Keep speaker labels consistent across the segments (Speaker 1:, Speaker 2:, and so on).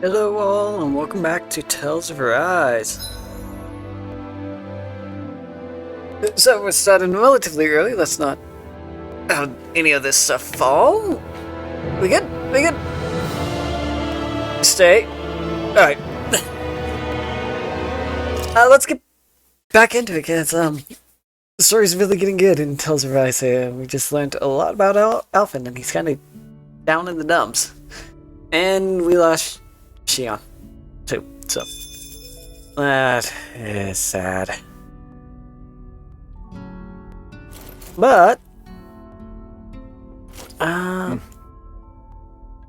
Speaker 1: Hello all, and welcome back to Tales of Berseria. So we're starting relatively early, let's not have any of this stuff fall. We good? We good? Stay. Alright. Let's get back into it, because the story's really getting good in Tales of Berseria. We just learned a lot about Alphen, and he's kind of down in the dumps. And we lost Shionne too, so that is sad. But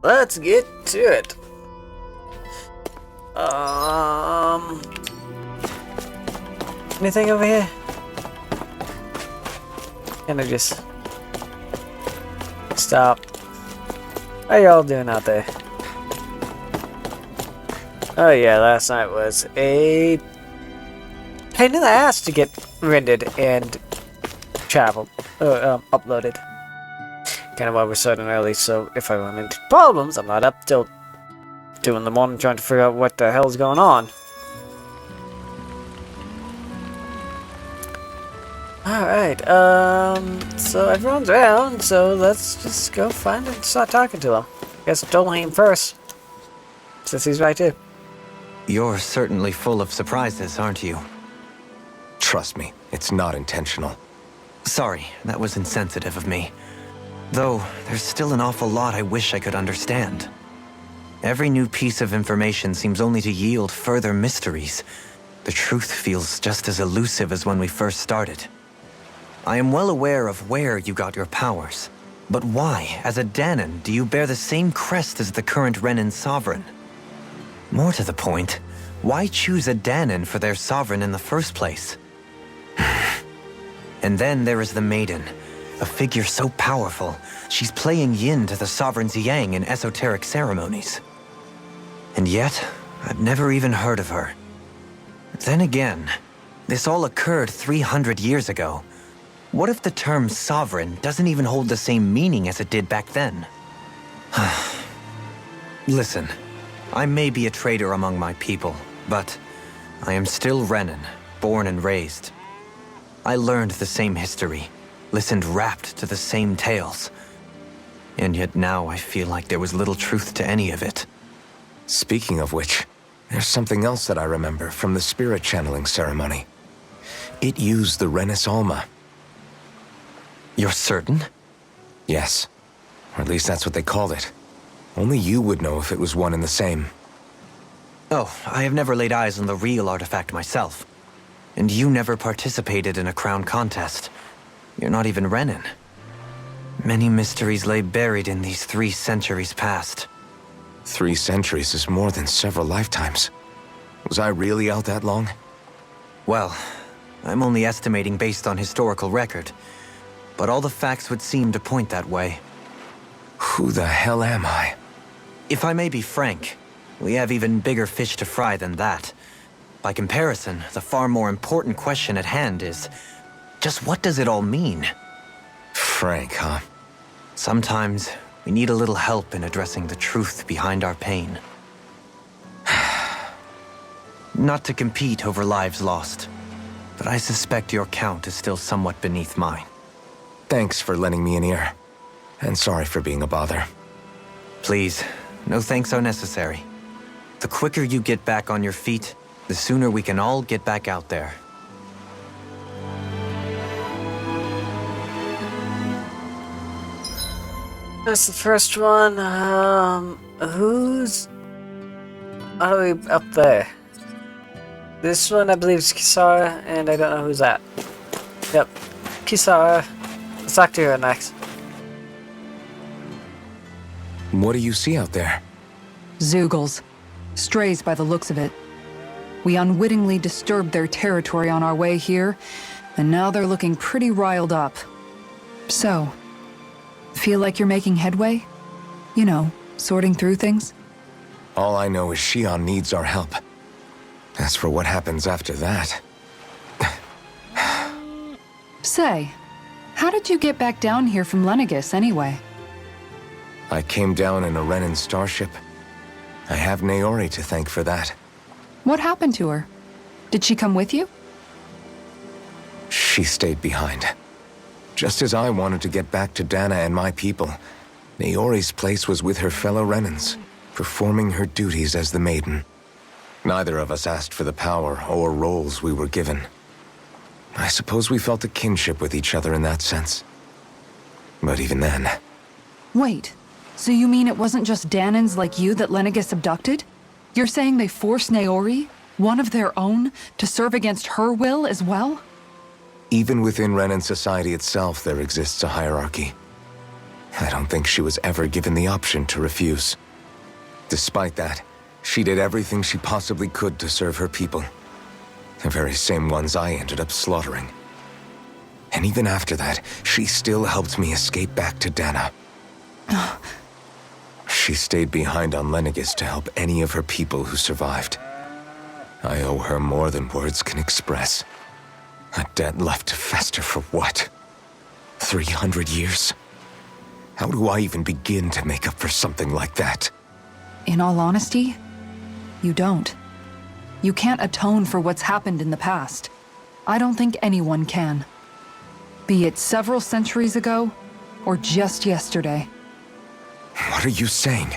Speaker 1: let's get to it. Anything over here? Can I just stop? How y'all doing out there? Oh yeah, last night was a pain in the ass to get rendered and uploaded. Kind of why we're starting early, so if I run into problems, I'm not up till 2 in the morning trying to figure out what the hell's going on. Alright, so everyone's around, so let's just go find and start talking to them. Guess Dolheim first, since he's right here.
Speaker 2: You're certainly full of surprises, aren't you?
Speaker 3: Trust me, it's not intentional.
Speaker 2: Sorry, that was insensitive of me. Though, there's still an awful lot I wish I could understand. Every new piece of information seems only to yield further mysteries. The truth feels just as elusive as when we first started. I am well aware of where you got your powers. But why, as a Danon, do you bear the same crest as the current Renin sovereign? More to the point, why choose a Danon for their sovereign in the first place? And then there is the Maiden, a figure so powerful, she's playing yin to the sovereign's yang in esoteric ceremonies. And yet, I've never even heard of her. Then again, this all occurred 300 years ago. What if the term sovereign doesn't even hold the same meaning as it did back then? Listen. I may be a traitor among my people, but I am still Renin, born and raised. I learned the same history, listened rapt to the same tales. And yet now I feel like there was little truth to any of it.
Speaker 3: Speaking of which, there's something else that I remember from the spirit channeling ceremony. It used the Renis Alma.
Speaker 2: You're certain?
Speaker 3: Yes, or at least that's what they called it. Only you would know if it was one and the same.
Speaker 2: Oh, I have never laid eyes on the real artifact myself. And you never participated in a crown contest. You're not even Renin. Many mysteries lay buried in these 3 centuries past.
Speaker 3: 3 centuries is more than several lifetimes. Was I really out that long?
Speaker 2: Well, I'm only estimating based on historical record. But all the facts would seem to point that way.
Speaker 3: Who the hell am I?
Speaker 2: If I may be frank, we have even bigger fish to fry than that. By comparison, the far more important question at hand is, just what does it all mean?
Speaker 3: Frank, huh?
Speaker 2: Sometimes, we need a little help in addressing the truth behind our pain. Not to compete over lives lost, but I suspect your count is still somewhat beneath mine.
Speaker 3: Thanks for lending me an ear. And sorry for being a bother.
Speaker 2: Please, no thanks are necessary. The quicker you get back on your feet, the sooner we can all get back out there.
Speaker 1: That's the first one. Who's... Are we up there? This one, I believe, is Kisara, and I don't know who's that. Yep, Kisara. Let's talk to her next.
Speaker 3: What do you see out there?
Speaker 4: Zeugles. Strays by the looks of it. We unwittingly disturbed their territory on our way here, and now they're looking pretty riled up. So, feel like you're making headway? You know, sorting through things?
Speaker 3: All I know is Shionne needs our help. As for what happens after that...
Speaker 4: Say, how did you get back down here from Lenegis, anyway?
Speaker 3: I came down in a Renin starship. I have Naori to thank for that.
Speaker 4: What happened to her? Did she come with you?
Speaker 3: She stayed behind. Just as I wanted to get back to Dana and my people, Naori's place was with her fellow Renans, performing her duties as the Maiden. Neither of us asked for the power or roles we were given. I suppose we felt a kinship with each other in that sense. But even then...
Speaker 4: Wait, so you mean it wasn't just Danans like you that Lenegis abducted? You're saying they forced Naori, one of their own, to serve against her will as well?
Speaker 3: Even within Renan society itself, there exists a hierarchy. I don't think she was ever given the option to refuse. Despite that, she did everything she possibly could to serve her people. The very same ones I ended up slaughtering. And even after that, she still helped me escape back to Dana. She stayed behind on Lenegis to help any of her people who survived. I owe her more than words can express. A debt left to fester for what? 300 years? How do I even begin to make up for something like that?
Speaker 4: In all honesty, you don't. You can't atone for what's happened in the past. I don't think anyone can. Be it several centuries ago, or just yesterday.
Speaker 3: What are you saying?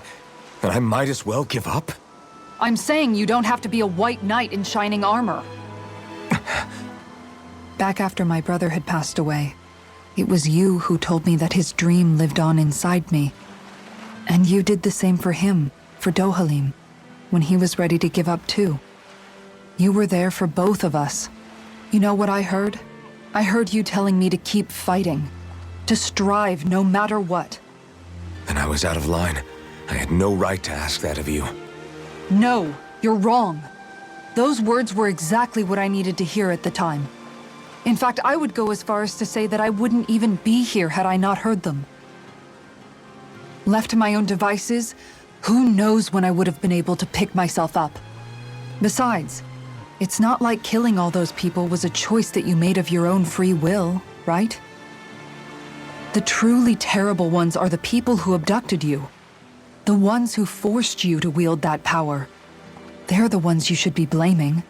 Speaker 3: That I might as well give up?
Speaker 4: I'm saying you don't have to be a white knight in shining armor. Back after my brother had passed away, it was you who told me that his dream lived on inside me. And you did the same for him, for Dohalim, when he was ready to give up too. You were there for both of us. You know what I heard? I heard you telling me to keep fighting, to strive no matter what.
Speaker 3: Then I was out of line. I had no right to ask that of you.
Speaker 4: No, you're wrong. Those words were exactly what I needed to hear at the time. In fact, I would go as far as to say that I wouldn't even be here had I not heard them. Left to my own devices, who knows when I would have been able to pick myself up. Besides, it's not like killing all those people was a choice that you made of your own free will, right? The truly terrible ones are the people who abducted you. The ones who forced you to wield that power. They're the ones you should be blaming.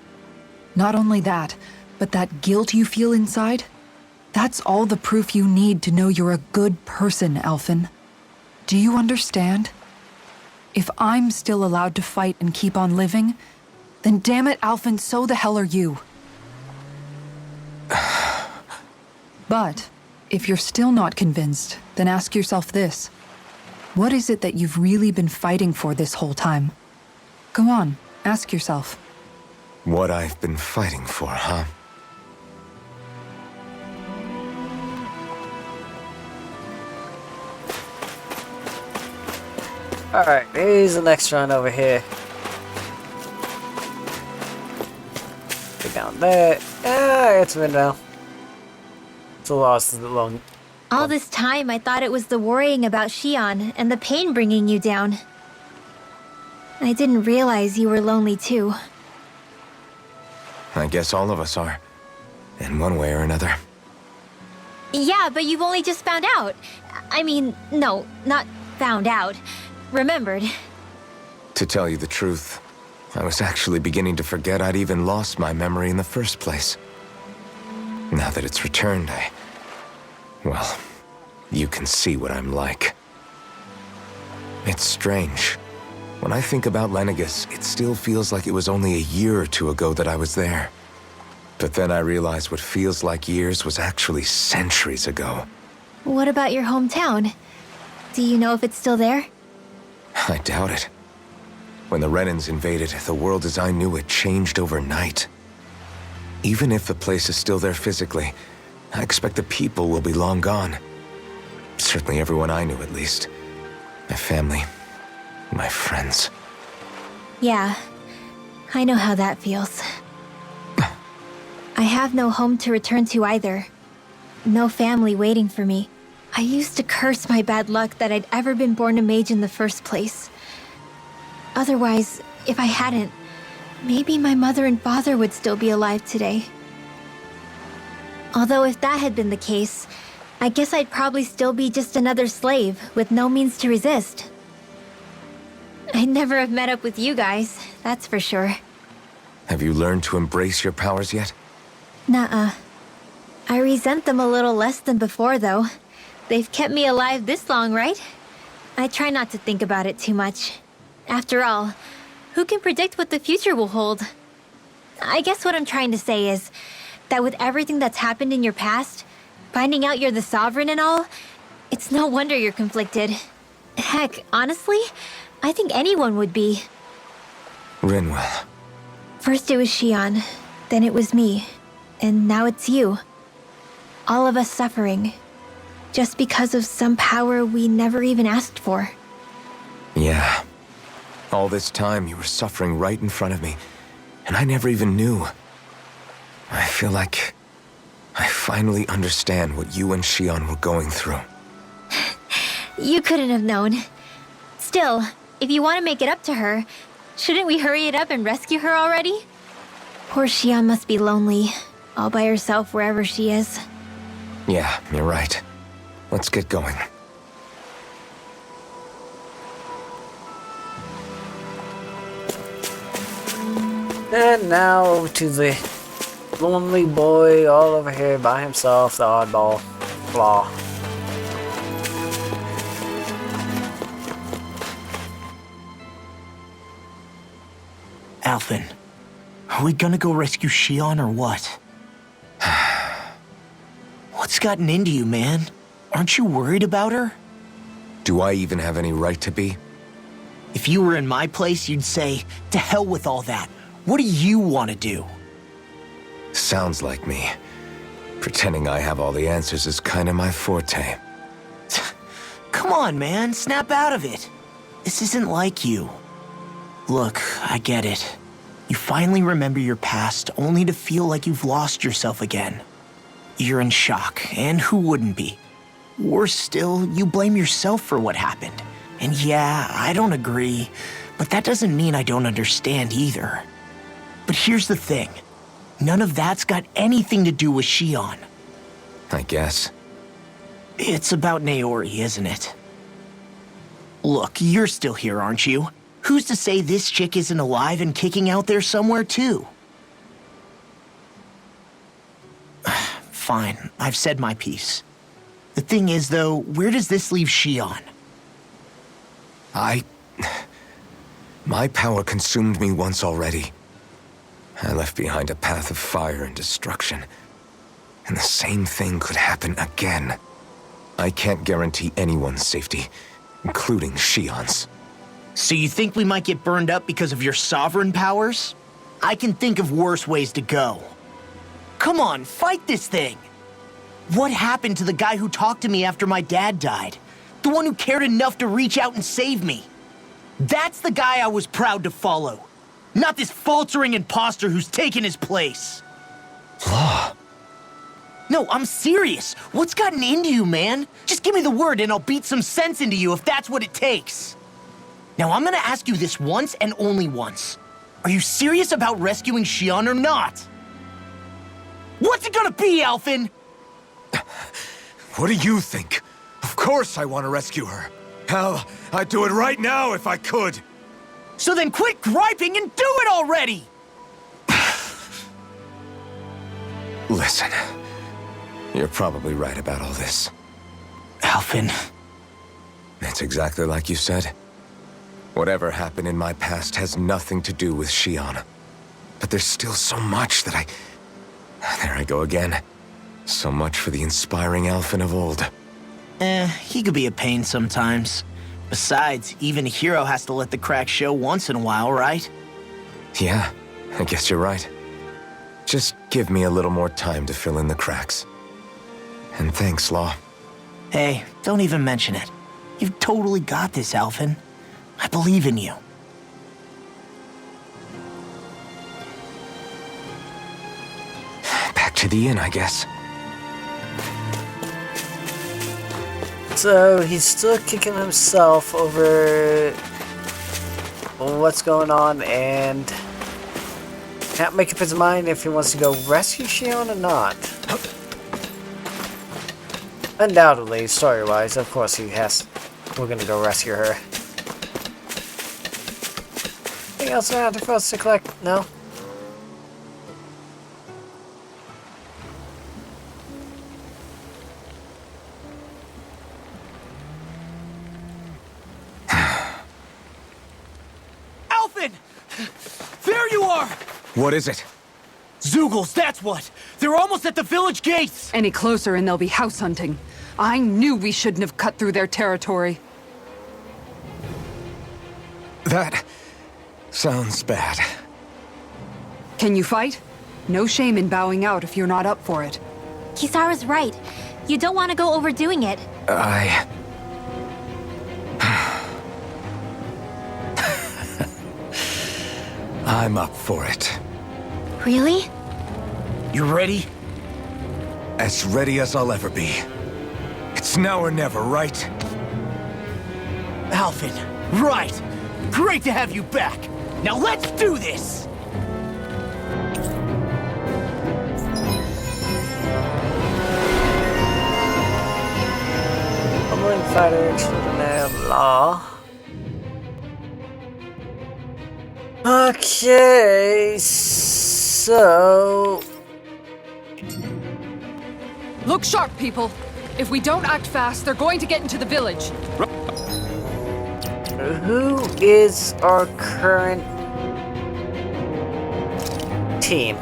Speaker 4: Not only that, but that guilt you feel inside, that's all the proof you need to know you're a good person, Alphen. Do you understand? If I'm still allowed to fight and keep on living, then damn it, Alphen, so the hell are you. But, if you're still not convinced, then ask yourself this. What is it that you've really been fighting for this whole time? Go on, ask yourself.
Speaker 3: What I've been fighting for, huh?
Speaker 1: Alright, here's the next run over here. Go down there. Ah, it's Rinwell. It's a loss of the long.
Speaker 5: All this time, I thought it was the worrying about Shionne and the pain bringing you down. I didn't realize you were lonely too.
Speaker 3: I guess all of us are. In one way or another.
Speaker 5: Yeah, but you've only just found out. I mean, no, not found out. Remembered.
Speaker 3: To tell you the truth, I was actually beginning to forget I'd even lost my memory in the first place. Now that it's returned, well, you can see what I'm like. It's strange. When I think about Lenegis, it still feels like it was only a year or two ago that I was there. But then I realized what feels like years was actually centuries ago.
Speaker 5: What about your hometown? Do you know if it's still there?
Speaker 3: I doubt it. When the Renans invaded, the world as I knew it changed overnight. Even if the place is still there physically, I expect the people will be long gone. Certainly everyone I knew, at least. My family, my friends.
Speaker 5: Yeah, I know how that feels. I have no home to return to either. No family waiting for me. I used to curse my bad luck that I'd ever been born a mage in the first place. Otherwise, if I hadn't, maybe my mother and father would still be alive today. Although if that had been the case, I guess I'd probably still be just another slave with no means to resist. I'd never have met up with you guys, that's for sure.
Speaker 3: Have you learned to embrace your powers yet?
Speaker 5: Nuh-uh. I resent them a little less than before, though. They've kept me alive this long, right? I try not to think about it too much. After all, who can predict what the future will hold? I guess what I'm trying to say is that with everything that's happened in your past, finding out you're the Sovereign and all, it's no wonder you're conflicted. Heck, honestly, I think anyone would be.
Speaker 3: Rinwell.
Speaker 5: First it was Shionne, then it was me, and now it's you. All of us suffering, just because of some power we never even asked for.
Speaker 3: Yeah. All this time you were suffering right in front of me, and I never even knew. I feel like I finally understand what you and Shionne were going through.
Speaker 5: You couldn't have known. Still, if you want to make it up to her, shouldn't we hurry it up and rescue her already? Poor Shionne must be lonely, all by herself wherever she is.
Speaker 3: Yeah, you're right. Let's get going.
Speaker 1: And now over to the lonely boy all over here by himself, the oddball flaw.
Speaker 6: Alphen, are we gonna go rescue Shionne or what? What's gotten into you, man? Aren't you worried about her?
Speaker 3: Do I even have any right to be?
Speaker 6: If you were in my place, you'd say, to hell with all that. What do you want to do?
Speaker 3: Sounds like me. Pretending I have all the answers is kinda my forte.
Speaker 6: Come on, man, snap out of it. This isn't like you. Look, I get it. You finally remember your past only to feel like you've lost yourself again. You're in shock, and who wouldn't be? Worse still, you blame yourself for what happened. And yeah, I don't agree, but that doesn't mean I don't understand either. But here's the thing. None of that's got anything to do with Shionne.
Speaker 3: I guess.
Speaker 6: It's about Naori, isn't it? Look, you're still here, aren't you? Who's to say this chick isn't alive and kicking out there somewhere, too? Fine, I've said my piece. The thing is, though, where does this leave Shionne?
Speaker 3: My power consumed me once already. I left behind a path of fire and destruction. And the same thing could happen again. I can't guarantee anyone's safety, including Shionne's.
Speaker 6: So you think we might get burned up because of your sovereign powers? I can think of worse ways to go. Come on, fight this thing! What happened to the guy who talked to me after my dad died? The one who cared enough to reach out and save me? That's the guy I was proud to follow. Not this faltering imposter who's taken his place.
Speaker 3: Law.
Speaker 6: No, I'm serious. What's gotten into you, man? Just give me the word and I'll beat some sense into you if that's what it takes. Now, I'm gonna ask you this once and only once. Are you serious about rescuing Shionne or not? What's it gonna be, Alphen?
Speaker 3: What do you think? Of course I want to rescue her. Hell, I'd do it right now if I could.
Speaker 6: So then quit griping and do it already!
Speaker 3: Listen, you're probably right about all this.
Speaker 6: Alphen.
Speaker 3: It's exactly like you said. Whatever happened in my past has nothing to do with Shionne. But there's still so much that There I go again. So much for the inspiring Alphen of old.
Speaker 6: He could be a pain sometimes. Besides, even a hero has to let the cracks show once in a while, right?
Speaker 3: Yeah, I guess you're right. Just give me a little more time to fill in the cracks. And thanks, Law.
Speaker 6: Hey, don't even mention it. You've totally got this, Alphen. I believe in you.
Speaker 3: Back to the inn, I guess.
Speaker 1: So he's still kicking himself over what's going on and can't make up his mind if he wants to go rescue Shionne or not. Undoubtedly, story-wise, of course he has. We're gonna go rescue her. Anything else around for us to collect? No?
Speaker 6: Alphen! There you are!
Speaker 3: What is it?
Speaker 6: Zeugles, that's what! They're almost at the village gates!
Speaker 4: Any closer and they'll be house hunting. I knew we shouldn't have cut through their territory.
Speaker 3: That sounds bad.
Speaker 4: Can you fight? No shame in bowing out if you're not up for it.
Speaker 5: Kisara's right. You don't want to go overdoing it.
Speaker 3: I'm up for it.
Speaker 5: Really?
Speaker 6: You ready?
Speaker 3: As ready as I'll ever be. It's now or never, right?
Speaker 6: Alphen, right! Great to have you back! Now let's do this!
Speaker 1: Humbling fighter extraordinaire, blah. Okay, so...
Speaker 4: Look sharp, people. If we don't act fast, they're going to get into the village.
Speaker 1: Who is our current team?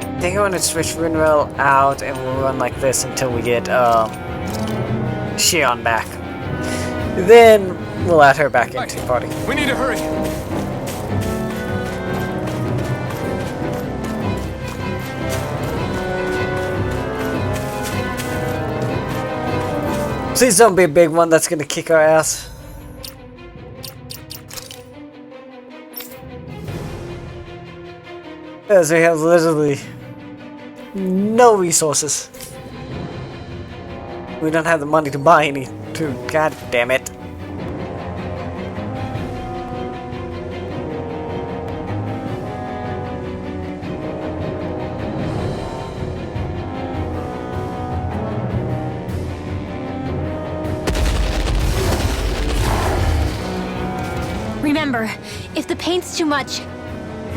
Speaker 1: I think I want to switch Rinwell out and we'll run like this until we get Shionne back. Then we'll add her back into the party.
Speaker 3: We need to hurry.
Speaker 1: Please don't be a big one that's gonna kick our ass. As we have literally no resources. We don't have the money to buy any, too. God damn it.
Speaker 5: Remember, if the paint's too much,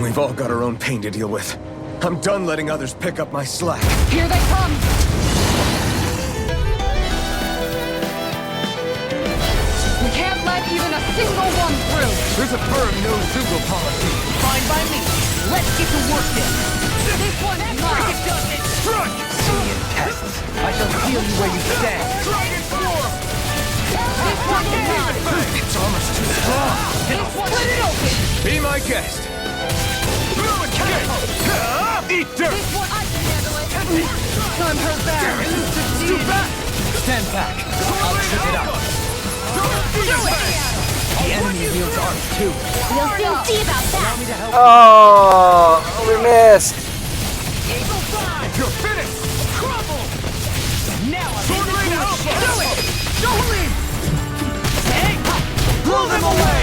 Speaker 3: We've all got our own pain to deal with. I'm done letting others pick up my slack.
Speaker 4: Here they come! We can't let even a single one through!
Speaker 3: There's a firm no-Zeugle policy.
Speaker 6: Fine by me. Let's get to work then.
Speaker 4: This one's mine!
Speaker 6: Strike!
Speaker 2: See in tests. I shall feel you where you stand.
Speaker 6: Dragon form!
Speaker 4: This one's mine!
Speaker 3: It's almost too strong.
Speaker 4: This one's split it open!
Speaker 3: Be my guest. Eat dirt!
Speaker 4: This one, I can handle it! I'm hurt bad!
Speaker 3: Too bad!
Speaker 2: Stand back. I'll trip it up. The enemy wields arms too.
Speaker 5: we'll soon see about
Speaker 2: Allow
Speaker 5: that.
Speaker 2: me to help.
Speaker 1: Oh, we missed.
Speaker 6: Eagle five!
Speaker 3: You're finished!
Speaker 6: Crumble! Now I'm
Speaker 3: Sword
Speaker 6: in the
Speaker 3: Rain
Speaker 6: bush.
Speaker 3: Alpha!
Speaker 6: Do it! Don't leave! Hey! Blow them away!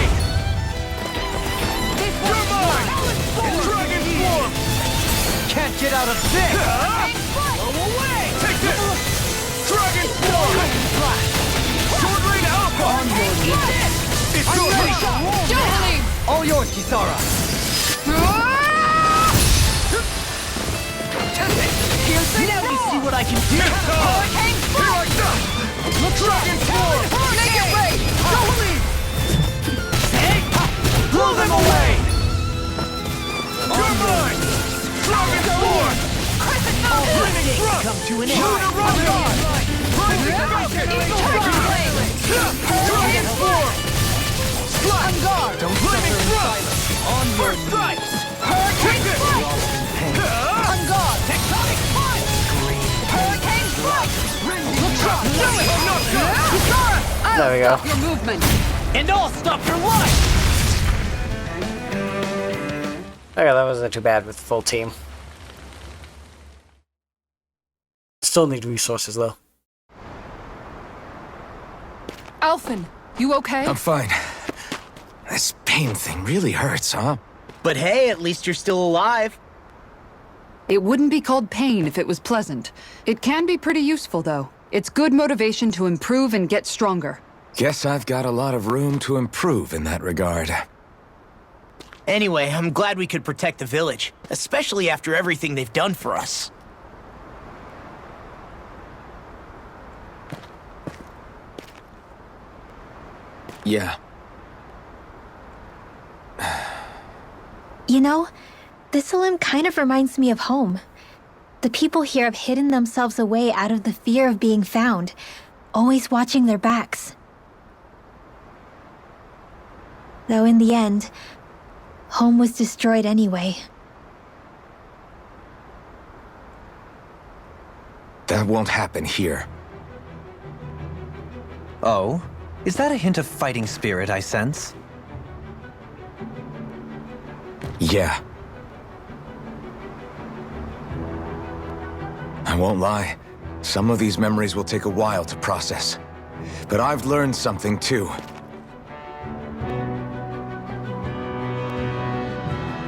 Speaker 4: This
Speaker 6: You're
Speaker 4: one's
Speaker 6: mine!
Speaker 4: mine!
Speaker 6: Dragon form!
Speaker 2: Can't get out of this.
Speaker 6: Blow away!
Speaker 3: Take this! Dragon form! Sword Rain Alpha!
Speaker 2: On your knees.
Speaker 3: It's over!
Speaker 4: Jubilee!
Speaker 2: All yours, Kisara.
Speaker 6: Now we see what I can do!
Speaker 4: Hurricane strike!
Speaker 6: Look Dragon form!
Speaker 4: Make it rain!
Speaker 6: Hey! Blow them away!
Speaker 3: You're mine! Dragon form!
Speaker 4: Crescent
Speaker 6: All
Speaker 4: Mountain!
Speaker 6: good things come to an end!
Speaker 3: Lunar Rocket! Dragon form!
Speaker 4: On guard!
Speaker 3: Don't Flaming thrust!
Speaker 2: On your
Speaker 3: First strikes!
Speaker 4: Hurricane
Speaker 3: Take
Speaker 4: strike!
Speaker 3: this!
Speaker 4: On guard!
Speaker 6: Tectonic punch!
Speaker 4: Hurricane strike! Look sharp! Do it!
Speaker 3: I'm not done!
Speaker 4: Kisara!
Speaker 1: There we go.
Speaker 4: Stop your movement!
Speaker 6: And I'll stop your life!
Speaker 1: Okay, that wasn't too bad with the full team. Still need resources though.
Speaker 4: Alphen, you okay?
Speaker 3: I'm fine. This pain thing really hurts, huh?
Speaker 6: But hey, at least you're still alive.
Speaker 4: It wouldn't be called pain if it was pleasant. It can be pretty useful, though. It's good motivation to improve and get stronger.
Speaker 3: Guess I've got a lot of room to improve in that regard.
Speaker 6: Anyway, I'm glad we could protect the village, especially after everything they've done for us.
Speaker 3: Yeah.
Speaker 5: You know, Thistleum kind of reminds me of home. The people here have hidden themselves away out of the fear of being found, always watching their backs. Though in the end, home was destroyed anyway.
Speaker 3: That won't happen here.
Speaker 2: Oh? Is that a hint of fighting spirit I sense?
Speaker 3: Yeah. I won't lie. Some of these memories will take a while to process. But I've learned something too.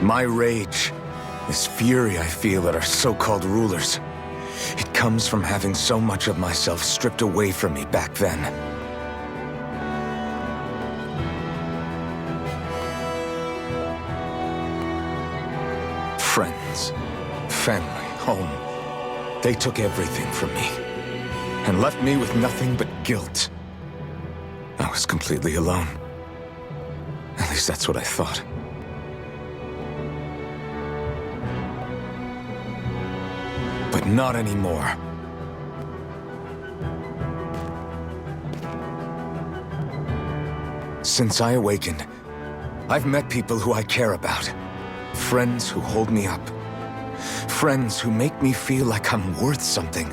Speaker 3: My rage, this fury I feel at our so-called rulers, it comes from having so much of myself stripped away from me back then. Friends, family, home. They took everything from me and left me with nothing but guilt. I was completely alone. At least that's what I thought. But not anymore. Since I awakened, I've met people who I care about. Friends who hold me up. Friends who make me feel like I'm worth something.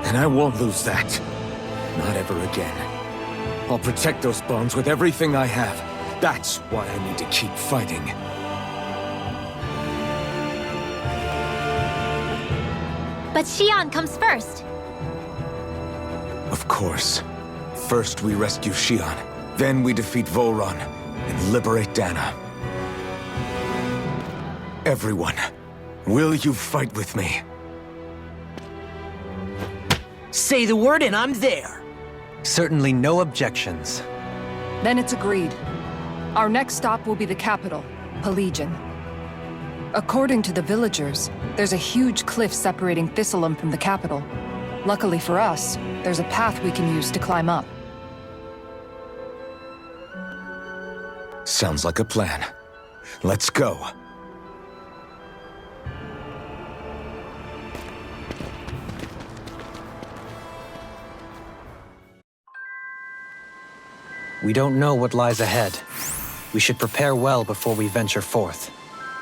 Speaker 3: And I won't lose that. Not ever again. I'll protect those bonds with everything I have. That's why I need to keep fighting.
Speaker 5: But Shionne comes first.
Speaker 3: Of course. First we rescue Shionne, then we defeat Volron and liberate Dana. Everyone, will you fight with me?
Speaker 6: Say the word and I'm there.
Speaker 2: Certainly no objections.
Speaker 4: Then it's agreed. Our next stop will be the capital, Pelegion. According to the villagers, there's a huge cliff separating Thistleum from the capital. Luckily for us, there's a path we can use to climb up.
Speaker 3: Sounds like a plan. Let's go.
Speaker 2: We don't know what lies ahead. We should prepare well before we venture forth.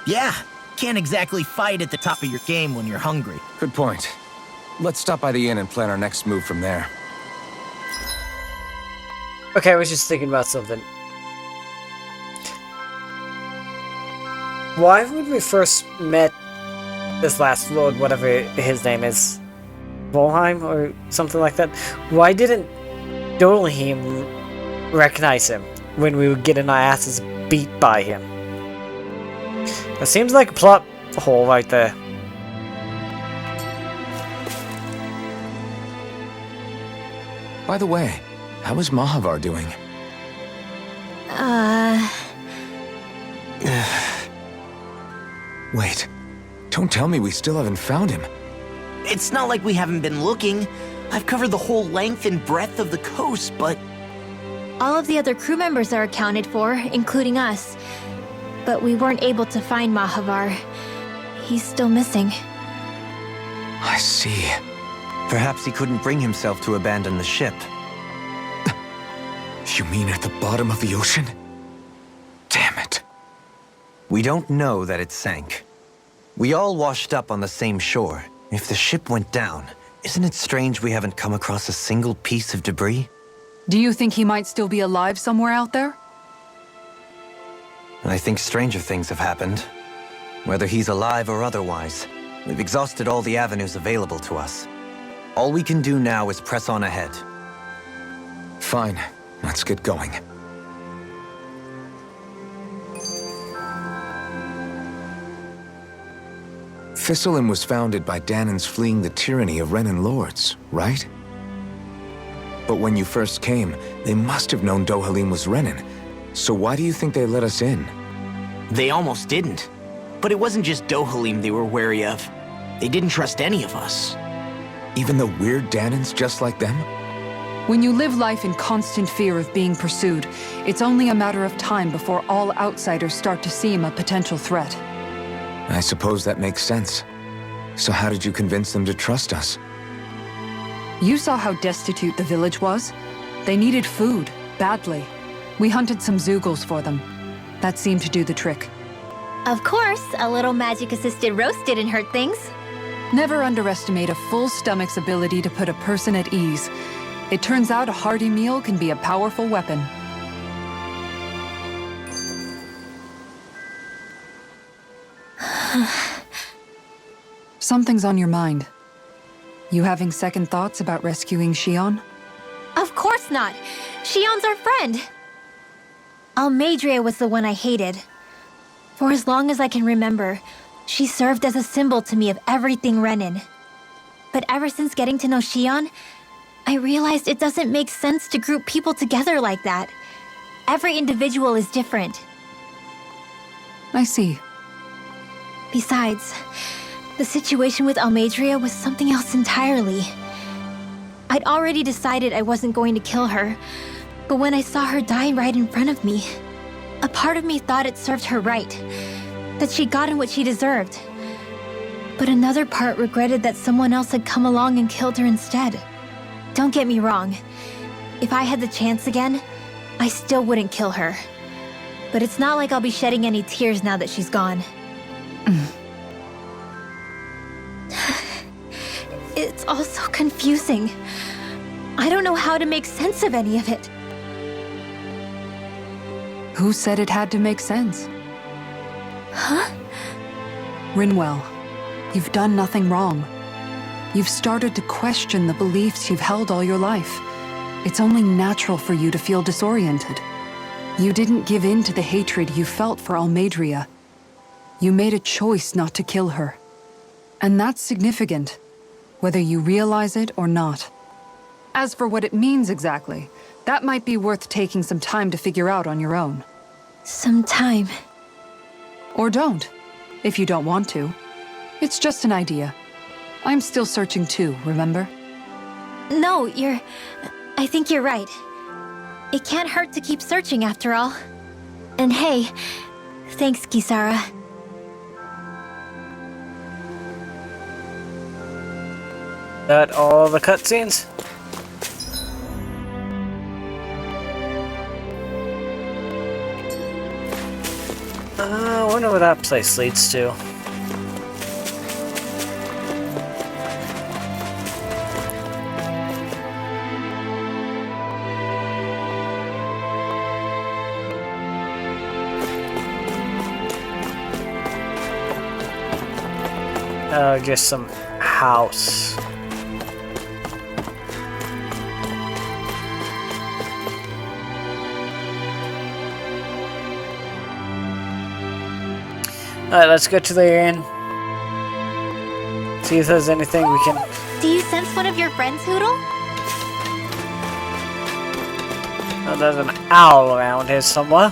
Speaker 6: Yeah, can't exactly fight at the top of your game when you're hungry.
Speaker 3: Good point. Let's stop by the inn and plan our next move from there.
Speaker 1: Okay, I was just thinking about something. Why when we first met this last lord, whatever his name is, Volheim or something like that, why didn't Dolheim recognize him when we were getting our asses beat by him? That seems like a plot hole right there.
Speaker 3: By the way, how is Mahavar doing? Wait, don't tell me we still haven't found him.
Speaker 6: It's not like we haven't been looking. I've covered the whole length and breadth of the coast, but...
Speaker 5: All of the other crew members are accounted for, including us. But we weren't able to find Mahavar. He's still missing.
Speaker 3: I see.
Speaker 2: Perhaps he couldn't bring himself to abandon the ship.
Speaker 3: You mean at the bottom of the ocean? Damn it.
Speaker 2: We don't know that it sank. We all washed up on the same shore. If the ship went down, isn't it strange we haven't come across a single piece of debris?
Speaker 4: Do you think he might still be alive somewhere out there?
Speaker 2: I think stranger things have happened. Whether he's alive or otherwise, we've exhausted all the avenues available to us. All we can do now is press on ahead.
Speaker 3: Fine, let's get going. Thistlein was founded by Danans fleeing the tyranny of Renan lords, right? But when you first came, they must have known Dohalim was Renan. So why do you think they let us in?
Speaker 6: They almost didn't. But it wasn't just Dohalim they were wary of. They didn't trust any of us.
Speaker 3: Even the weird Danans just like them?
Speaker 4: When you live life in constant fear of being pursued, it's only a matter of time before all outsiders start to seem a potential threat.
Speaker 3: I suppose that makes sense. So how did you convince them to trust us?
Speaker 4: You saw how destitute the village was. They needed food, badly. We hunted some Zeugles for them. That seemed to do the trick.
Speaker 5: Of course, a little magic-assisted roast didn't hurt things.
Speaker 4: Never underestimate a full stomach's ability to put a person at ease. It turns out a hearty meal can be a powerful weapon. Something's on your mind. You having second thoughts about rescuing Shionne?
Speaker 5: Of course not. Shionne's our friend. Almeidrea was the one I hated. For as long as I can remember, she served as a symbol to me of everything Renan. But ever since getting to know Shionne, I realized it doesn't make sense to group people together like that. Every individual is different.
Speaker 4: I see.
Speaker 5: Besides, the situation with Almeidrea was something else entirely. I'd already decided I wasn't going to kill her, but when I saw her die right in front of me, a part of me thought it served her right, that she'd gotten what she deserved. But another part regretted that someone else had come along and killed her instead. Don't get me wrong. If I had the chance again, I still wouldn't kill her. But it's not like I'll be shedding any tears now that she's gone. It's all so confusing. I don't know how to make sense of any of it.
Speaker 4: Who said it had to make sense?
Speaker 5: Huh?
Speaker 4: Rinwell, you've done nothing wrong. You've started to question the beliefs you've held all your life. It's only natural for you to feel disoriented. You didn't give in to the hatred you felt for Almeidrea. You made a choice not to kill her. And that's significant, whether you realize it or not. As for what it means exactly, that might be worth taking some time to figure out on your own.
Speaker 5: Some time.
Speaker 4: Or don't, if you don't want to. It's just an idea. I'm still searching too, remember?
Speaker 5: No, I think you're right. It can't hurt to keep searching after all. And hey, thanks, Kisara.
Speaker 1: That all the cutscenes? I wonder what that place leads to. Just some house. Alright, let's go to the inn. See if there's anything we can...
Speaker 5: Do you sense one of your friends, Hoodle?
Speaker 1: Oh, there's an owl around here somewhere.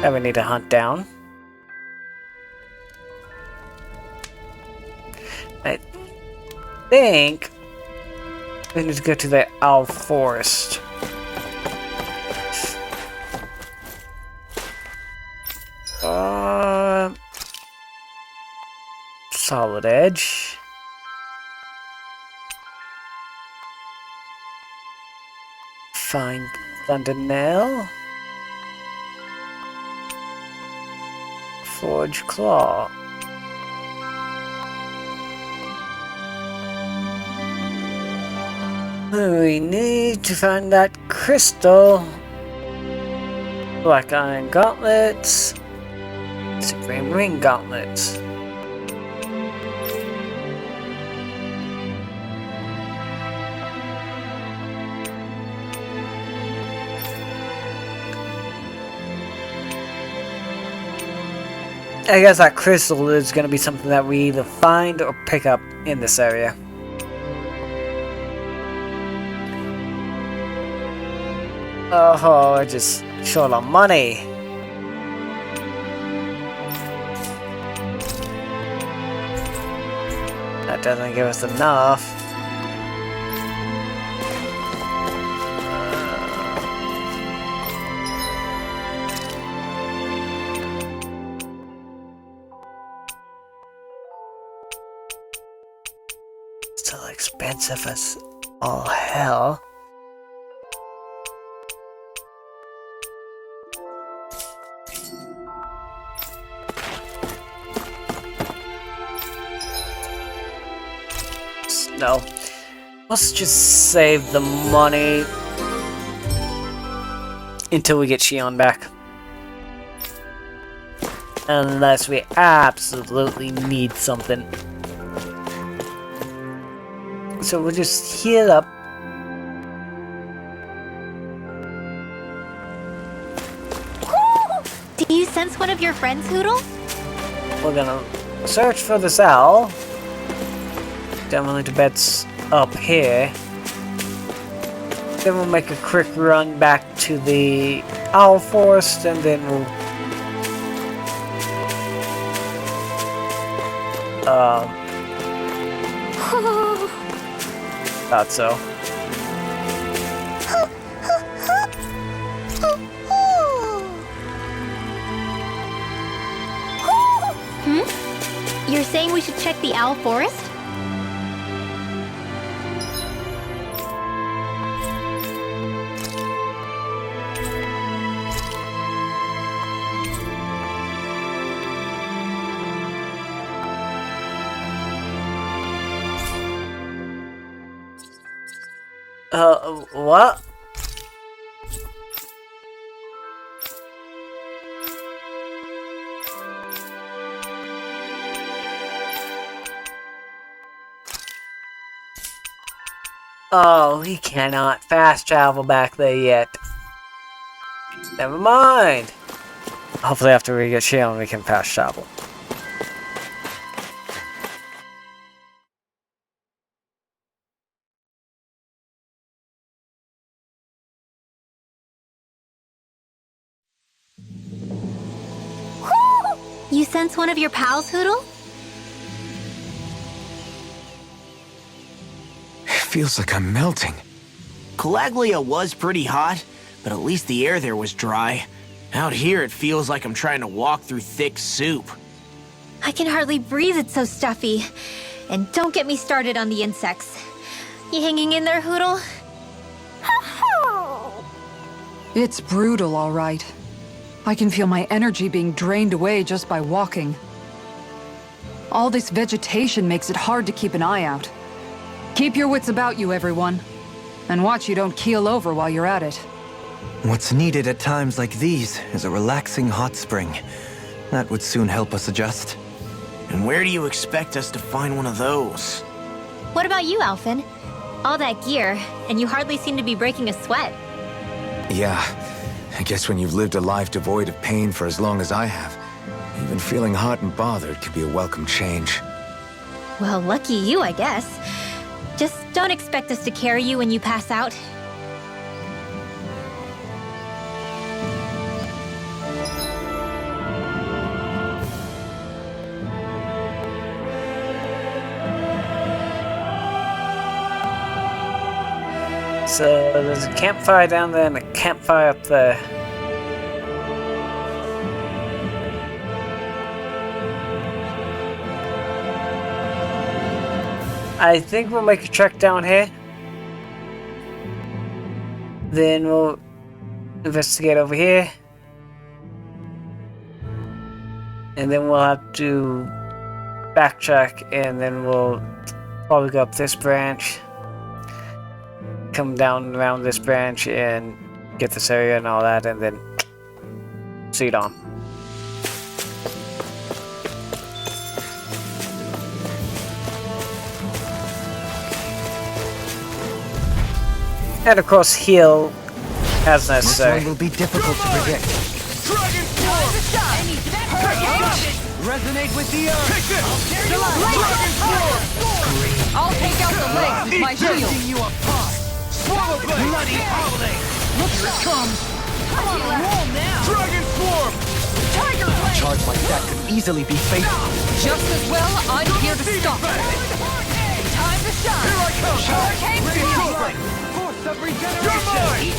Speaker 1: That we need to hunt down. I think we need to go to the owl forest. Solid edge. Find Thundernell. Forge Claw. We need to find that crystal. Black Iron Gauntlets. Supreme Ring Gauntlets. I guess that crystal is going to be something that we either find or pick up in this area. Oh, I just short on money. That doesn't give us enough. Still expensive as all hell. No. Let's just save the money until we get Shionne back. Unless we absolutely need something. So we'll just heal up.
Speaker 5: Do you sense one of your friends, Hoodle?
Speaker 1: We're gonna search for this owl. Definitely the bed's up here. Then we'll make a quick run back to the owl forest, and then we'll thought so.
Speaker 5: You're saying we should check the owl forest?
Speaker 1: What? Oh, he cannot fast travel back there yet. Never mind. Hopefully after we get Shionne, we can fast travel.
Speaker 5: You sense one of your pals, Hoodle?
Speaker 3: Feels like I'm melting.
Speaker 6: Calaglia was pretty hot, but at least the air there was dry. Out here, it feels like I'm trying to walk through thick soup.
Speaker 5: I can hardly breathe, it's so stuffy. And don't get me started on the insects. You hanging in there, Hoodle?
Speaker 4: It's brutal, all right. I can feel my energy being drained away just by walking. All this vegetation makes it hard to keep an eye out. Keep your wits about you, everyone. And watch you don't keel over while you're at it.
Speaker 2: What's needed at times like these is a relaxing hot spring. That would soon help us adjust.
Speaker 6: And where do you expect us to find one of those?
Speaker 5: What about you, Alphen? All that gear, and you hardly seem to be breaking a sweat.
Speaker 3: Yeah, I guess when you've lived a life devoid of pain for as long as I have, even feeling hot and bothered could be a welcome change.
Speaker 5: Well, lucky you, I guess. Just don't expect us to carry you when you pass out.
Speaker 1: So there's a campfire down there and a campfire up there. I think we'll make a trek down here. Then we'll investigate over here. And then we'll have to backtrack, and then we'll probably go up this branch. Come down around this branch and get this area and all that, and then proceed on. And of course heal as necessary.
Speaker 2: This one will be difficult to predict.
Speaker 7: Resonate with the earth!
Speaker 8: Take this!
Speaker 7: Dragon Sword!
Speaker 4: I'll take out the legs with my shield.
Speaker 7: Tearing you apart!
Speaker 8: Swallow blade!
Speaker 7: Bloody holiday!
Speaker 4: Look,
Speaker 7: Here it comes! I'm on a roll now!
Speaker 8: Dragon swarm!
Speaker 4: Tiger Blade!
Speaker 2: Charge like that could easily be fatal.
Speaker 4: Just as well, I'm here to stop it. Time to shine.
Speaker 8: Here I come!
Speaker 4: Hurricane
Speaker 8: It's
Speaker 4: Fury.
Speaker 8: over!
Speaker 7: Force of
Speaker 8: You're
Speaker 7: regeneration!
Speaker 8: mine!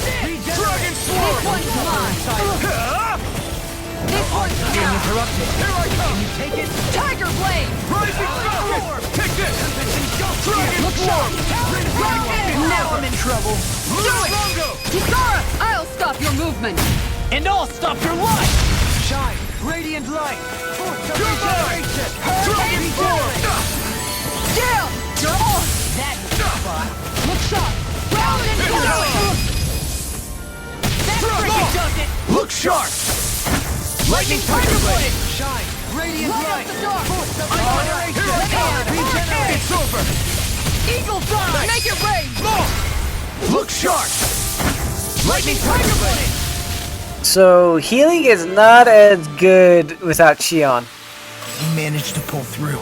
Speaker 8: Dragon
Speaker 4: This
Speaker 8: swarm!
Speaker 4: one's mine.
Speaker 8: Ah!
Speaker 4: This one's
Speaker 7: Being
Speaker 4: mine.
Speaker 7: interrupted!
Speaker 8: Here I come!
Speaker 7: Take it!
Speaker 4: Tiger Blade!
Speaker 8: Rising Falcon! Take this! Dragon
Speaker 4: Look
Speaker 8: swarm!
Speaker 7: Now I'm in trouble!
Speaker 8: Longo!
Speaker 4: Kisara, I'll stop your movement.
Speaker 7: And I'll stop your life! Shine! Radiant light! Force of
Speaker 8: You're mine!
Speaker 7: regeneration!
Speaker 8: Dragon swarm!
Speaker 4: Down! You're on!
Speaker 7: That spot!
Speaker 4: Look sharp! Round and
Speaker 8: Here we
Speaker 4: down!
Speaker 8: go!
Speaker 7: That freaking does it!
Speaker 8: Look sharp!
Speaker 7: Lightning Tiger Blade! Shine! Radiant
Speaker 4: Light up
Speaker 7: light!
Speaker 4: the dark!
Speaker 7: Force of
Speaker 8: Here
Speaker 7: regeneration!
Speaker 8: I come!
Speaker 7: Regenerate!
Speaker 8: It's over!
Speaker 4: Eagle Fly! Make it rain!
Speaker 8: Look sharp!
Speaker 7: Lightning Tiger Blade!
Speaker 1: So healing is not as good without Shionne.
Speaker 6: You managed to pull through.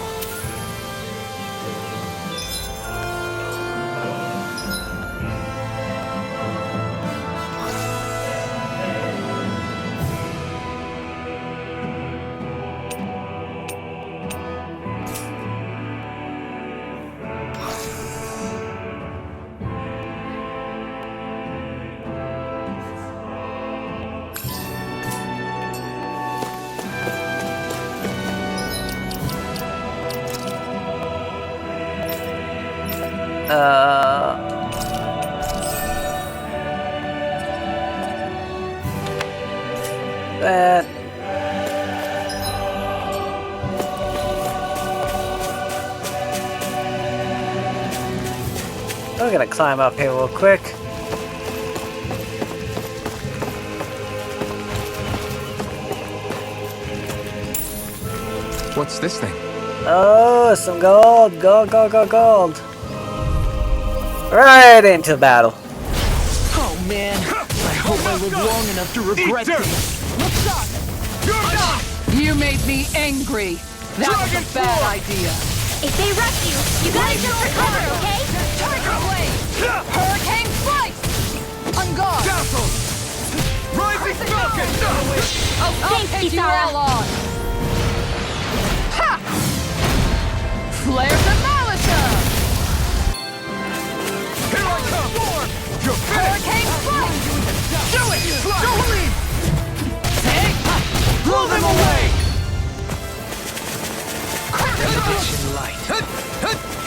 Speaker 1: That. I'm gonna climb up here real quick.
Speaker 3: What's this thing?
Speaker 1: Oh, some gold! Gold, gold, gold, gold! Right into battle.
Speaker 6: Oh man, I hope I live long enough to regret
Speaker 8: Eat dirt.
Speaker 6: this.
Speaker 4: Look sharp!
Speaker 8: You're mine!
Speaker 4: You made me angry. That was
Speaker 8: Dragon
Speaker 4: a bad
Speaker 8: Sword.
Speaker 4: idea.
Speaker 5: If they rush you, you gotta jump for cover, okay?
Speaker 4: Tiger Blade! Hurricane Slice! On guard!
Speaker 8: Dazzle! Rising Falcon!
Speaker 4: I'll
Speaker 5: Thanks,
Speaker 4: take you
Speaker 5: Kisara.
Speaker 4: all on! Ha! Flares of Malachum!
Speaker 8: Here I come! You're finished!
Speaker 4: Hurricane Slice!
Speaker 8: Do it! Jolene!
Speaker 7: Blow them away!
Speaker 8: Condition
Speaker 7: light.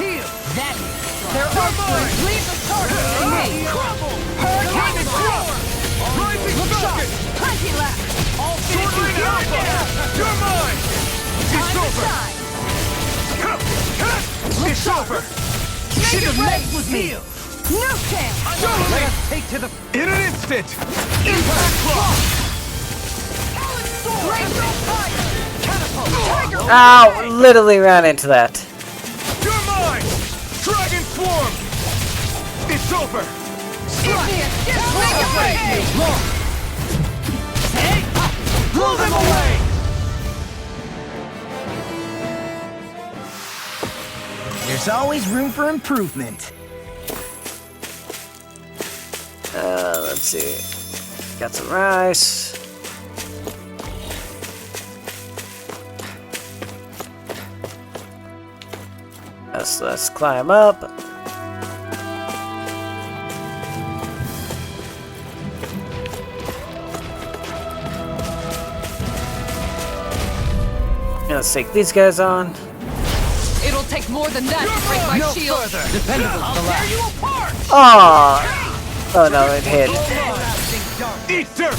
Speaker 7: Heal! That
Speaker 4: Their archers leave the target to me!
Speaker 8: Crumble!
Speaker 4: Hurricane Slice!
Speaker 8: Rising
Speaker 4: Look sharp!
Speaker 8: Falcon!
Speaker 4: Plenty left!
Speaker 7: all
Speaker 8: Sword
Speaker 7: finish
Speaker 8: Rain
Speaker 7: you
Speaker 8: Alpha! You're mine!
Speaker 4: Time
Speaker 8: It's
Speaker 4: to
Speaker 8: over!
Speaker 4: shine!
Speaker 8: It's over!
Speaker 4: Make it rain!
Speaker 7: with me!
Speaker 4: New chance!
Speaker 8: Jolene!
Speaker 7: Take to the
Speaker 8: In an instant! Impact Block!
Speaker 4: Raise your fire!
Speaker 7: catapult!
Speaker 4: Tiger
Speaker 1: Ow! Literally ran into that.
Speaker 8: You're mine! Dragon Swarm! It's over!
Speaker 4: Idiot! Make it rain!
Speaker 7: Blow them away!
Speaker 6: There's always room for improvement.
Speaker 1: Let's see. Got some rice. Let's climb up. Let's take these guys on.
Speaker 4: It'll take more than that to break my shield.
Speaker 7: Dependable to the last.
Speaker 8: you apart!
Speaker 1: Oh! Oh no, it hit.
Speaker 8: Eat dirt!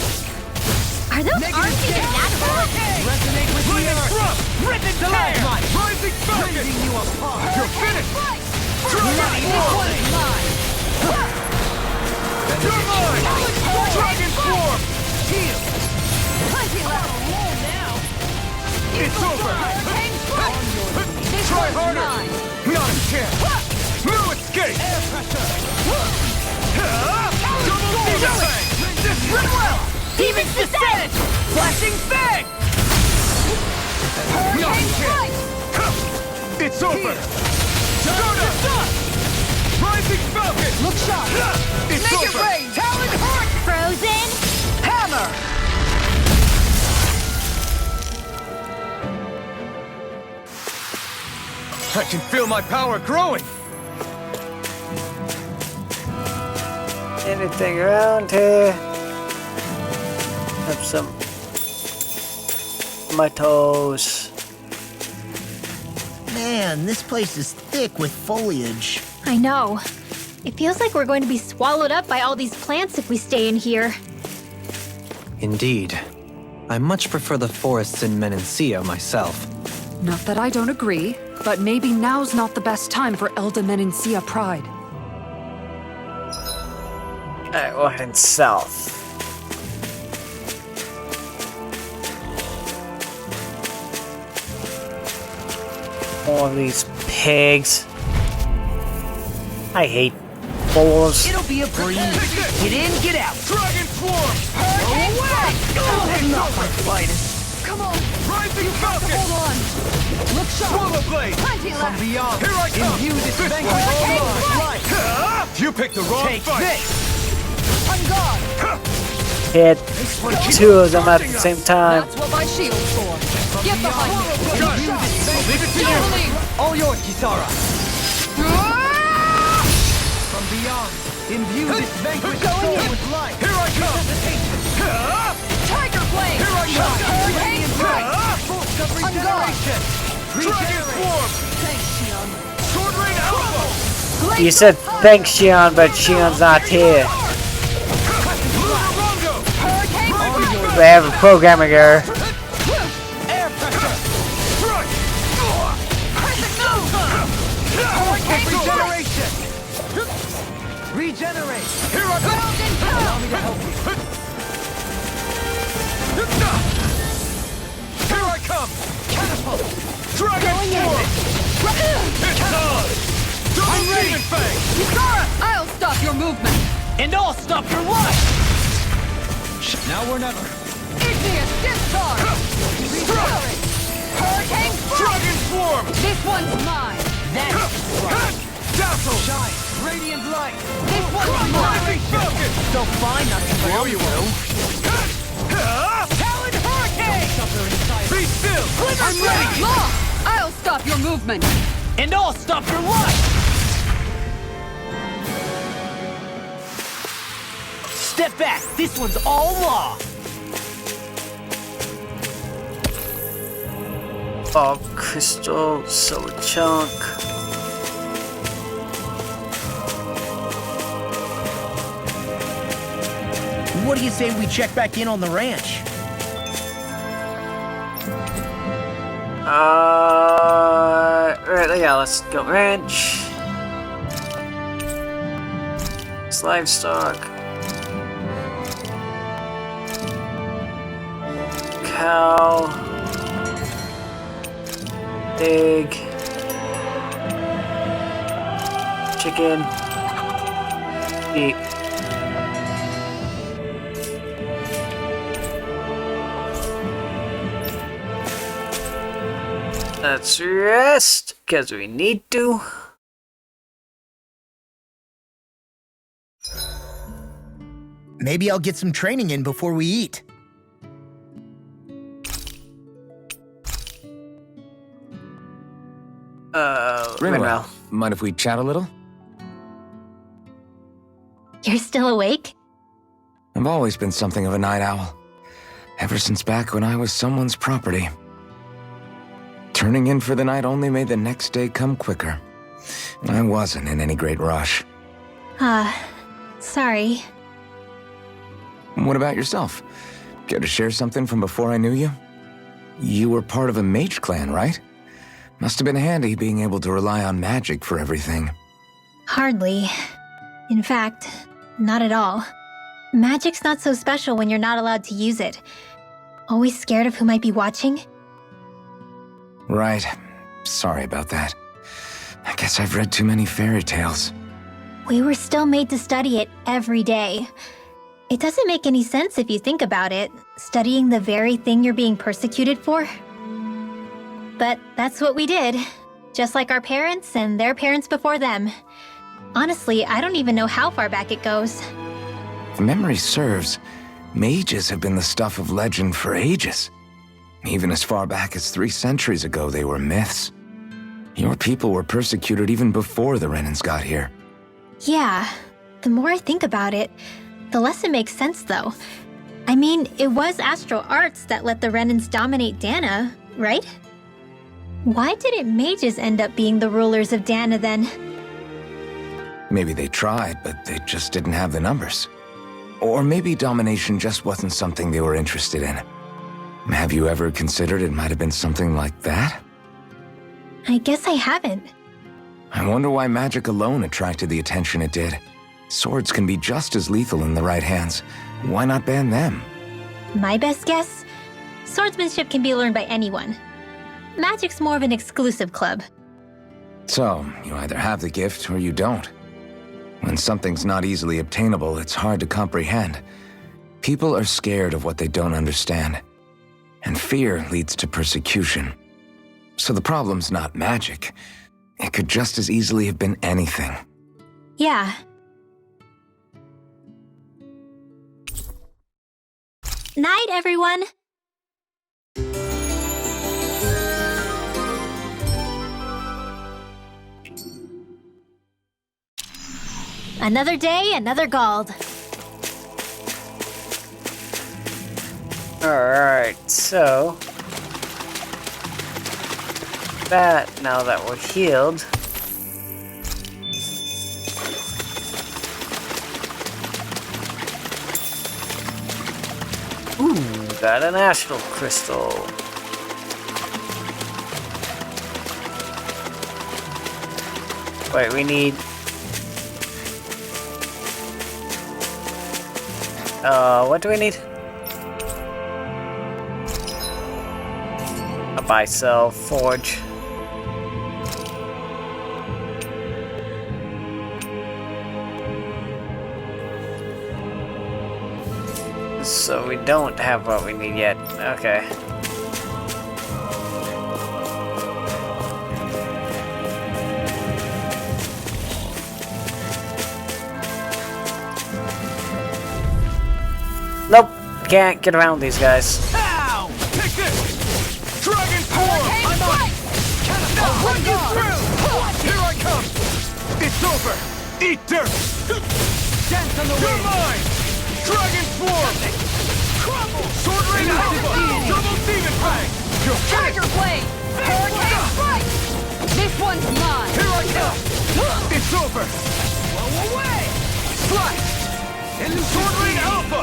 Speaker 5: Are those arms even that hard?
Speaker 7: Resonate with the
Speaker 8: Lightning
Speaker 7: earth!
Speaker 8: Thrust!
Speaker 7: Rip it to life!
Speaker 8: Rising Falcon!
Speaker 7: Rending you apart!
Speaker 8: You're finished!
Speaker 4: Bloody
Speaker 8: Dragon
Speaker 4: this
Speaker 8: Swarm!
Speaker 4: one's mine!
Speaker 8: You're mine! Dragon Swarm!
Speaker 7: Heal!
Speaker 4: Plenty left!
Speaker 8: It's over!
Speaker 4: Hurricane Strike! This
Speaker 8: Try
Speaker 4: one's
Speaker 8: harder!
Speaker 4: mine!
Speaker 8: Not a chance! No escape!
Speaker 7: Air pressure!
Speaker 8: Double Demon Fang!
Speaker 4: Rinwell! Demon's Descent!
Speaker 7: Flashing Fang!
Speaker 8: Not It's over! Stardust! Rising Falcon!
Speaker 7: Look sharp!
Speaker 8: It's
Speaker 7: Make
Speaker 8: over!
Speaker 7: it rain! Talon Heart!
Speaker 5: Frozen?
Speaker 7: Hammer!
Speaker 8: I can feel my power growing!
Speaker 1: Anything around here? Have some on my toes.
Speaker 6: Man, this place is thick with foliage.
Speaker 5: I know. It feels like we're going to be swallowed up by all these plants if we stay in here.
Speaker 2: Indeed. I much prefer the forests in Menancia myself.
Speaker 4: Not that I don't agree, but maybe now's not the best time for Elda Menancia pride.
Speaker 1: Alright, we're heading south. All of these pigs. I hate bulls.
Speaker 7: It'll be a breeze. Get in, get out.
Speaker 8: Dragon Swarm!
Speaker 7: Hurricane strike!
Speaker 8: It's
Speaker 7: Not
Speaker 8: over!
Speaker 7: my finest. Come on.
Speaker 8: Rising Falcon!
Speaker 7: Hold on. Look sharp.
Speaker 8: Swallow Blade!
Speaker 7: Plenty
Speaker 8: From
Speaker 7: left.
Speaker 8: beyond! Here I come!
Speaker 7: Imbue this
Speaker 8: This
Speaker 7: vanquish
Speaker 8: one's
Speaker 7: all
Speaker 8: all
Speaker 7: mine.
Speaker 8: mine! You picked the wrong
Speaker 7: Take
Speaker 8: fight!
Speaker 7: this. On guard.
Speaker 1: Hit two of them at the same time.
Speaker 7: That's what my shield's for. Get behind me.
Speaker 8: Got it! Leave it to you!
Speaker 7: All yours, Kisara. From beyond, imbue this vanquished soul with life.
Speaker 8: Here I come!
Speaker 7: Tiger Blade.
Speaker 8: Here I come!
Speaker 7: Hurricane strike.
Speaker 8: Force
Speaker 7: of regeneration.
Speaker 8: Dragon Swarm!
Speaker 7: Thanks, Shionne.
Speaker 8: Sword Rain Alpha!
Speaker 1: You said thanks, Shionne, but Shionne's not here.
Speaker 8: Lunarongo!
Speaker 1: We have a programming error.
Speaker 7: Air pressure.
Speaker 8: Strike!
Speaker 7: Regeneration. Regenerate.
Speaker 8: Here I come!
Speaker 7: Allow me to help you.
Speaker 8: Here I come!
Speaker 7: Catapult.
Speaker 8: Dragon Swarm! It's on! Double Demon Fang!
Speaker 7: Kisara, I'll stop your movement. And I'll stop your life.
Speaker 8: Now or never!
Speaker 7: Igneous discharge. Regenerate. Hurricane strike.
Speaker 8: Dragon Swarm!
Speaker 7: This one's mine. That's right.
Speaker 8: Dazzle!
Speaker 7: Shine. Radiant light. This one's
Speaker 8: Rising
Speaker 7: mine.
Speaker 8: Falcon!
Speaker 7: So fine, not to
Speaker 8: Well, you will.
Speaker 7: Talon Hurricane. Suffer inside.
Speaker 8: Be still!
Speaker 7: I'm ready. Law, I'll stop your movement. And I'll stop your life. Step back. This one's all law.
Speaker 1: Oh, crystal, so chunk.
Speaker 6: What do you say we check back in on the ranch?
Speaker 1: Right, yeah, let's go ranch. It's livestock. Cow. Pig. Chicken. Sheep. Let's rest, because we need to.
Speaker 6: Maybe I'll get some training in before we eat.
Speaker 1: Rinwell.
Speaker 3: Mind if we chat a little?
Speaker 5: You're still awake?
Speaker 3: I've always been something of a night owl. Ever since back when I was someone's property. Turning in for the night only made the next day come quicker. I wasn't in any great rush.
Speaker 5: Sorry.
Speaker 3: What about yourself? Care to share something from before I knew you? You were part of a mage clan, right? Must have been handy being able to rely on magic for everything.
Speaker 5: Hardly. In fact, not at all. Magic's not so special when you're not allowed to use it. Always scared of who might be watching?
Speaker 3: Right. Sorry about that. I guess I've read too many fairy tales.
Speaker 5: We were still made to study it every day. It doesn't make any sense if you think about it, studying the very thing you're being persecuted for. But that's what we did. Just like our parents and their parents before them. Honestly, I don't even know how far back it goes.
Speaker 3: If memory serves, mages have been the stuff of legend for ages. Even as far back as 3 centuries ago, they were myths. Your people were persecuted even before the Renans got here.
Speaker 5: Yeah, the more I think about it, the less it makes sense though. I mean, it was astral arts that let the Renans dominate Dana, right? Why didn't mages end up being the rulers of Dana then?
Speaker 3: Maybe they tried, but they just didn't have the numbers. Or maybe domination just wasn't something they were interested in. Have you ever considered it might have been something like that?
Speaker 5: I guess I haven't.
Speaker 3: I wonder why magic alone attracted the attention it did. Swords can be just as lethal in the right hands. Why not ban them?
Speaker 5: My best guess? Swordsmanship can be learned by anyone. Magic's more of an exclusive club.
Speaker 3: So, you either have the gift or you don't. When something's not easily obtainable, it's hard to comprehend. People are scared of what they don't understand. And fear leads to persecution. So the problem's not magic. It could just as easily have been anything.
Speaker 5: Yeah. Night, everyone! Another day, another Gald.
Speaker 1: Alright, so... that, now that we're healed... Ooh, got an astral crystal. Wait, we need... what do we need? A buy, sell, forge. So we don't have what we need yet. Okay. Nope, can't get around these guys.
Speaker 8: Ow! Take this! Dragon form! I'm on! I'll run you through! Here I come! It's over! Eat dirt! Dance on the wind! You're mine! Dragon form! Crumble! Sword rain alpha! Double demon fang! You're
Speaker 9: Tiger blade! Hurricane strike! This one's mine!
Speaker 8: Here I come! It's over!
Speaker 9: Blow away!
Speaker 8: Slice! Sword rain alpha!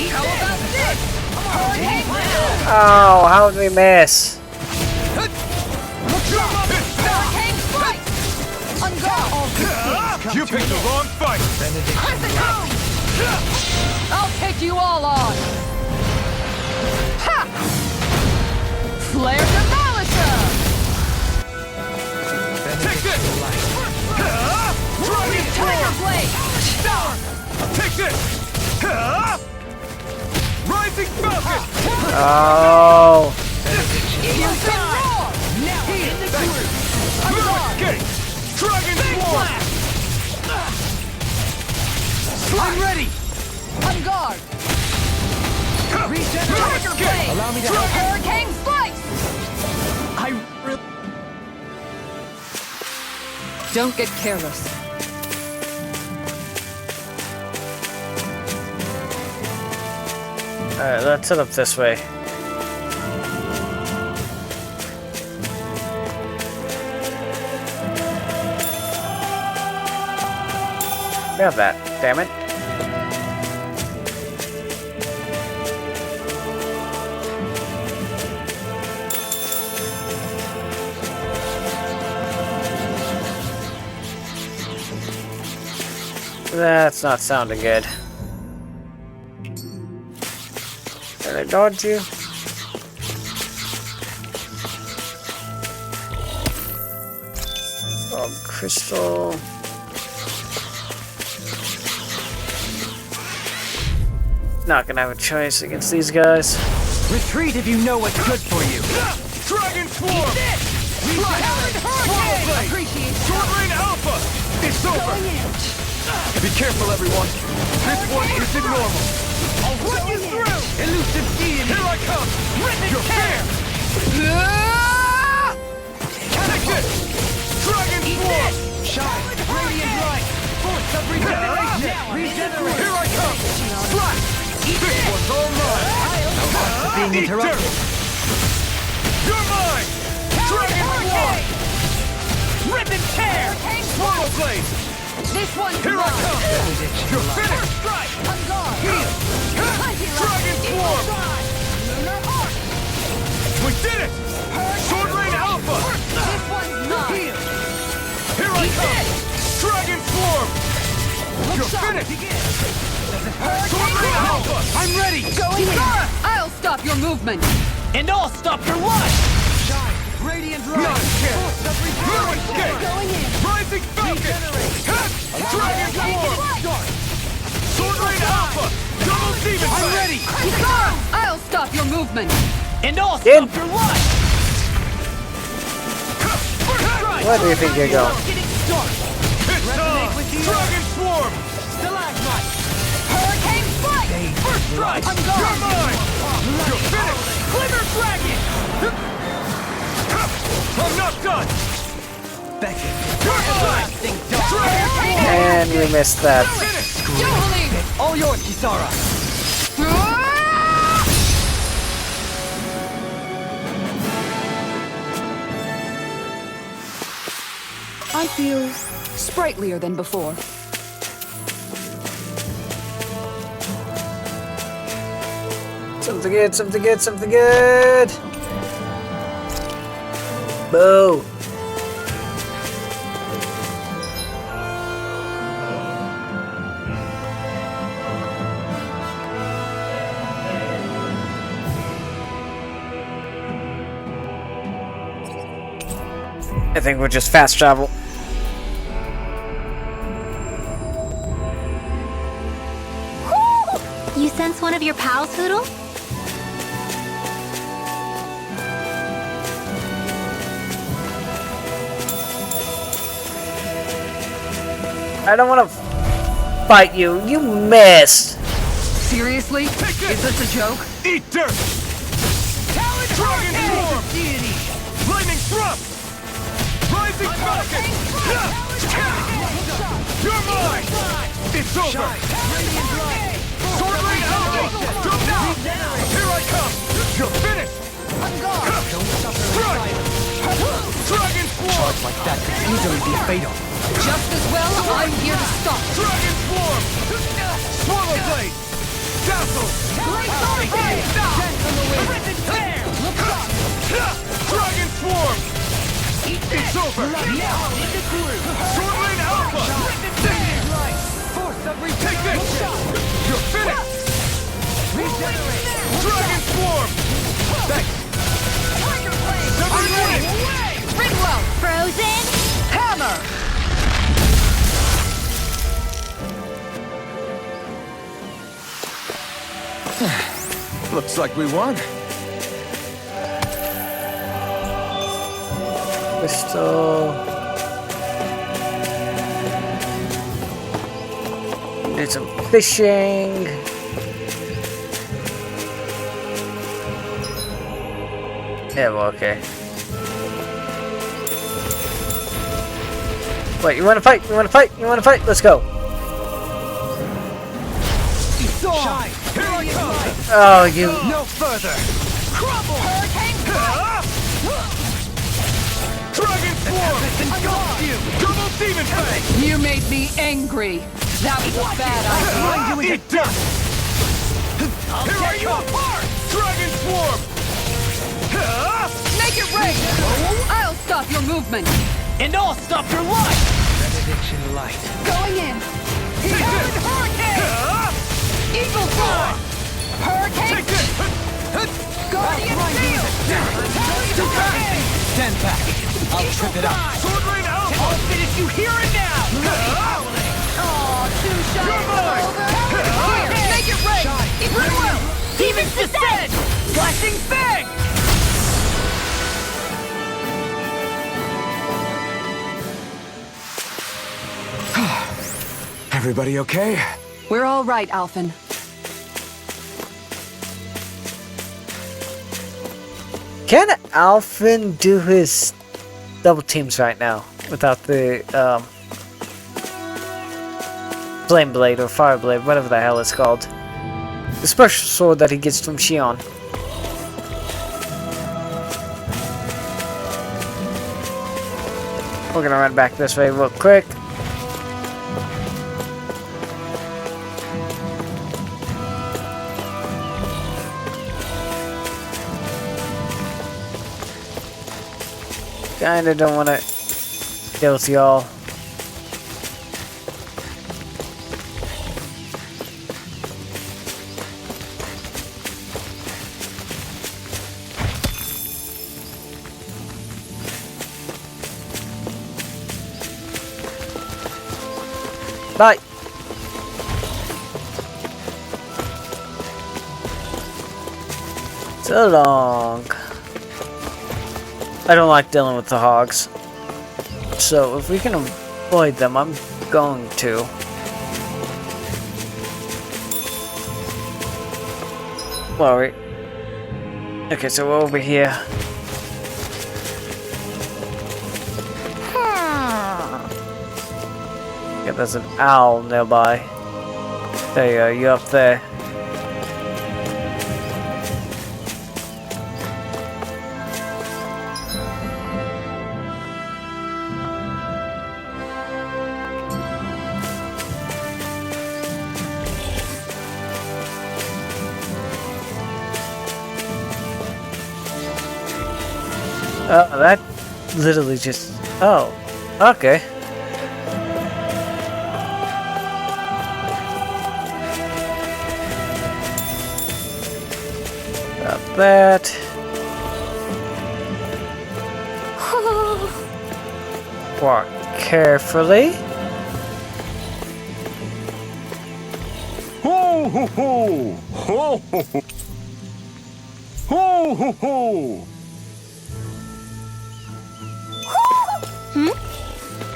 Speaker 9: How about this? Hurricane blade!
Speaker 1: Oh, how did we miss?
Speaker 9: Hurricane strike! On guard!
Speaker 8: You picked the wrong fight!
Speaker 9: Crescent! I'll take you all on! Ha! Flare to Malisa!
Speaker 8: Take this! Dragon
Speaker 9: Tiger
Speaker 8: form!
Speaker 9: blade!
Speaker 8: Take this! Rising Falcon!
Speaker 1: Oh,
Speaker 9: Use the roar! Now in the group!
Speaker 8: Escape! Dragon Swarm!
Speaker 9: I'm ready! On guard! Tiger blade!
Speaker 8: Allow me to
Speaker 9: Hurricane slice! Don't get careless.
Speaker 1: alright, let's head up this way. Grab that, damn it. That's not sounding good. Did I dodge you? Crystal. Not gonna have a choice against these guys.
Speaker 7: Retreat if you know what's good for you.
Speaker 8: Dragon Swarm!
Speaker 7: Appreciate it.
Speaker 8: Sword Rain Alpha! It's over! Be careful, everyone. This one isn't normal.
Speaker 7: I'll run you through! Elusive deity!
Speaker 8: Here I come!
Speaker 7: Ribbon
Speaker 8: You're
Speaker 7: tear!
Speaker 8: Take this! Dragon Swarm!
Speaker 7: Shine! Radiant light! Force of regeneration! Regenerate!
Speaker 8: Here I come! Slash! This one's all mine!
Speaker 7: Being
Speaker 8: Eat
Speaker 7: interrupted!
Speaker 8: dirt. You're mine! Dragon Swarm!
Speaker 7: Ribbon tear!
Speaker 8: Swallow Blade!
Speaker 9: This one's
Speaker 8: Here I come! You're finished!
Speaker 7: Strike!
Speaker 9: I'm gone.
Speaker 8: Heal! Dragon Swarm!
Speaker 9: Lunar Arc.
Speaker 8: We did it! Sword Rain Alpha!
Speaker 9: This one's mine.
Speaker 8: Here I come! Dragon Swarm! You're
Speaker 9: sharp.
Speaker 8: finished! Sword Rain Alpha!
Speaker 7: I'm ready!
Speaker 9: Kisara, I'll stop your movement.
Speaker 7: And I'll stop your life! Shine! Radiant light!
Speaker 8: None can! No escape!
Speaker 9: Going in.
Speaker 8: Rising Falcon! Hit! Dragon Swarm! Sword Rain Alpha! Double Demon
Speaker 7: I'm
Speaker 8: Blade!
Speaker 7: ready!
Speaker 9: Kisara, I'll stop your movement.
Speaker 7: And I'll
Speaker 1: Kid.
Speaker 7: stop your life!
Speaker 1: Where do you think you're going?
Speaker 7: Getting started!
Speaker 8: It's on! Dragon Swarm!
Speaker 7: Stalagmite!
Speaker 9: Hurricane Strike.
Speaker 7: First strike!
Speaker 9: I'm
Speaker 8: You're
Speaker 9: gone.
Speaker 8: mine! You're finished!
Speaker 7: Glimmer Dragon!
Speaker 8: I'm not done!
Speaker 7: Beckett!
Speaker 8: You're mine!
Speaker 7: Everlasting dark!
Speaker 8: Dragon Swarm!
Speaker 1: And we missed that.
Speaker 8: Finished!
Speaker 9: Jubilee.
Speaker 7: All yours, Kisara!
Speaker 4: I feel sprightlier than before.
Speaker 1: Something good, something good, something good! Boo! I think we'll just fast travel.
Speaker 5: You sense one of your pals, Hoodle?
Speaker 1: I don't want to fight you. You missed.
Speaker 7: Seriously? Is this a joke?
Speaker 8: Eat dirt! Dragon Swarm!
Speaker 7: Deity!
Speaker 8: Lightning Thrust! Rising Falcon! You're mine! It's over! Sword Rain Alpha! Jump down! Here I come! You're finished! Strike! Dragon Swarm!
Speaker 7: Like that could easily be fatal.
Speaker 9: Just as well, I'm here to stop.
Speaker 8: Dragon Swarm! Swallow Blade! Dazzle! Dragon Swarm! It's over! Sword Rain Alpha! Take this! You're finished! Dragon Swarm! Thanks!
Speaker 9: Rinwell.
Speaker 5: Frozen?
Speaker 9: Hammer.
Speaker 3: Looks like we won.
Speaker 1: Crystal. Did some fishing. Yeah, well, okay. Wait, you wanna fight? You wanna fight? You wanna fight? Let's go.
Speaker 7: Shine! Here I come!
Speaker 1: Oh, you.
Speaker 7: No further!
Speaker 9: Crumble. Hurricane
Speaker 8: Dragon Swarm!
Speaker 7: Engulf you!
Speaker 8: Double Demon Fang!
Speaker 9: You made me angry. That was a bad idea.
Speaker 8: Eat dust! Here I come! Dragon Swarm!
Speaker 9: Make it rain. I'll stop your movement.
Speaker 7: And I'll stop your life! Benediction light.
Speaker 9: Going in. Hurricane. Eagle Fly. Hurricane.
Speaker 8: Take this!
Speaker 9: Guardian Field.
Speaker 7: Stand back! I'll trip it up!
Speaker 8: Sword Rain Alpha!
Speaker 7: I'll finish you here and now!
Speaker 9: Aw, too shy.
Speaker 8: You're mine!
Speaker 9: Here, make it rain. Rinwell.
Speaker 7: Demons descend! Flashing Fang!
Speaker 3: Everybody okay?
Speaker 4: We're all right, Alphen.
Speaker 1: Can Alphen do his double teams right now without the Flame Blade or Fire Blade, whatever the hell it's called? The special sword that he gets from Shionne. We're gonna run back this way real quick. Kinda don't wanna deal with y'all. Bye. So long. I don't like dealing with the hogs. So if we can avoid them, I'm going to. Well, okay, so we're over here. Yeah, there's an owl nearby. There you go, you up there. That literally just... Oh, okay. Got that. Walk carefully.
Speaker 8: Ho ho ho! Ho ho ho! Ho ho ho!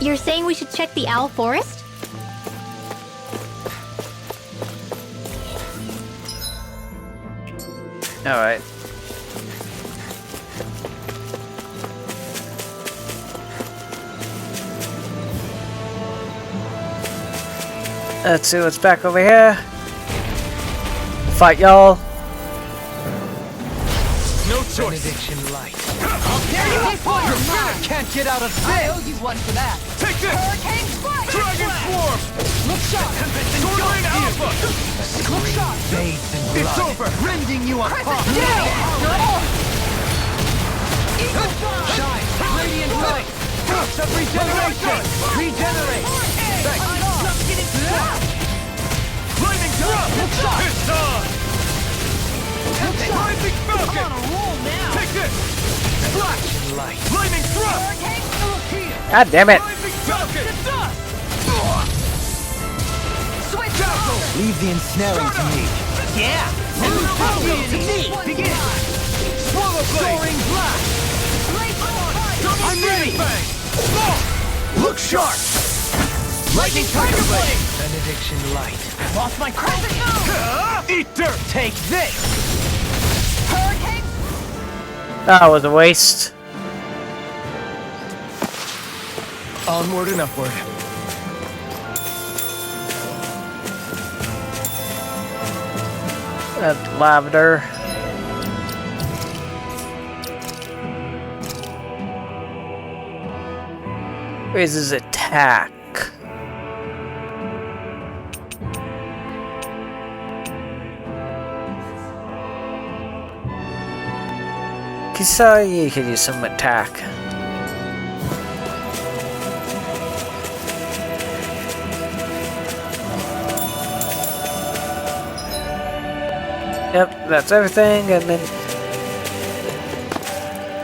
Speaker 5: You're saying we should check the owl forest?
Speaker 1: Alright. Let's see what's back over here. Fight y'all.
Speaker 8: No choice.
Speaker 7: Benediction light.
Speaker 9: There you go!
Speaker 7: Your spirit can't get out of
Speaker 9: I
Speaker 7: this!
Speaker 9: owe you one for that.
Speaker 8: Take this!
Speaker 9: Hurricane strike!
Speaker 8: Dragon Swarm!
Speaker 9: Look sharp!
Speaker 8: Sword Rain Alpha!
Speaker 9: Look sharp!
Speaker 7: Bathed in
Speaker 8: It's
Speaker 7: blood,
Speaker 8: over!
Speaker 7: rending you apart! Shine! Radiant light! Ghost of regeneration! Regenerate!
Speaker 8: Lightning Drum! It's on! Rising Falcon! Take this!
Speaker 7: Benediction light!
Speaker 8: Lightning Thrust!
Speaker 1: God damn it.
Speaker 8: Rising Falcon!
Speaker 7: Leave the ensnaring to me.
Speaker 6: Yeah! To me! Begin!
Speaker 8: Swallow Blade!
Speaker 7: Soaring blast!
Speaker 8: I'm ready!
Speaker 7: Look sharp!
Speaker 8: Lightning Tiger Blade!
Speaker 7: Benediction light.
Speaker 6: Lost my crescent!
Speaker 8: Eat dirt!
Speaker 7: Take this!
Speaker 1: That was a waste.
Speaker 7: Onward and upward.
Speaker 1: That lavender. Raises attack. Kisara, you could use some attack. Yep, that's everything, and then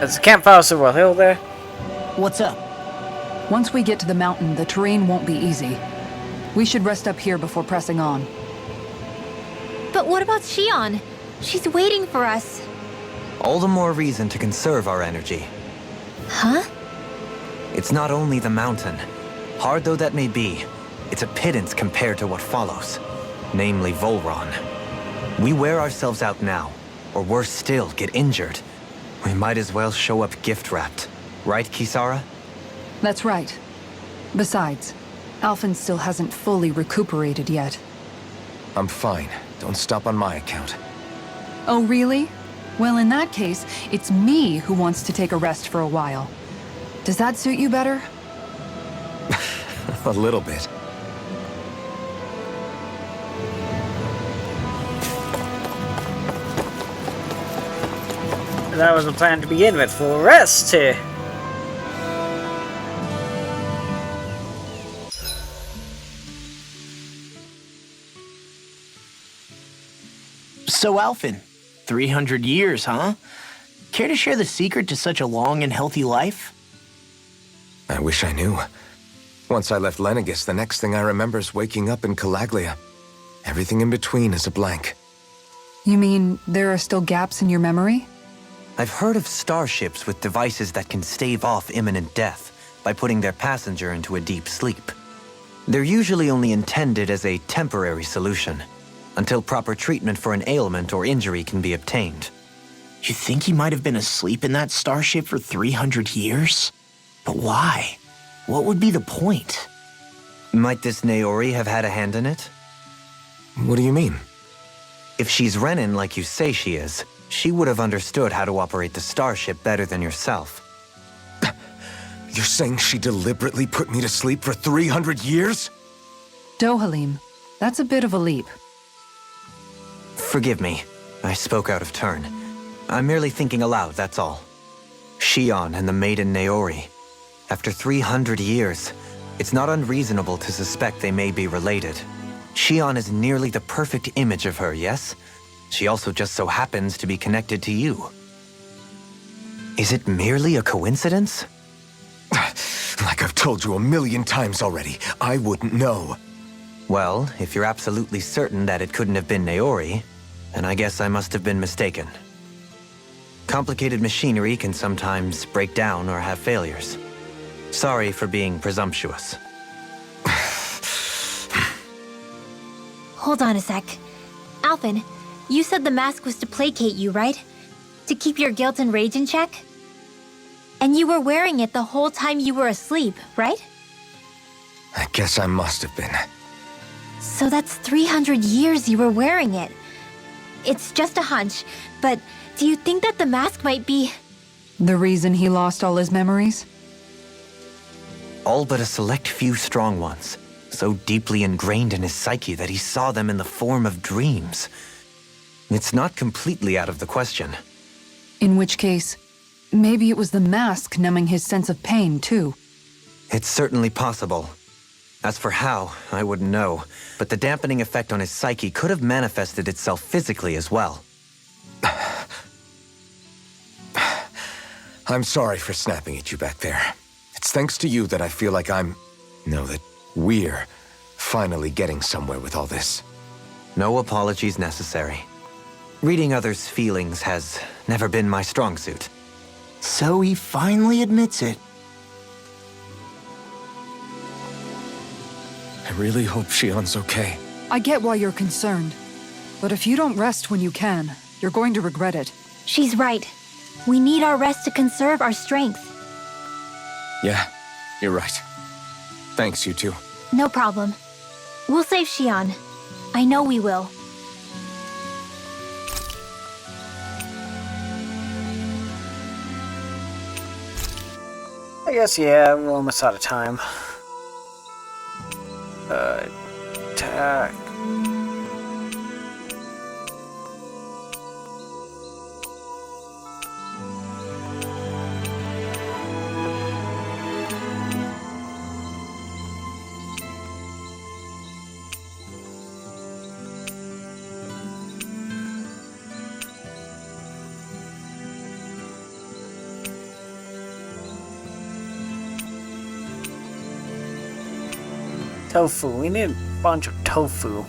Speaker 1: there's a campfire, so we'll heal there.
Speaker 6: What's up?
Speaker 4: Once we get to the mountain, the terrain won't be easy. We should rest up here before pressing on.
Speaker 5: But what about Shionne? She's waiting for us.
Speaker 2: All the more reason to conserve our energy.
Speaker 5: Huh?
Speaker 2: It's not only the mountain. Hard though that may be, it's a pittance compared to what follows, namely Volron. We wear ourselves out now, or worse still, get injured. We might as well show up gift-wrapped. Right, Kisara?
Speaker 4: That's right. Besides, Alphen still hasn't fully recuperated yet.
Speaker 3: I'm fine. Don't stop on my account.
Speaker 4: Oh, really? Well, in that case, it's me who wants to take a rest for a while. Does that suit you better?
Speaker 3: A little bit.
Speaker 1: That was the plan to begin with, for rest.
Speaker 6: So, Alphen, 300 years, huh? Care to share the secret to such a long and healthy life?
Speaker 3: I wish I knew. Once I left Lenegis, the next thing I remember is waking up in Calaglia. Everything in between is a blank.
Speaker 4: You mean there are still gaps in your memory?
Speaker 2: I've heard of starships with devices that can stave off imminent death by putting their passenger into a deep sleep. They're usually only intended as a temporary solution, until proper treatment for an ailment or injury can be obtained.
Speaker 6: You think he might have been asleep in that starship for 300 years? But why? What would be the point?
Speaker 2: Might this Naori have had a hand in it?
Speaker 3: What do you mean?
Speaker 2: If she's Renin like you say she is, she would have understood how to operate the starship better than yourself.
Speaker 3: You're saying she deliberately put me to sleep for 300 years?
Speaker 4: Dohalim, that's a bit of a leap.
Speaker 2: Forgive me, I spoke out of turn. I'm merely thinking aloud, that's all. Shionne and the maiden Naori. After 300 years, it's not unreasonable to suspect they may be related. Shionne is nearly the perfect image of her, yes? She also just so happens to be connected to you. Is it merely a coincidence?
Speaker 3: Like I've told you 1,000,000 times already, I wouldn't know.
Speaker 2: Well, if you're absolutely certain that it couldn't have been Naori, then I guess I must have been mistaken. Complicated machinery can sometimes break down or have failures. Sorry for being presumptuous.
Speaker 5: Hold on a sec. Alphen, you said the mask was to placate you, right? To keep your guilt and rage in check? And you were wearing it the whole time you were asleep, right?
Speaker 3: I guess I must have been.
Speaker 5: So that's 300 years you were wearing it. It's just a hunch, but do you think that the mask might be...
Speaker 4: The reason he lost all his memories?
Speaker 2: All but a select few strong ones, so deeply ingrained in his psyche that he saw them in the form of dreams. It's not completely out of the question.
Speaker 4: In which case, maybe it was the mask numbing his sense of pain, too.
Speaker 2: It's certainly possible. As for how, I wouldn't know, but the dampening effect on his psyche could have manifested itself physically as well.
Speaker 3: I'm sorry for snapping at you back there. It's thanks to you that I feel like that we're finally getting somewhere with all this.
Speaker 2: No apologies necessary. Reading others' feelings has never been my strong suit.
Speaker 6: So he finally admits it.
Speaker 3: I really hope Shionne's okay.
Speaker 4: I get why you're concerned. But if you don't rest when you can, you're going to regret it.
Speaker 5: She's right. We need our rest to conserve our strength.
Speaker 3: Yeah, you're right. Thanks, you two.
Speaker 5: No problem. We'll save Shionne. I know we will.
Speaker 1: I guess, yeah, we're almost out of time. Attack. Tofu. We need a bunch of tofu.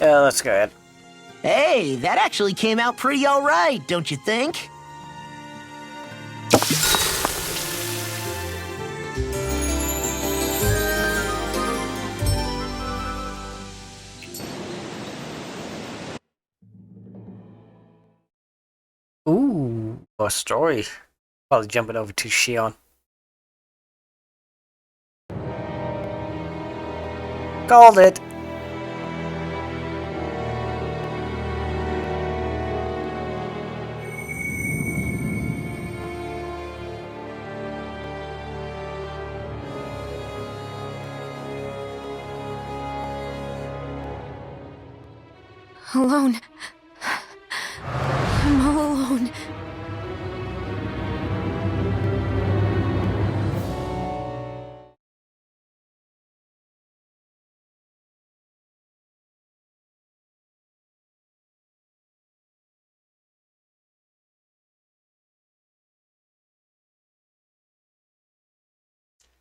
Speaker 1: Let's go ahead.
Speaker 6: Hey, that actually came out pretty alright, don't you think?
Speaker 1: Ooh, a story. Probably jumping over to Shionne. Called it.
Speaker 5: Alone. I'm all alone.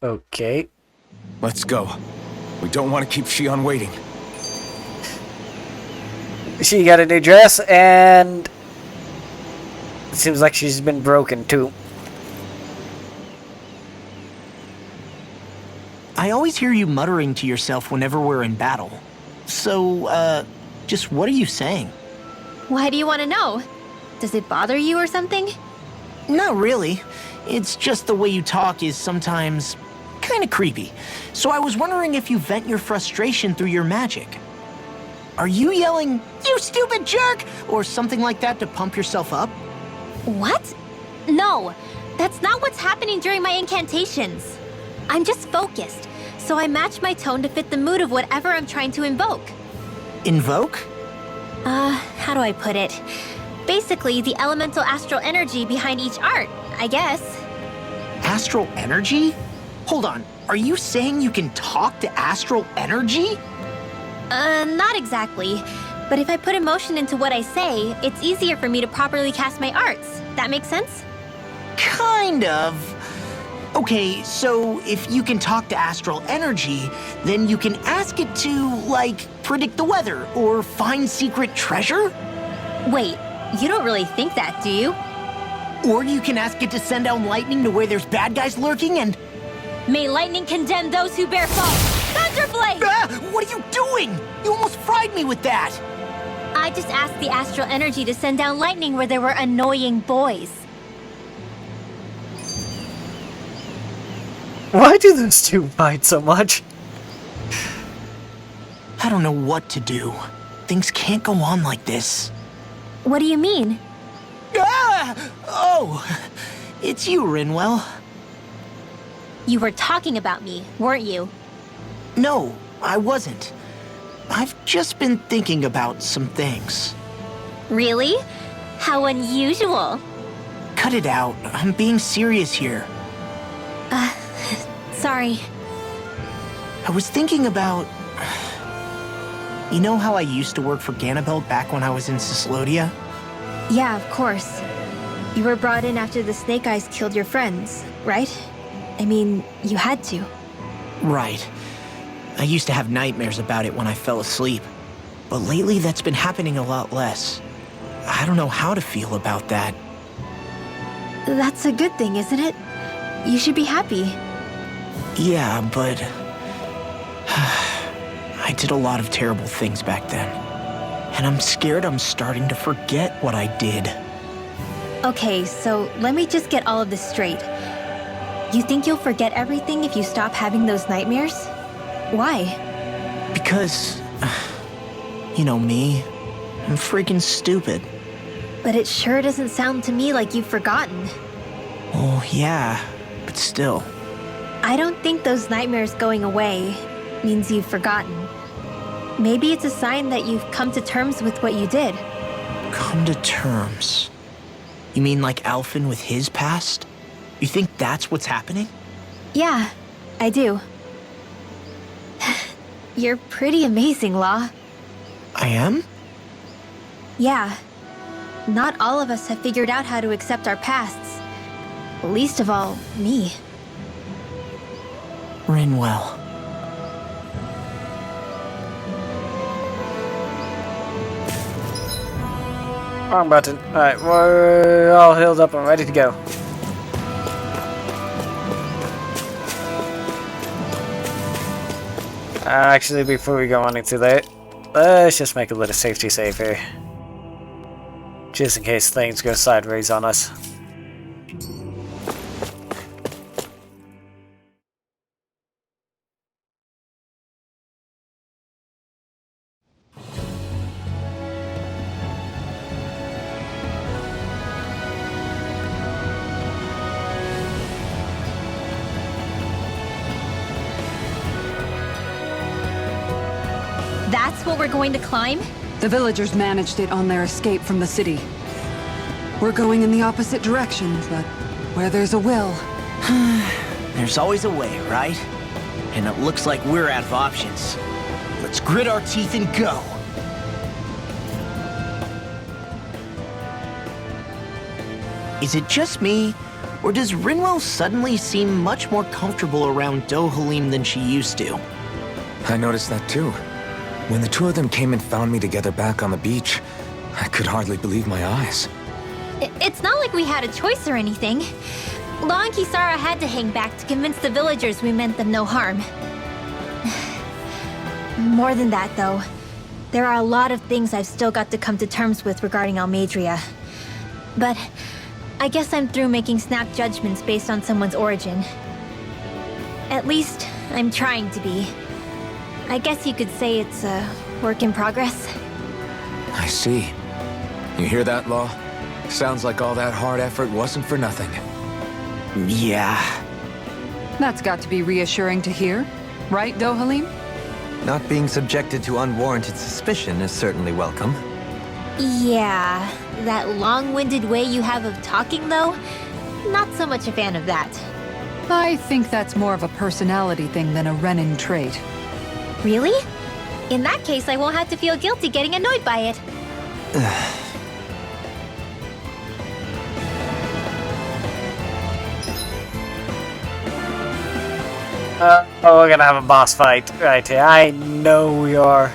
Speaker 1: Okay.
Speaker 3: Let's go. We don't want to keep Shionne waiting.
Speaker 1: She got a new dress, and it seems like she's been broken too.
Speaker 6: I always hear you muttering to yourself whenever we're in battle. So, just what are you saying?
Speaker 5: Why do you want to know? Does it bother you or something?
Speaker 6: Not really. It's just the way you talk is sometimes kinda creepy. So I was wondering if you vent your frustration through your magic. Are you yelling, "You stupid jerk," or something like that to pump yourself up?
Speaker 5: What? No, that's not what's happening during my incantations. I'm just focused, so I match my tone to fit the mood of whatever I'm trying to invoke.
Speaker 6: Invoke?
Speaker 5: How do I put it? Basically, the elemental astral energy behind each art, I guess.
Speaker 6: Astral energy? Hold on, are you saying you can talk to astral energy?
Speaker 5: Not exactly. But if I put emotion into what I say, it's easier for me to properly cast my arts. That makes sense?
Speaker 6: Kind of. Okay, so if you can talk to astral energy, then you can ask it to, like, predict the weather or find secret treasure?
Speaker 5: Wait, you don't really think that, do you?
Speaker 6: Or you can ask it to send down lightning to where there's bad guys lurking and...
Speaker 5: May lightning condemn those who bear fault! Thunderblade!
Speaker 6: Ah, what are you doing? You almost fried me with that!
Speaker 5: I just asked the astral energy to send down lightning where there were annoying boys.
Speaker 1: Why do those two fight so much?
Speaker 6: I don't know what to do. Things can't go on like this.
Speaker 5: What do you mean?
Speaker 6: Ah! Oh, it's you, Rinwell.
Speaker 5: You were talking about me, weren't you?
Speaker 6: No, I wasn't. I've just been thinking about some things.
Speaker 5: Really? How unusual.
Speaker 6: Cut it out. I'm being serious here.
Speaker 5: Sorry.
Speaker 6: I was thinking about... You know how I used to work for Ganabelt back when I was in Cyslodia?
Speaker 5: Yeah, of course. You were brought in after the Snake Eyes killed your friends, right? I mean, you had to.
Speaker 6: Right. I used to have nightmares about it when I fell asleep. But lately that's been happening a lot less. I don't know how to feel about that.
Speaker 5: That's a good thing, isn't it? You should be happy.
Speaker 6: Yeah, but... I did a lot of terrible things back then. And I'm scared I'm starting to forget what I did.
Speaker 5: Okay, so let me just get all of this straight. You think you'll forget everything if you stop having those nightmares? Why?
Speaker 6: Because... You know me. I'm freaking stupid.
Speaker 5: But it sure doesn't sound to me like you've forgotten.
Speaker 6: Oh, yeah. But still.
Speaker 5: I don't think those nightmares going away means you've forgotten. Maybe it's a sign that you've come to terms with what you did.
Speaker 6: Come to terms? You mean like Alphen with his past? You think that's what's happening?
Speaker 5: Yeah, I do. You're pretty amazing, Law.
Speaker 6: I am?
Speaker 5: Yeah. Not all of us have figured out how to accept our pasts. Least of all, me.
Speaker 6: Rinwell.
Speaker 1: Wrong button. Alright, we're all healed up and ready to go. Actually, before we go on into that, let's just make a little safety save here. Just in case things go sideways on us.
Speaker 5: That's what we're going to climb?
Speaker 4: The villagers managed it on their escape from the city. We're going in the opposite direction, but where there's a will...
Speaker 6: There's always a way, right? And it looks like we're out of options. Let's grit our teeth and go! Is it just me, or does Rinwell suddenly seem much more comfortable around Dohalim than she used to?
Speaker 3: I noticed that too. When the two of them came and found me together back on the beach, I could hardly believe my eyes.
Speaker 5: It's not like we had a choice or anything. Law and Kisara had to hang back to convince the villagers we meant them no harm. More than that, though. There are a lot of things I've still got to come to terms with regarding Almeidrea. But I guess I'm through making snap judgments based on someone's origin. At least, I'm trying to be. I guess you could say it's a work in progress.
Speaker 3: I see. You hear that, Law? Sounds like all that hard effort wasn't for nothing.
Speaker 6: Yeah.
Speaker 4: That's got to be reassuring to hear, right, Dohalim?
Speaker 2: Not being subjected to unwarranted suspicion is certainly welcome.
Speaker 5: Yeah, that long-winded way you have of talking, though? Not so much a fan of that.
Speaker 4: I think that's more of a personality thing than a Renin trait.
Speaker 5: Really? In that case, I won't have to feel guilty getting annoyed by it.
Speaker 1: Oh, we're gonna have a boss fight right here. I know we are.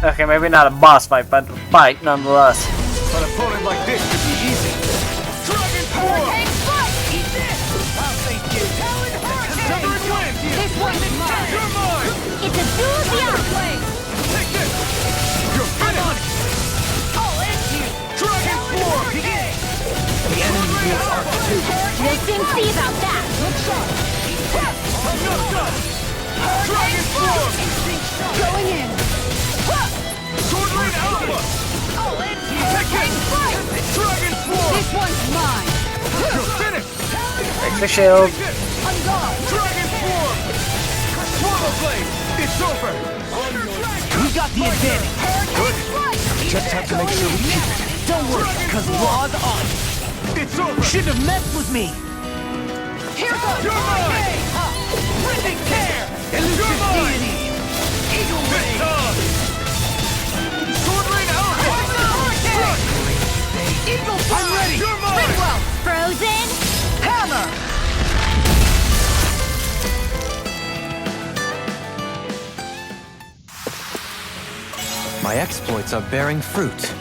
Speaker 1: Okay, maybe not a boss fight, but a fight nonetheless.
Speaker 8: An opponent like this should be easy. Dragon form!
Speaker 9: Eat this!
Speaker 8: I'll thank you.
Speaker 9: Talon Hurricane!
Speaker 8: Severin wins!
Speaker 9: This one's mine!
Speaker 8: You're mine!
Speaker 5: It's a duel of the
Speaker 9: Blade!
Speaker 8: Take this! You're finished!
Speaker 9: I'll end you!
Speaker 8: Dragon form!
Speaker 9: Hurricane!
Speaker 6: The enemy feels our too.
Speaker 5: We'll soon see about that.
Speaker 9: Good shot!
Speaker 8: I'm not done! Dragon form!
Speaker 9: Instinct shot!
Speaker 4: Going in!
Speaker 8: Sword Lane Alpha!
Speaker 9: I'll end you!
Speaker 8: Take it! Dragon form!
Speaker 4: This one's mine!
Speaker 8: You're finished!
Speaker 1: Take the shield.
Speaker 8: Take this! Dragon form! Swallow blade! It's over!
Speaker 6: We got the advantage.
Speaker 8: Good!
Speaker 3: Just have to make sure we keep it.
Speaker 6: Don't worry, because Law's on.
Speaker 8: It's over!
Speaker 6: Shouldn't have messed with me.
Speaker 9: Here goes
Speaker 8: You're mine!
Speaker 9: Hurricane! Ripping tear!
Speaker 8: You're mine!
Speaker 9: Eagle
Speaker 8: This
Speaker 9: Ray!
Speaker 8: time! Sword Lane Alpha!
Speaker 9: Hurricane! Eagle Fly!
Speaker 8: I'm ready! You're mine!
Speaker 9: Rinwell!
Speaker 5: Frozen?
Speaker 9: Hammer!
Speaker 2: My exploits are bearing fruit.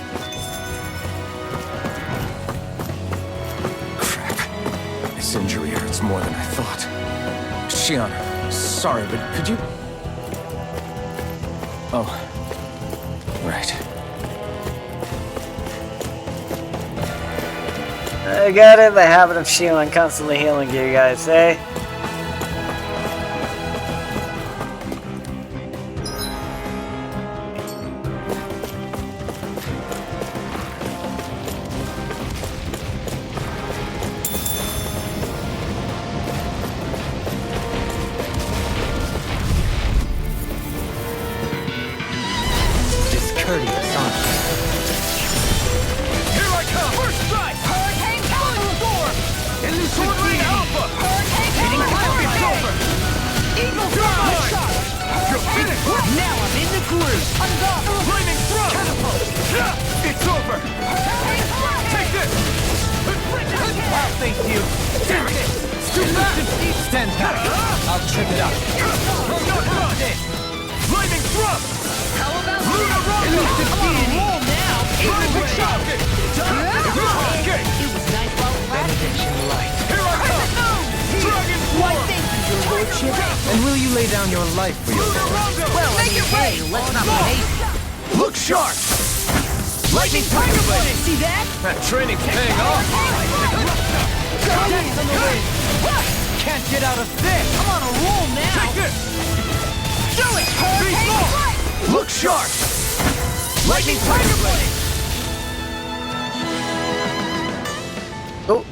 Speaker 3: Crap. This injury hurts more than I thought. Shionne, sorry, but could you... Oh. Right.
Speaker 1: I got in the habit of Shionne constantly healing you guys, eh?
Speaker 2: Discourteous, honest.
Speaker 8: Here I come! First strike!
Speaker 9: Hurricane Calendar Storm!
Speaker 8: Sword Lane Alpha!
Speaker 9: Hurricane
Speaker 8: It's
Speaker 9: Calendar
Speaker 8: over!
Speaker 9: Eagle
Speaker 8: You're
Speaker 9: Fly!
Speaker 8: mine!
Speaker 9: Shot!
Speaker 8: You're finished!
Speaker 6: Now I'm in the groove.
Speaker 9: Undocked!
Speaker 8: Flaming thrust!
Speaker 9: Catapult!
Speaker 8: It's over!
Speaker 9: Hurricane Flash!
Speaker 7: face you! Damn it! Stand back! I'll trip it up!
Speaker 8: Lightning thrust!
Speaker 9: How about
Speaker 8: Luna Rondo!
Speaker 7: Elusive deity!
Speaker 9: roll now?
Speaker 8: Rising rocket!
Speaker 9: It was nice while it lasted.
Speaker 7: Benediction light.
Speaker 8: Here I come! Dragon
Speaker 9: Why,
Speaker 8: Swarm!
Speaker 9: thank you, your lordship.
Speaker 2: And will you lay down your life for your
Speaker 8: Luna
Speaker 2: lord?
Speaker 8: Rondo!
Speaker 9: Well, I mean, hey, let's not be hasty.
Speaker 8: Look sharp!
Speaker 7: Lightning tiger blade!
Speaker 9: See that?
Speaker 8: That training's paying off!
Speaker 7: Dance on the wind! Can't get out of this!
Speaker 9: I'm on a roll now.
Speaker 8: Take this!
Speaker 9: Do it! Hurricane strike!
Speaker 8: Look sharp!
Speaker 7: Lightning tiger blade!
Speaker 1: Oh,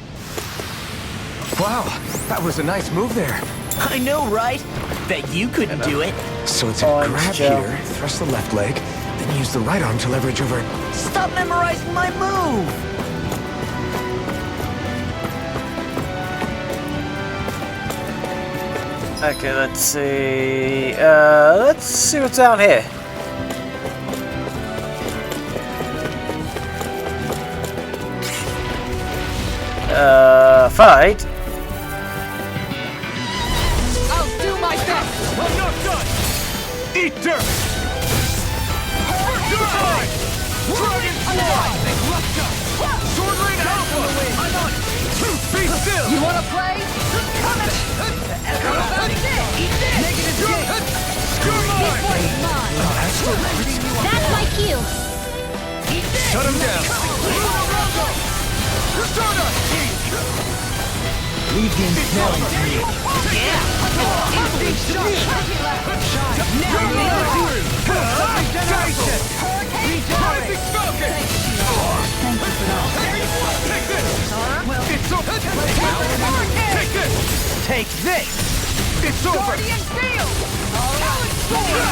Speaker 3: Wow, that was a nice move there.
Speaker 6: I know, right? Bet you couldn't do it.
Speaker 3: So it's a
Speaker 1: Oh,
Speaker 3: grab
Speaker 1: Joe.
Speaker 3: here, thrust the left leg, then use the right arm to leverage over.
Speaker 6: Stop memorizing my move!
Speaker 1: okay, let's see. Let's see what's down here. Fight.
Speaker 9: I'll do my best.
Speaker 8: I'm not done! Eat dirt! Divine! Dragon Swarm! Sword Rain Alpha! I'm on! Be still!
Speaker 9: You wanna play? Come on. How about this? Eat this.
Speaker 7: Negative gate!
Speaker 8: You're mine!
Speaker 5: That's my cue.
Speaker 9: Eat this.
Speaker 8: Shut him down! Luna Rondo! Stardust!
Speaker 7: Leave the ensnaring to me.
Speaker 9: Yeah. Infamy shot. Now
Speaker 7: Regeneration!
Speaker 8: Rising Falcon!
Speaker 4: Thank you for that.
Speaker 8: Take this! It's over! Take this!
Speaker 7: Take this!
Speaker 8: It's over!
Speaker 9: Guardian Field. Talon Sword.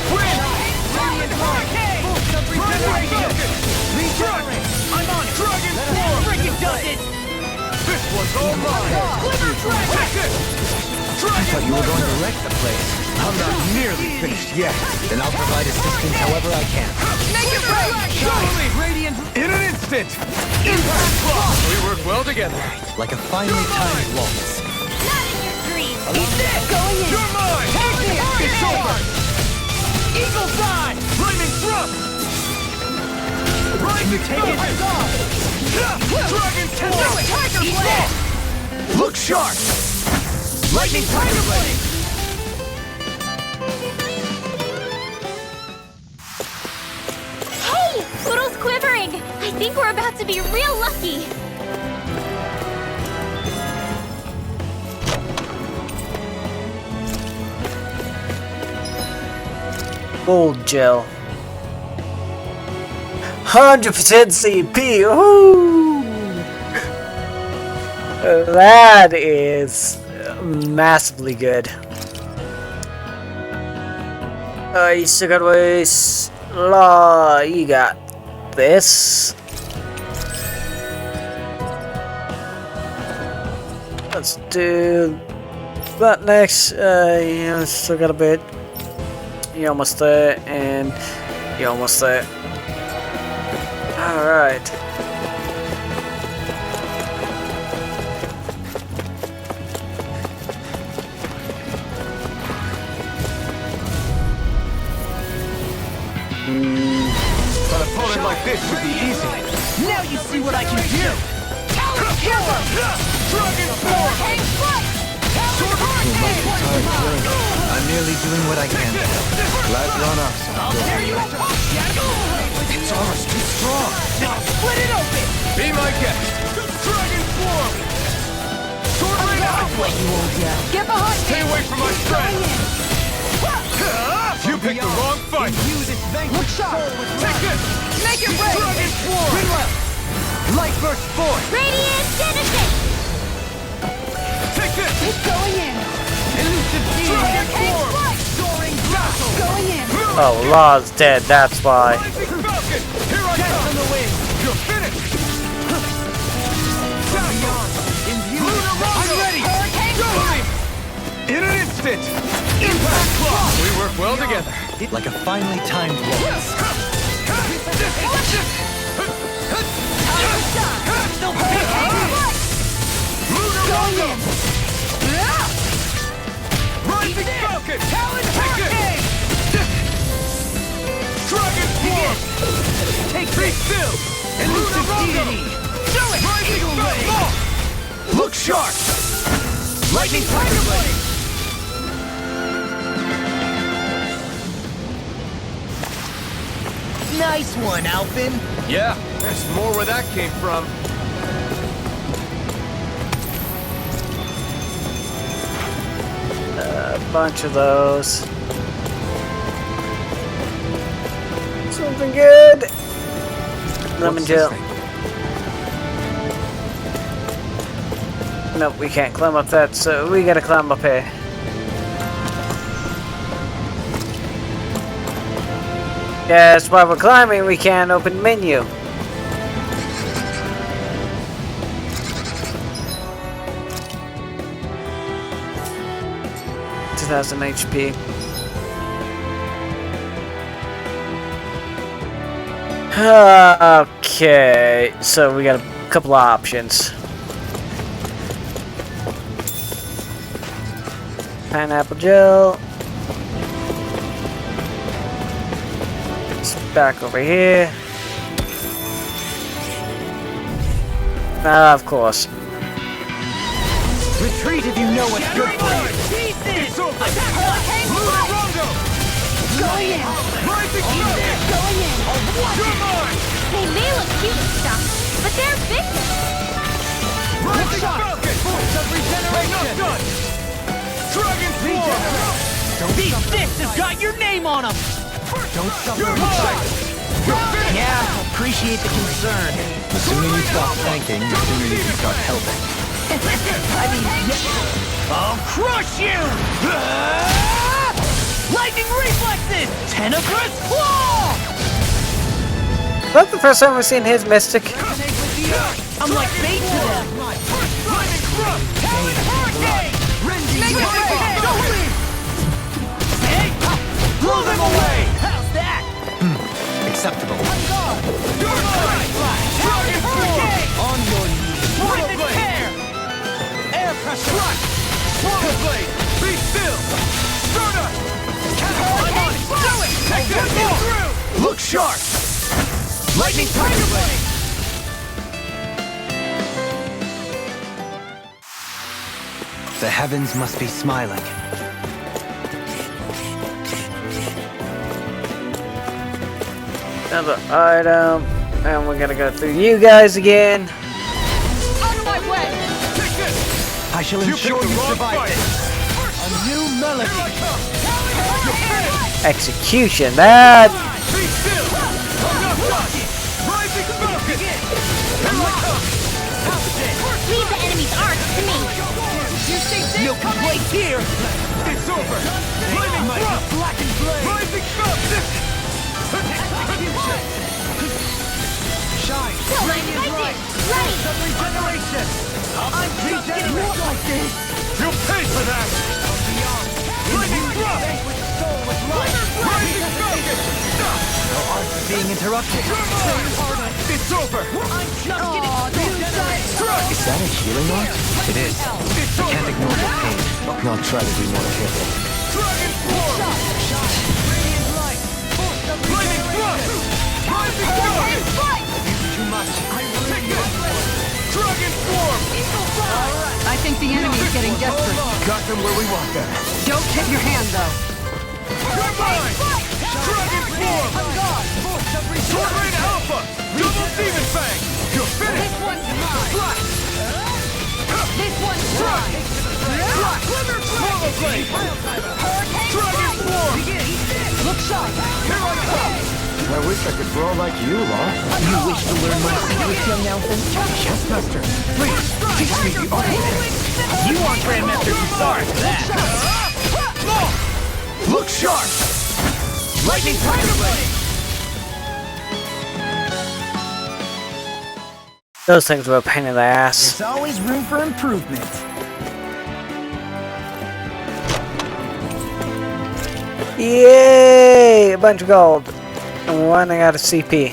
Speaker 8: Win!
Speaker 9: Radiant Hurricane.
Speaker 8: Rising Falcon!
Speaker 7: Regenerate!
Speaker 8: I'm on! Dragon Swarm!
Speaker 9: Freaking does it.
Speaker 8: This one's all mine!
Speaker 9: Glitter Dragon.
Speaker 8: Take it! Dragon
Speaker 2: Thought you were going to
Speaker 8: Laser!
Speaker 2: wreck the place.
Speaker 3: I'm not nearly finished yet.
Speaker 2: Then I'll provide assistance however I can.
Speaker 9: Make it right.
Speaker 8: Surely!
Speaker 7: Radiant
Speaker 8: In an instant! Impact Claw! We work well together.
Speaker 2: Like a finely timed waltz.
Speaker 5: Not in your dreams.
Speaker 9: Eat this. Going in.
Speaker 8: You're mine! It's over!
Speaker 9: Eagle Side.
Speaker 8: Lightning Thrust! Rising Falcon! Dragon Swarm!
Speaker 9: Tiger Blade.
Speaker 8: Look sharp!
Speaker 9: Lightning Tiger Blade.
Speaker 5: Hey! Poodle's quivering! I think we're about to be real lucky!
Speaker 1: Gold gel. 100% CP. Ooh. That is massively good. You still got ways. Law, you got this. Let's do that next. Yeah, still got a bit. You're almost there, and you're almost there. Alright.
Speaker 8: An opponent like this should be easy.
Speaker 9: Now you see what I can do. Talon Sword.
Speaker 8: Dragon Swarm!
Speaker 9: Hurricane Strike. Talon Hurricane.
Speaker 2: I'm merely doing what I can to help. Glad you're on our side.
Speaker 9: I'll tear you apart.
Speaker 2: It's almost too strong.
Speaker 9: Now split it open.
Speaker 8: Be my guest! Dragon Swarm! Sword Rain Alpha!
Speaker 9: What you won't get. Get behind me.
Speaker 8: Stay away from my friend! You picked the wrong fight!
Speaker 9: Look sharp.
Speaker 8: Take this!
Speaker 9: Make it rain.
Speaker 8: Dragon Swarm!
Speaker 7: Rinwell! Light burst forth!
Speaker 5: Radiant Genesis!
Speaker 8: Take this!
Speaker 9: It's going in.
Speaker 7: Elusive
Speaker 8: Dragon
Speaker 7: deity!
Speaker 8: Swarm!
Speaker 9: Soaring battle. Going in.
Speaker 1: Oh, Law's dead, that's why.
Speaker 8: Rising Falcon! Here I
Speaker 7: Dance on
Speaker 8: come!
Speaker 7: the wind!
Speaker 8: You're finished! Down!
Speaker 7: In view!
Speaker 8: Luna Rondo!
Speaker 7: I'm ready!
Speaker 9: Hurricane Strike.
Speaker 8: In an instant! Impact Claw! We work well together.
Speaker 2: Like a finely timed waltz.
Speaker 8: Sprocket! Talon Hurricane! Dragon Form!
Speaker 7: Take
Speaker 8: Be
Speaker 7: this!
Speaker 8: still!
Speaker 7: Elusive deity!
Speaker 8: Do it! Rising Spell! Look sharp!
Speaker 7: Lightning Tiger Blade!
Speaker 6: Nice one, Alphen.
Speaker 8: Yeah, there's more where that came from.
Speaker 1: A bunch of those. Something good. Lemon
Speaker 3: What's
Speaker 1: gel.
Speaker 3: this thing?
Speaker 1: Nope, we can't climb up that, so we gotta climb up here. Yes, while we're climbing, we can't open menu. $2,000 HP. Okay, so we got a couple of options. Pineapple gel. It's back over here. Of course.
Speaker 7: Retreat if you know what's good for you!
Speaker 8: It's over!
Speaker 9: Hurricane
Speaker 8: Lunar
Speaker 9: Strike!
Speaker 8: Rondo!
Speaker 9: Going in!
Speaker 8: Rising Sprocket!
Speaker 9: Going in!
Speaker 8: You're mine!
Speaker 5: They may look cute and stuff, but they're vicious.
Speaker 8: Rising Falcon!
Speaker 7: Force of regeneration!
Speaker 8: Enough done! Dragon Form!
Speaker 7: These fists have got your name on them! Don't suffer
Speaker 8: You're
Speaker 7: in
Speaker 8: mine!
Speaker 7: sight!
Speaker 8: You're finished!
Speaker 6: Yeah, appreciate the concern.
Speaker 2: The sooner you stop thanking, the sooner you can start helping.
Speaker 7: I'll crush you! Lightning reflexes! Tenebrous claw!
Speaker 1: Is that the first time we've seen his Mystic?
Speaker 7: I'm like bait to them!
Speaker 8: Lightning Thrust!
Speaker 7: Talon Hurricane! Make it big! Go in! Hey! Blow them away! How's that?
Speaker 2: Acceptable.
Speaker 8: You're mine! Dragon Form!
Speaker 7: On your knees! Rip and tear! Air pressure!
Speaker 8: Strike! Swallow Blade! Be still! Stardust!
Speaker 7: Hurricane! Do it!
Speaker 8: Take that through! Look sharp!
Speaker 7: Lightning Tiger Blade!
Speaker 2: The heavens must be smiling.
Speaker 1: Another item. And we're gonna go through you guys again.
Speaker 9: Out of my way!
Speaker 8: Take this!
Speaker 2: I shall
Speaker 8: You
Speaker 2: ensure
Speaker 8: picked the
Speaker 2: you
Speaker 8: wrong
Speaker 2: survive
Speaker 8: fight!
Speaker 2: this.
Speaker 7: A new melody!
Speaker 8: Here I come! You're finished!
Speaker 1: Execution. That.
Speaker 8: Be still! Enough done! Rising Falcon! Here I come!
Speaker 5: Leave the enemy's arcs to me.
Speaker 9: You see this
Speaker 7: Milky
Speaker 9: coming?
Speaker 7: Blade here!
Speaker 8: It's over! Lightning Thrust!
Speaker 7: Blackened blade!
Speaker 8: Rising Falcon!
Speaker 7: Shine!
Speaker 5: Lightning! Ready!
Speaker 7: Some regeneration! I'm just getting more like this!
Speaker 8: You'll pay for that! Lightning Thrust! Rising Falcon!
Speaker 2: Our arts are being interrupted.
Speaker 8: You're mine! It's over!
Speaker 7: I'm just getting
Speaker 8: Strike!
Speaker 2: Is that a healing art? It is.
Speaker 8: It's
Speaker 2: I can't
Speaker 8: over!
Speaker 2: ignore the pain.
Speaker 3: I'll try to be more careful.
Speaker 8: Dragon Form!
Speaker 7: radiant light! Force of
Speaker 8: Lightning Thrust! Rising Falcon!
Speaker 7: too much!
Speaker 8: Take this! Dragon Form!
Speaker 4: I think the enemy's getting desperate.
Speaker 3: Got them where we want them.
Speaker 4: Don't tip your hand, though.
Speaker 8: You're mine! Dragon Form! Sword Rain Alpha! Double Demon Fang! You're finished!
Speaker 9: This one's mine!
Speaker 8: Flash!
Speaker 9: This one's
Speaker 8: Strike!
Speaker 9: mine!
Speaker 8: Flash! Swallow Blade!
Speaker 9: Hurricane
Speaker 8: Dragon
Speaker 9: Strike!
Speaker 8: Form!
Speaker 9: Look sharp!
Speaker 8: Here I come!
Speaker 3: I wish I could throw like you, Law.
Speaker 6: You wish to learn my secrets, young Alphen?
Speaker 3: Yes, Master. Please, teach me the art of this.
Speaker 6: You want Grandmaster Kisara for that!
Speaker 8: Look sharp!
Speaker 7: Lightning Tiger Blade!
Speaker 1: Those things were a pain in the ass.
Speaker 6: There's always room for improvement.
Speaker 1: Yay! A bunch of gold. And we're running out of CP.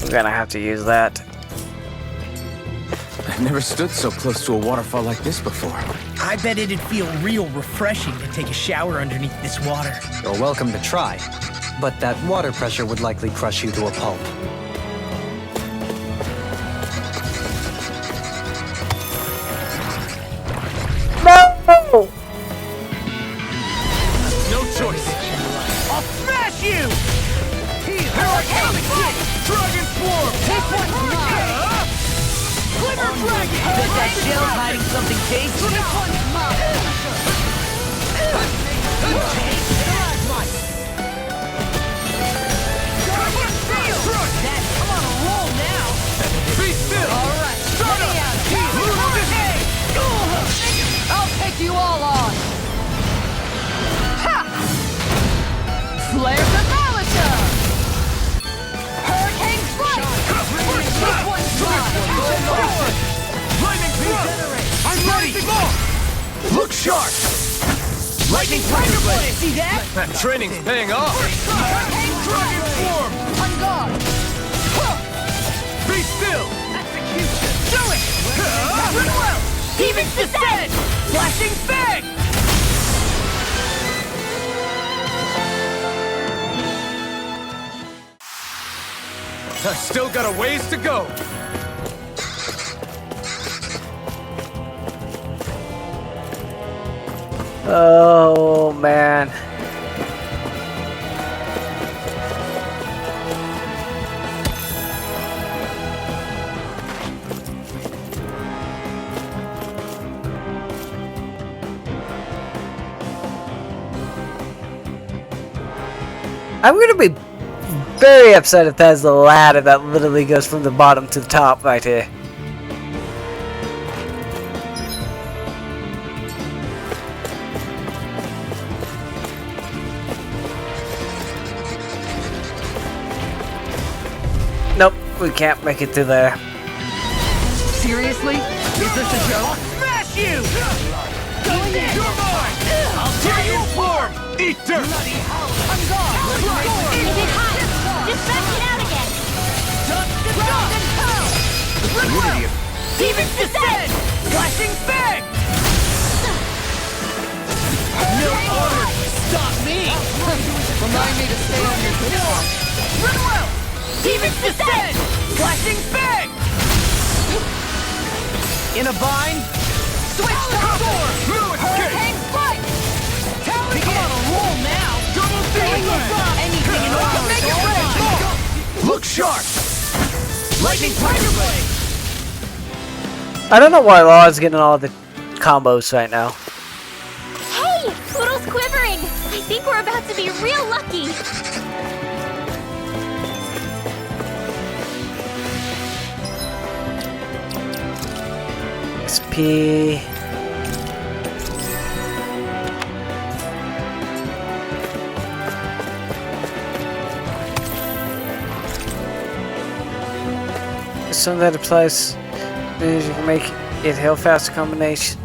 Speaker 1: We're gonna have to use that.
Speaker 3: I've never stood so close to a waterfall like this before.
Speaker 6: I bet it'd feel real refreshing to take a shower underneath this water.
Speaker 2: You're welcome to try, but that water pressure would likely crush you to a pulp.
Speaker 1: No!
Speaker 8: No choice.
Speaker 7: I'll smash you!
Speaker 8: Here I come! Dragon Swarm!
Speaker 7: This one's mine!
Speaker 8: Glitter Dragon!
Speaker 7: Does that shell hiding something tasty? This one's mine! I'm on a roll now!
Speaker 8: Be still!
Speaker 7: Alright,
Speaker 8: Start
Speaker 7: let me
Speaker 8: up!
Speaker 7: out.
Speaker 8: Hurricane!
Speaker 7: I'll take you all on! Ha! Flare the Malacha! Hurricane Strike! This one's mine!
Speaker 8: Lightning Thrust! I'm ready! Look sharp!
Speaker 7: Lightning Tiger Blade! See that?
Speaker 8: That training's paying off!
Speaker 7: Hurricane
Speaker 8: Dragon Swarm!
Speaker 7: On guard!
Speaker 8: Be still!
Speaker 7: Execution! Do it! Rinwell! Demon's Descent! Flashing Fang!
Speaker 8: I've still got a ways to go!
Speaker 1: Oh man. I'm gonna be very upset if that's the ladder that literally goes from the bottom to the top right here. Nope, we can't make it through there.
Speaker 7: Seriously? Is this a joke?
Speaker 8: Smash you! You're mine! I'll tear you apart! Eat dirt!
Speaker 7: On guard!
Speaker 5: Is it hot? Just back it out again.
Speaker 7: Demon's Descent! Flashing Fang! No order! Stop me! Remind me to stay on your good side. Rinwell! Demon's Descent! Flashing Fang! In a bind? Switch to sword! Hurricane Strike! I'm on a roll now!
Speaker 8: Double demon!
Speaker 7: Anything in order to make it rain!
Speaker 8: Look sharp!
Speaker 7: Lightning Tiger Blade!
Speaker 1: I don't know why Law's getting all the combos right now.
Speaker 5: Hey! Poodle's quivering! I think we're about to be real lucky!
Speaker 1: XP. Some that applies means you can make it heal fast combination.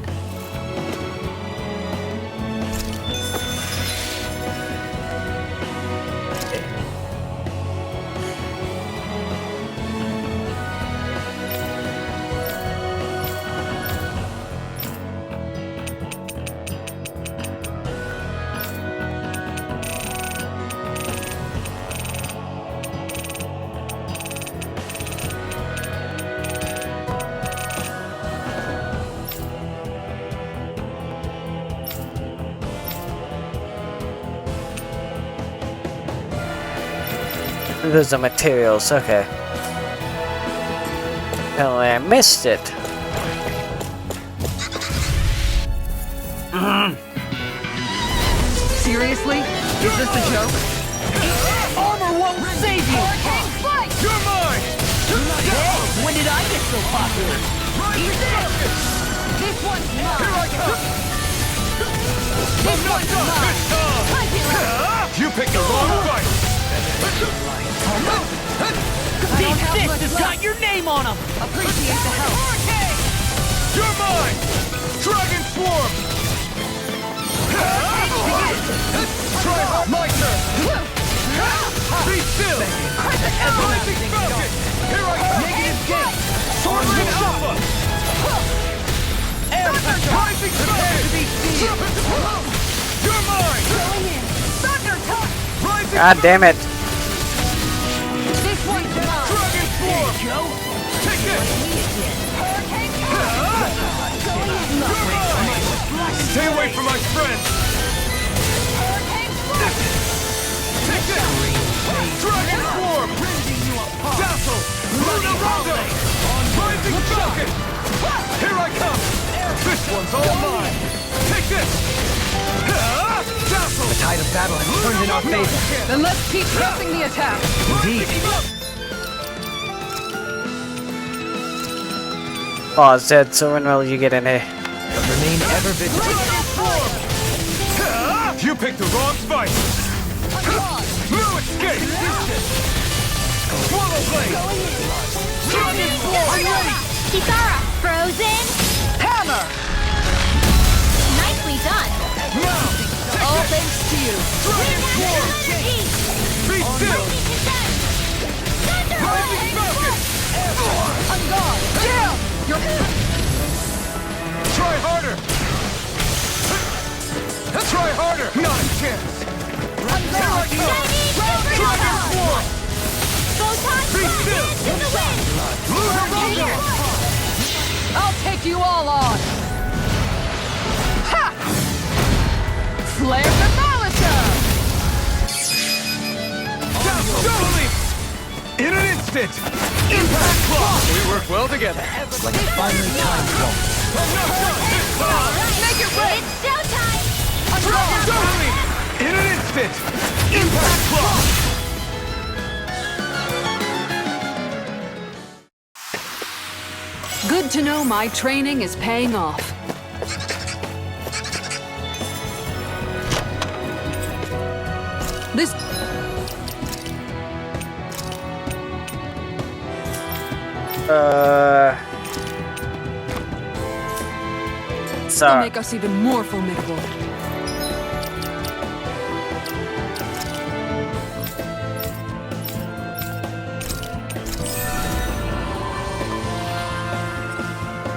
Speaker 1: Those are materials, okay. Apparently I missed it.
Speaker 7: Seriously? Is this a joke? Armor won't save you!
Speaker 8: You're mine!
Speaker 7: Hey, when did I get so popular? This one's mine!
Speaker 8: Here I come!
Speaker 7: This one's mine!
Speaker 8: You picked the wrong fight!
Speaker 7: Big Fist has got your name on him! Appreciate the help!
Speaker 8: You're mine! Dragon Swarm! Try my turn! Be still! Rising Falcon!
Speaker 7: you!
Speaker 8: You're mine!
Speaker 7: Going in! Thunder touch!
Speaker 8: Rising
Speaker 1: God damn it!
Speaker 7: This one's mine!
Speaker 8: Dragon form! Take this!
Speaker 7: Hurricane
Speaker 8: You're mine! Stay away from my friend!
Speaker 7: Hurricane
Speaker 8: Take this! Dragon form! Dazzle! Luna Rondo! Rising Falcon! Here I come! This one's all mine! Take this! Dazzle!
Speaker 2: The tide of battle has turned in our favor.
Speaker 7: Then let's keep pressing the attack!
Speaker 2: Indeed.
Speaker 1: Pause dead, so Rinwell, you get in here.
Speaker 2: Remain ever vigilant.
Speaker 8: You picked the wrong fight! No escape! Swallow blade! Dragon form! I'm ready!
Speaker 5: Kisara, frozen.
Speaker 7: Hammer!
Speaker 5: Nicely done.
Speaker 8: Now!
Speaker 7: All thanks to you!
Speaker 8: Dragon form! Be still! Rising Falcon!
Speaker 7: On guard! Down! You're...
Speaker 8: Try harder! Try harder! Not a chance!
Speaker 7: On guard!
Speaker 8: Dragon form! Be still!
Speaker 5: In the wind.
Speaker 8: Luna Rondo!
Speaker 7: I'll take you all on! Ha! Flare the Malika!
Speaker 8: In an instant! Impact Claw! We work well together.
Speaker 2: Like a finely timed one.
Speaker 7: Make it rain!
Speaker 5: It's showtime.
Speaker 8: Totally! In an instant! Impact Claw!
Speaker 4: Good to know my training is paying off. This will
Speaker 1: Sorry.
Speaker 4: make us even more formidable.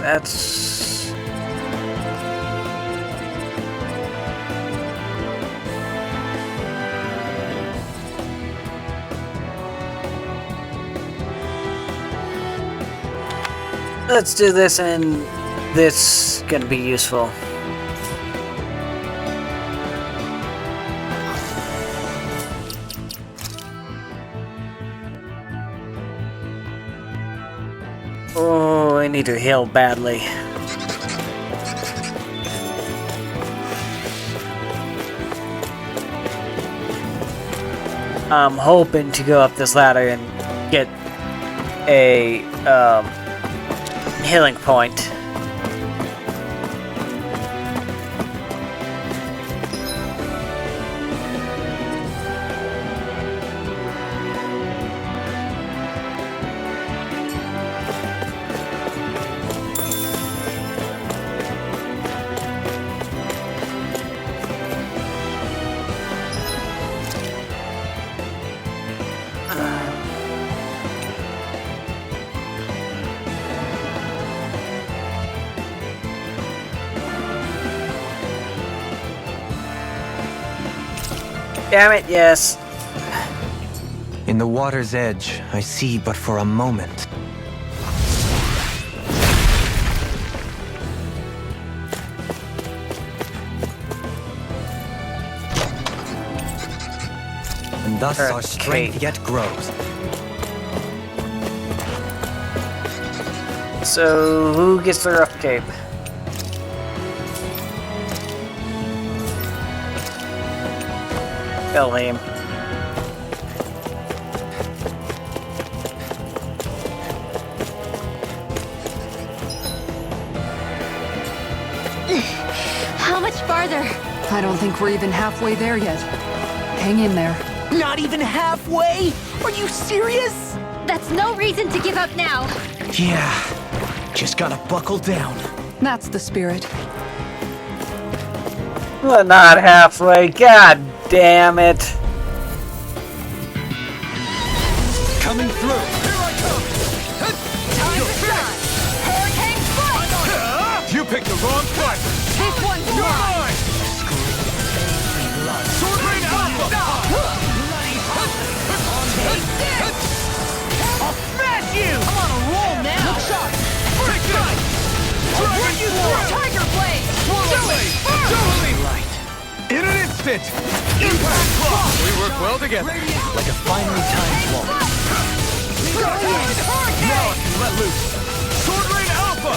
Speaker 1: That's... Let's do this, and this is gonna be useful. Oh, I need to heal badly. I'm hoping to go up this ladder and get a healing point. Damn it, yes.
Speaker 2: In the water's edge, I see but for a moment. And thus our strength yet grows.
Speaker 1: So, who gets the rough cape? Kill him.
Speaker 5: How much farther?
Speaker 4: I don't think we're even halfway there yet. Hang in there.
Speaker 6: Not even halfway? Are you serious?
Speaker 5: That's no reason to give up now.
Speaker 6: Yeah, just gotta buckle down.
Speaker 4: That's the spirit.
Speaker 1: Well, not halfway. God damn it.
Speaker 2: Coming through!
Speaker 7: Time to shine! Hurricane strike!
Speaker 8: You picked the wrong fight!
Speaker 7: This one's
Speaker 8: You're
Speaker 7: mine!
Speaker 8: mine! Sword Rain Alpha!
Speaker 7: Take this!
Speaker 6: I'll smash you!
Speaker 7: I'm on a roll now! Look sharp!
Speaker 8: Take this! Dragon Sword!
Speaker 7: Tiger Blade!
Speaker 8: Swallow Blade! Totally! In an instant! Impact Claw! We work well together.
Speaker 6: Like a finely timed waltz.
Speaker 8: Now I can let loose. Sword Rain Alpha!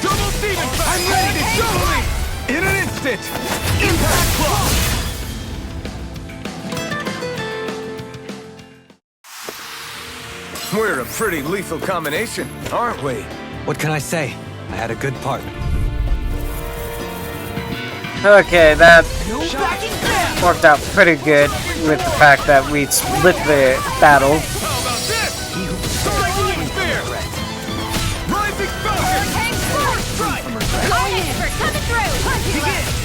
Speaker 8: Double Demon Fang! I'm ready to totally! In an instant! Impact Claw! We're a pretty lethal combination, aren't we?
Speaker 2: What can I say? I had a good partner.
Speaker 1: Okay, that
Speaker 6: No backing down!
Speaker 1: worked out pretty good with the fact that we split the battle.
Speaker 8: How about this? Sword Rain Spear! Rising Falcon! Sword Strike!
Speaker 9: Coming through!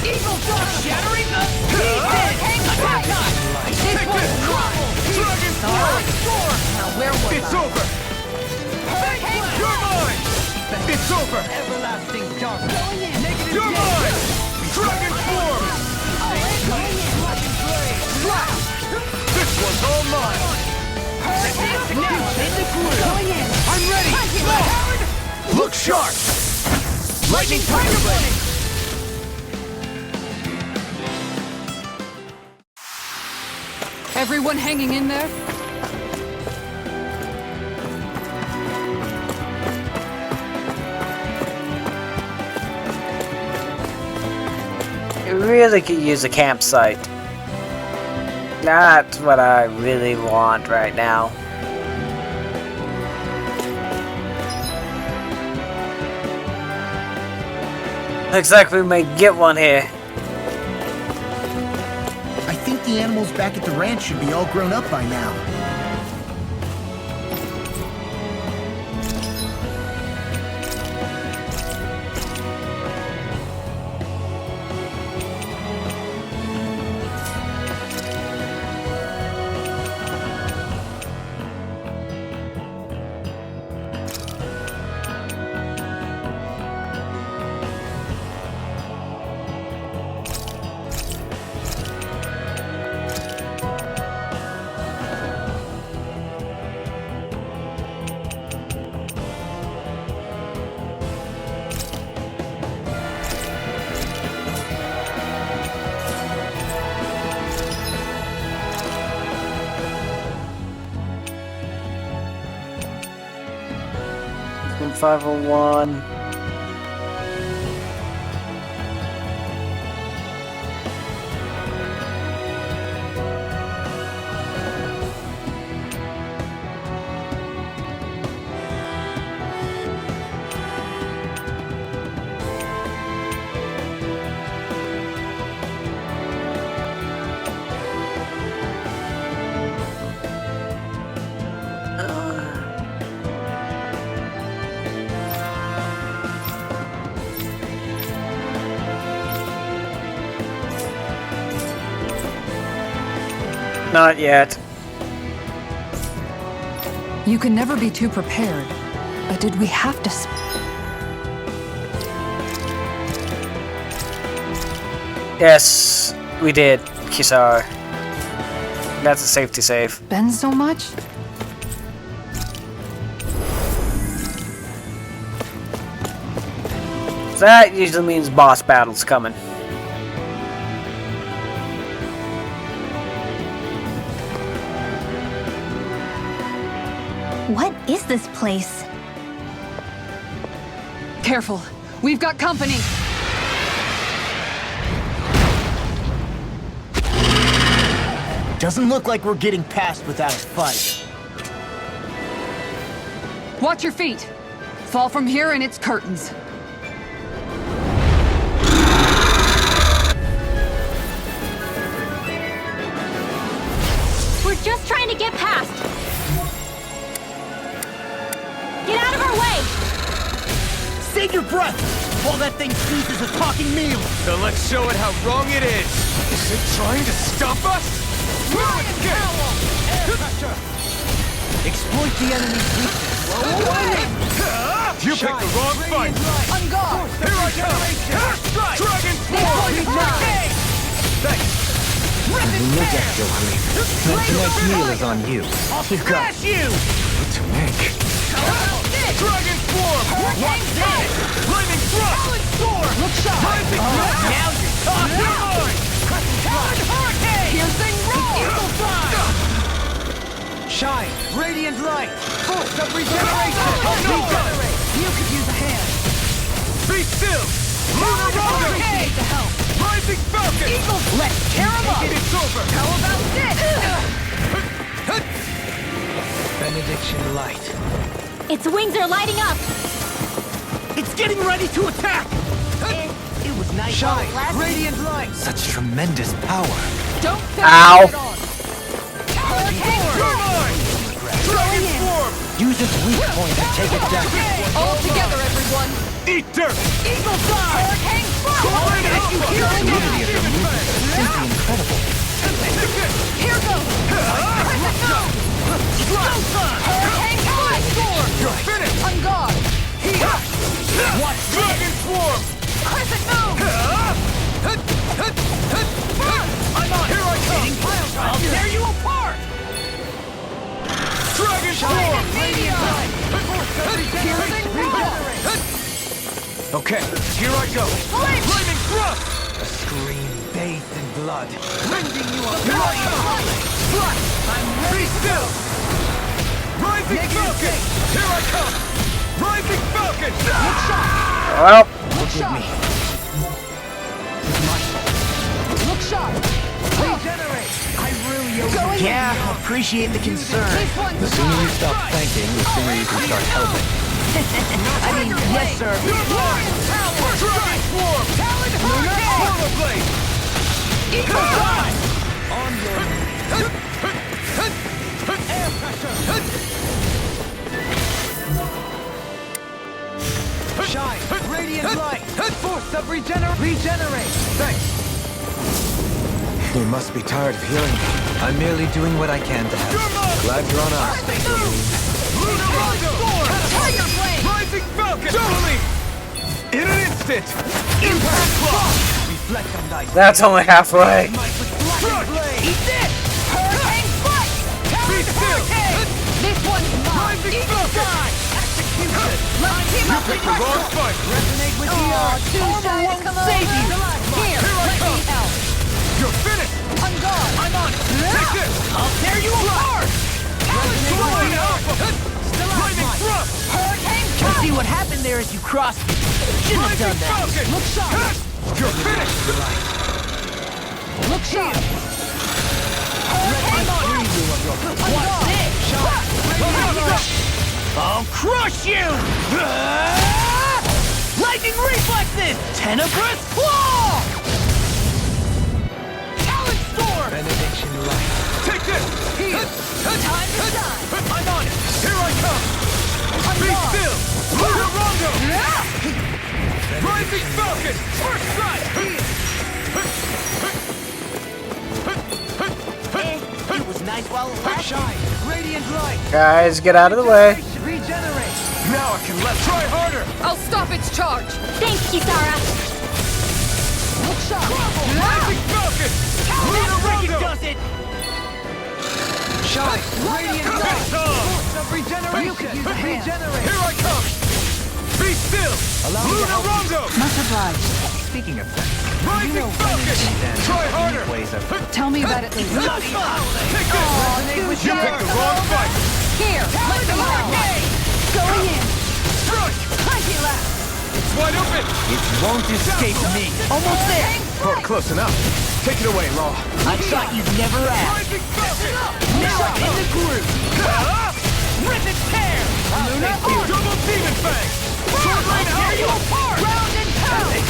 Speaker 7: Eagle Dart shattering the
Speaker 9: Hurricane Strike!
Speaker 7: This
Speaker 8: Take
Speaker 7: one's
Speaker 8: this!
Speaker 7: mine!
Speaker 8: Dragon Sword!
Speaker 7: Now where was
Speaker 8: It's
Speaker 7: I?
Speaker 8: over! You're mine! It's over!
Speaker 7: Everlasting darkness!
Speaker 8: You're mine! Dragon Form! This one's all mine!
Speaker 7: Now I'm in the groove!
Speaker 8: I'm ready! Look sharp! Lightning Tiger Blade!
Speaker 4: Everyone hanging in there?
Speaker 1: I really could use a campsite. That's what I really want right now. Looks like we may get one here.
Speaker 6: I think the animals back at the ranch should be all grown up by now.
Speaker 1: In 501. Not yet.
Speaker 4: You can never be too prepared. But did we have to
Speaker 1: Yes, we did, Kisara. That's a safety save.
Speaker 4: spend so much?
Speaker 1: That usually means boss battle's coming.
Speaker 5: What is this place?
Speaker 4: Careful. We've got company.
Speaker 6: Doesn't look like we're getting past without a fight.
Speaker 4: Watch your feet. Fall from here and it's curtains.
Speaker 9: We're just trying to get past. Get out of our way!
Speaker 6: Save your breath! While that thing sees as a talking meal!
Speaker 8: Then let's show it how wrong it is! Is it trying to stop us?
Speaker 6: Exploit the enemy's weakness.
Speaker 8: You picked the wrong fight!
Speaker 7: On guard!
Speaker 8: Here I come! Dragon Form! Thanks!
Speaker 2: Tonight's meal is on you.
Speaker 6: I'll smash you!
Speaker 3: What to make?
Speaker 8: Dragon Form!
Speaker 7: Hurricane Strike!
Speaker 8: Lightning Thrust!
Speaker 7: Look sharp!
Speaker 8: Rising Thrust!
Speaker 6: Now you're talking!
Speaker 7: Talon Hurricane! Piercing Roar!
Speaker 6: Eagle Fly!
Speaker 7: Shine! Radiant Light! Force of Regeneration! Regenerate! You could use a hand!
Speaker 8: Be still! Lunar Rondo!
Speaker 7: Appreciate the help!
Speaker 8: Rising Falcon!
Speaker 7: Eagle! Let's tear him up!
Speaker 8: It's over!
Speaker 7: How about this?
Speaker 6: Benediction Light.
Speaker 5: Its wings are lighting up!
Speaker 6: It's getting ready to attack! It was nice.
Speaker 7: Shine! Radiant Light!
Speaker 2: Such tremendous power.
Speaker 7: Don't
Speaker 1: Ow.
Speaker 7: it on! Hurricane
Speaker 8: You're mine! Dragon Form!
Speaker 2: Use its weak point to take it down.
Speaker 7: All together, everyone!
Speaker 8: Eat dirt!
Speaker 7: Eagle Fly! Hurricane Fly!
Speaker 2: Unity of your movement is simply incredible.
Speaker 7: Here goes! Hurricane Fly!
Speaker 8: You're finished!
Speaker 7: On guard!
Speaker 8: Watch Dragon Form!
Speaker 7: Crescent move!
Speaker 8: I'm on! Here I come!
Speaker 6: I'll tear you apart!
Speaker 8: Dragon Form! Okay, here I go! Flaming Thrust!
Speaker 2: A scream bathed in blood.
Speaker 8: Rending you up! Here I come! Be still! Rising Falcon! Here I come! Rising Falcon!
Speaker 1: Well,
Speaker 2: Forgive me.
Speaker 7: Look sharp! Regenerate!
Speaker 6: I really owe you. Yeah, appreciate the concern.
Speaker 7: This one's
Speaker 2: The sooner you stop thinking, the sooner you can start helping.
Speaker 6: I mean, yes, sir.
Speaker 8: Dragon Form! Power Blade!
Speaker 7: Eagle Fly!
Speaker 8: On your... Air pressure!
Speaker 7: Shine! Radiant Light! Force of Regenerate!
Speaker 8: Thanks!
Speaker 3: You must be tired of healing me.
Speaker 2: I'm merely doing what I can to help.
Speaker 8: You're mine!
Speaker 3: Glad you're on us.
Speaker 8: Lunar Rondo!
Speaker 7: Tiger Blade!
Speaker 8: Rising Falcon! Totally! In an instant! Impact Block!
Speaker 6: Reflect on thy
Speaker 1: that's only halfway.
Speaker 8: Crush!
Speaker 7: Eat this! Hurricane Strike!
Speaker 8: Be still!
Speaker 7: This one's mine!
Speaker 8: Rising
Speaker 7: Eagle
Speaker 8: Falcon!
Speaker 7: Fly! Execution! Let's team
Speaker 8: You
Speaker 7: up
Speaker 8: picked the wrong fight!
Speaker 7: Resonate with the too shy to come
Speaker 6: save
Speaker 7: over.
Speaker 6: you.
Speaker 7: Here,
Speaker 8: Here I
Speaker 7: let
Speaker 8: come.
Speaker 7: me help.
Speaker 8: You're finished!
Speaker 7: On guard!
Speaker 8: I'm on it! Take this!
Speaker 6: I'll tear you apart!
Speaker 8: Flying Alpha! Lightning Thrust!
Speaker 7: Hurricane
Speaker 6: I
Speaker 7: Cut!
Speaker 6: see what happened there as you crossed me. Shouldn't have done
Speaker 8: Rising
Speaker 6: that.
Speaker 8: Falcon!
Speaker 7: Look sharp!
Speaker 8: You're finished!
Speaker 7: Look sharp! Hurricane Strike! On guard!
Speaker 6: I'll crush you! Lightning reflexes! Tenebrous claw! Talon storm!
Speaker 2: Benediction light.
Speaker 8: Take this!
Speaker 7: Time to shine!
Speaker 8: I'm on it! Here I come!
Speaker 7: On
Speaker 8: Be
Speaker 7: guard!
Speaker 8: still! Lunar Rondo! Rising Falcon! First strike!
Speaker 6: It was nice while it lasted.
Speaker 7: Shine! Radiant Light!
Speaker 1: Guys, get out of the way.
Speaker 7: Regenerate!
Speaker 8: Now I can try harder!
Speaker 7: I'll stop its charge!
Speaker 5: Thanks, Kisara!
Speaker 7: Look sharp!
Speaker 8: Rising Falcon! Lunar Rondo!
Speaker 6: Does it?
Speaker 7: Shine! Radiant Light!
Speaker 8: Tom!
Speaker 7: Force of Regeneration! You could use a hand! Regenerate!
Speaker 8: Here I come! Be still! Lunar Rondo!
Speaker 4: Much obliged.
Speaker 2: Speaking of sex,
Speaker 8: Rising Falcon! Try harder!
Speaker 2: ways of
Speaker 4: Tell me about it later.
Speaker 8: Take this! You picked the wrong fight!
Speaker 7: Here! Let me help! Going in!
Speaker 8: Struck!
Speaker 7: Cranky left!
Speaker 8: It's wide open!
Speaker 2: it won't escape me.
Speaker 6: Almost there.
Speaker 3: Oh, close enough. Take it away, Law.
Speaker 6: I thought you'd never ask.
Speaker 8: Rising Falcon!
Speaker 6: Now I'm in the groove. Rip and tear!
Speaker 8: Double Demon Fang! Sword Lane
Speaker 6: Tear you
Speaker 8: Alpha!
Speaker 6: apart!
Speaker 7: Round and pound!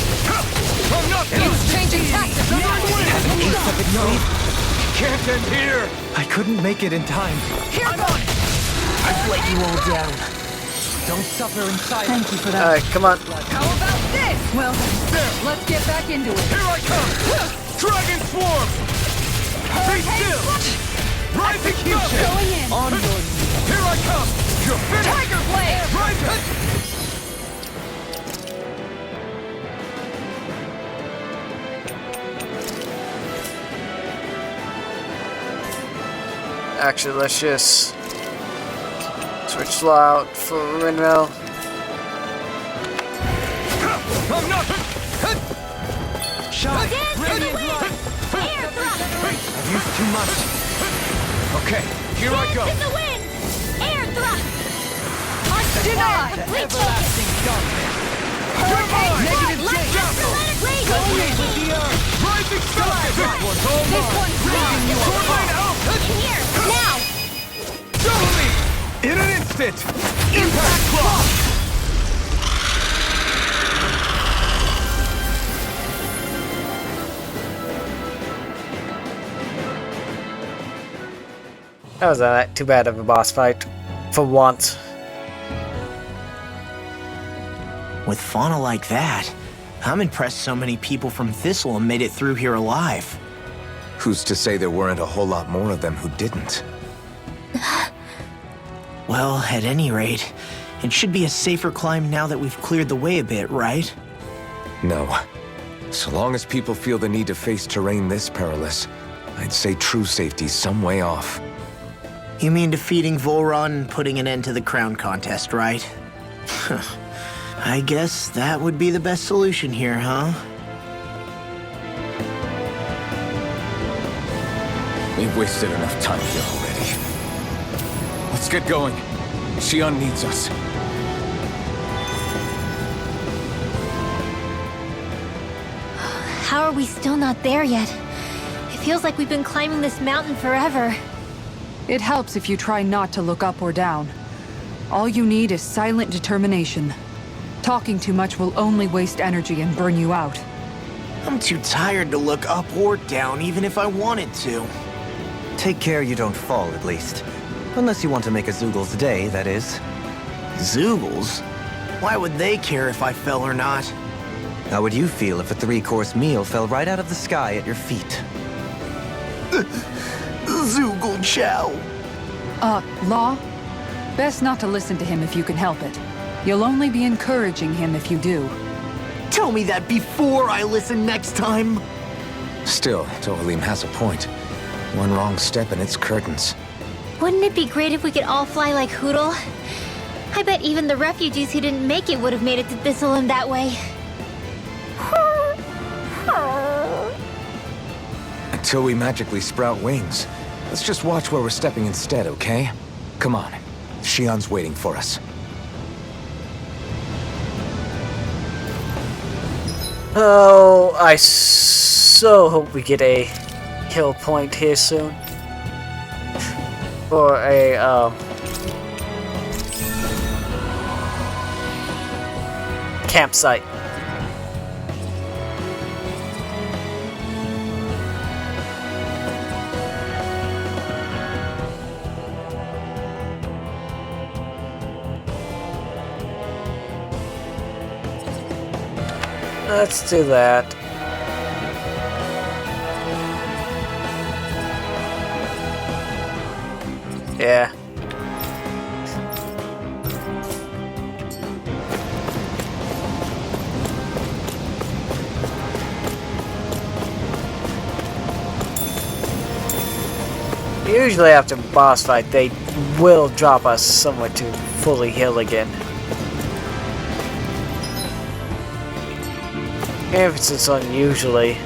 Speaker 8: I'm not
Speaker 7: It's changing tactics!
Speaker 2: Ace of its sleeve.
Speaker 8: Can't end here!
Speaker 2: I couldn't make it in time.
Speaker 7: Here goes!
Speaker 6: I've let you all down.
Speaker 2: Don't suffer in silence.
Speaker 4: Thank you for that.
Speaker 1: Alright, come on.
Speaker 7: How about this?
Speaker 4: Well then,
Speaker 8: There!
Speaker 7: Let's get back into it.
Speaker 8: Here I come! Dragon Swarm! Be still! Rising Falcon!
Speaker 7: Going in!
Speaker 8: On your knees! Here I come! You're finished!
Speaker 7: Tiger Blade!
Speaker 8: Rising!
Speaker 1: Actually, let's just switch slow out for Rinwell.
Speaker 8: I'm not.
Speaker 2: Shot!
Speaker 5: Radiant light! Air thrust!
Speaker 2: I've used too much.
Speaker 8: Okay, here I go.
Speaker 5: In the wind! Air thrust!
Speaker 7: Denied! Everlasting darkness! Negative change! Resonate with the earth!
Speaker 8: Rising star! This one's all
Speaker 7: This
Speaker 8: mine.
Speaker 7: one's ripping you
Speaker 8: Shoreline
Speaker 7: apart!
Speaker 8: out!
Speaker 5: Here! Now!
Speaker 8: Double me! In an instant! Impact clock!
Speaker 1: That was not too bad of a boss fight. For once.
Speaker 6: With fauna like that, I'm impressed so many people from Thistleum made it through here alive.
Speaker 3: Who's to say there weren't a whole lot more of them who didn't?
Speaker 6: Well, at any rate, it should be a safer climb now that we've cleared the way a bit, right?
Speaker 3: No. So long as people feel the need to face terrain this perilous, I'd say true safety's some way off.
Speaker 6: You mean defeating Volron and putting an end to the crown contest, right? I guess that would be the best solution here, huh?
Speaker 3: We've wasted enough time here already. Let's get going. Shionne needs us.
Speaker 5: How are we still not there yet? It feels like we've been climbing this mountain forever.
Speaker 4: It helps if you try not to look up or down. All you need is silent determination. Talking too much will only waste energy and burn you out.
Speaker 6: I'm too tired to look up or down, even if I wanted to.
Speaker 2: Take care you don't fall, at least. Unless you want to make a Zoogel's day, that is.
Speaker 6: Zoogles? Why would they care if I fell or not?
Speaker 2: How would you feel if a 3-course meal fell right out of the sky at your feet?
Speaker 6: Zoogle Chow.
Speaker 4: Law? Best not to listen to him if you can help it. You'll only be encouraging him if you do.
Speaker 6: Tell me that before I listen next time.
Speaker 3: Still, Tohalim has a point. One wrong step and it's curtains.
Speaker 5: Wouldn't it be great if we could all fly like Hootle? I bet even the refugees who didn't make it would have made it to Thistleum that way.
Speaker 3: Until we magically sprout wings, let's just watch where we're stepping instead, okay? Come on. Shionne's waiting for us.
Speaker 1: Oh, I so hope we get a kill point here soon. Or a, campsite. Let's do that. Yeah. Usually after a boss fight, they will drop us somewhere to fully heal again. If it's unusually.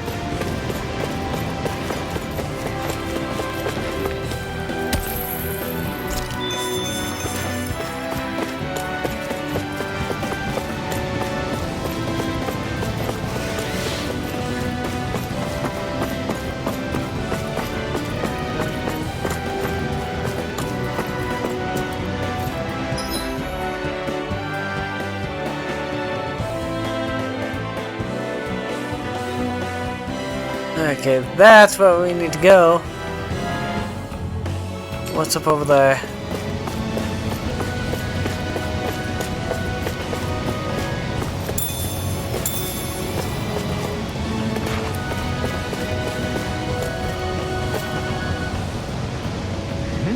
Speaker 1: Okay, that's where we need to go. What's up over there?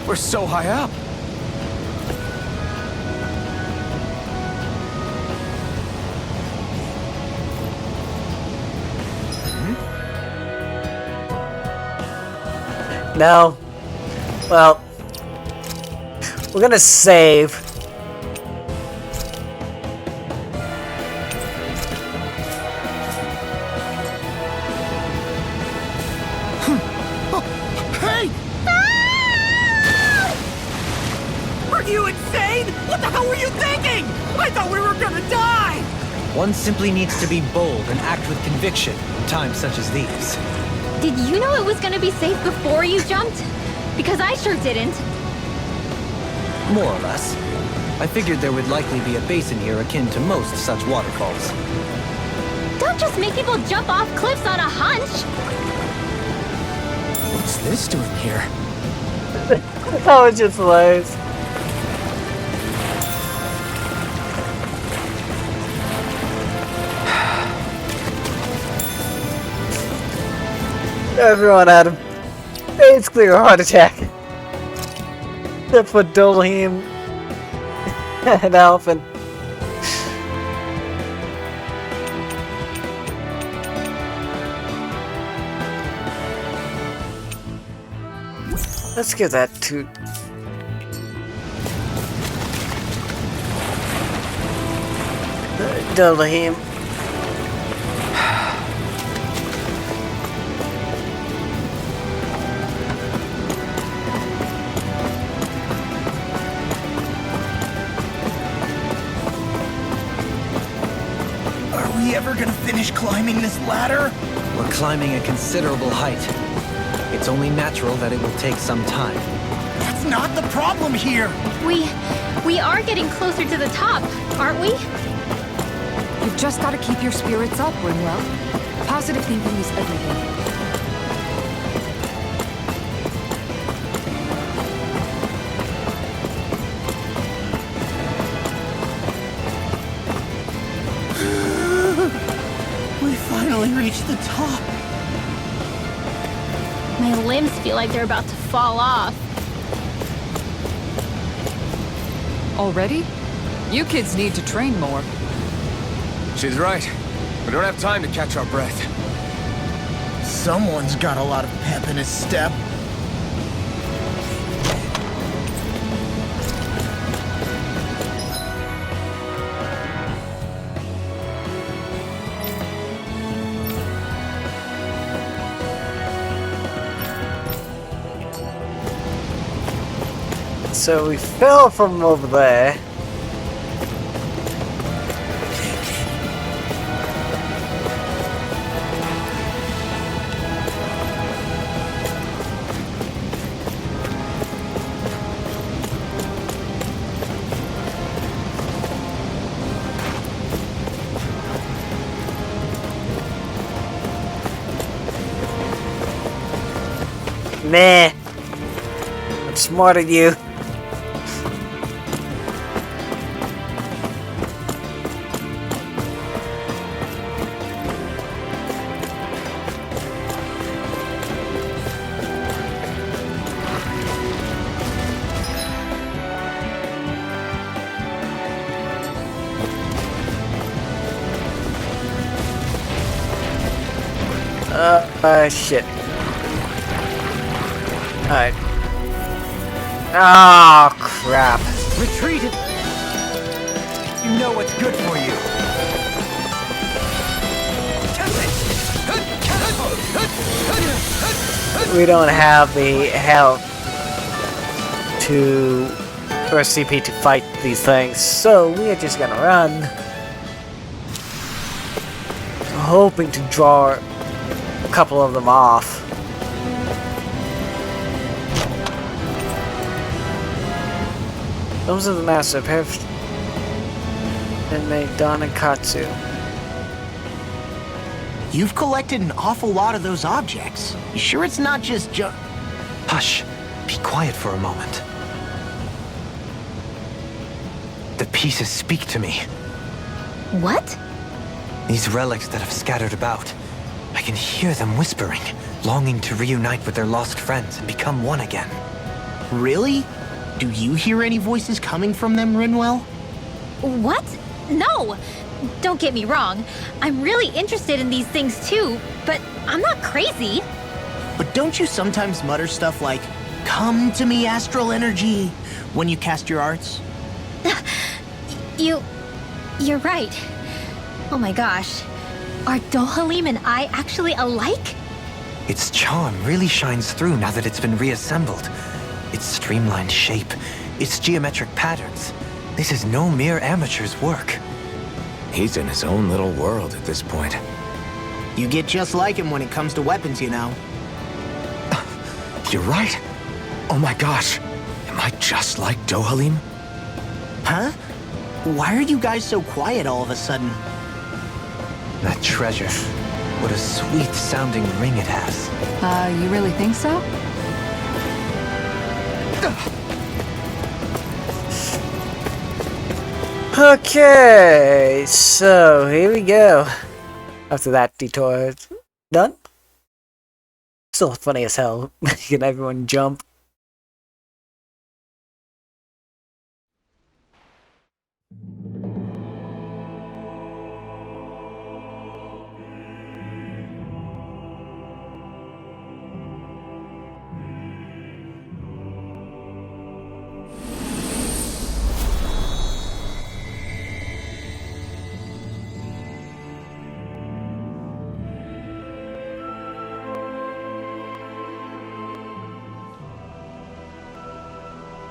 Speaker 3: We're so high up.
Speaker 1: No. Well, We're gonna save.
Speaker 8: Hey!
Speaker 7: Are you insane? What the hell were you thinking? I thought we were gonna die!
Speaker 2: One simply needs to be bold and act with conviction in times such as these.
Speaker 5: Did you know it was gonna be safe before you jumped? Because I sure didn't.
Speaker 2: More or less. I figured there would likely be a basin here akin to most such waterfalls.
Speaker 5: Don't just make people jump off cliffs on a hunch.
Speaker 6: What's this doing here?
Speaker 1: Oh, it just lays. Everyone had him. It's clear heart attack. Except for Dolheim and Alphen. Let's give that to Dolheim.
Speaker 6: Are we ever gonna finish climbing this ladder?
Speaker 2: We're climbing a considerable height. It's only natural that it will take some time.
Speaker 6: That's not the problem here.
Speaker 5: We are getting closer to the top, aren't we?
Speaker 4: You've just got to keep your spirits up, Rinwell. Positive thinking is everything.
Speaker 6: We finally reached the top.
Speaker 5: My limbs feel like they're about to fall off.
Speaker 4: Already? You kids need to train more.
Speaker 3: She's right. We don't have time to catch our breath.
Speaker 6: Someone's got a lot of pep in his step.
Speaker 1: So we fell from over there. Meh. I'm smarter than you. Shit. Alright. Oh, crap.
Speaker 2: Retreat! You know what's good for you.
Speaker 1: We don't have the help to or CP to fight these things, so we are just gonna run, hoping to draw a couple of them off. Those are the master perfect and make Don and Katsu.
Speaker 6: You've collected an awful lot of those objects. You sure it's not just
Speaker 2: Hush. Be quiet for a moment. The pieces speak to me.
Speaker 5: What?
Speaker 2: These relics that have scattered about. I can hear them whispering, longing to reunite with their lost friends and become one again.
Speaker 6: Really? Do you hear any voices coming from them, Rinwell?
Speaker 5: What? No! Don't get me wrong. I'm really interested in these things too, but I'm not crazy.
Speaker 6: But don't you sometimes mutter stuff like, come to me, astral energy, when you cast your arts?
Speaker 5: You're right. Oh my gosh. Are Dohalim and I actually alike?
Speaker 2: Its charm really shines through now that it's been reassembled. Its streamlined shape, its geometric patterns. This is no mere amateur's work.
Speaker 3: He's in his own little world at this point.
Speaker 6: You get just like him when it comes to weapons, you know.
Speaker 3: You're right. Oh my gosh. Am I just like Dohalim?
Speaker 6: Huh? Why are you guys so quiet all of a sudden?
Speaker 2: That treasure. What a sweet-sounding ring it has.
Speaker 4: You really think so?
Speaker 1: Okay, so here we go. After that detour done. Still funny as hell, making everyone jump.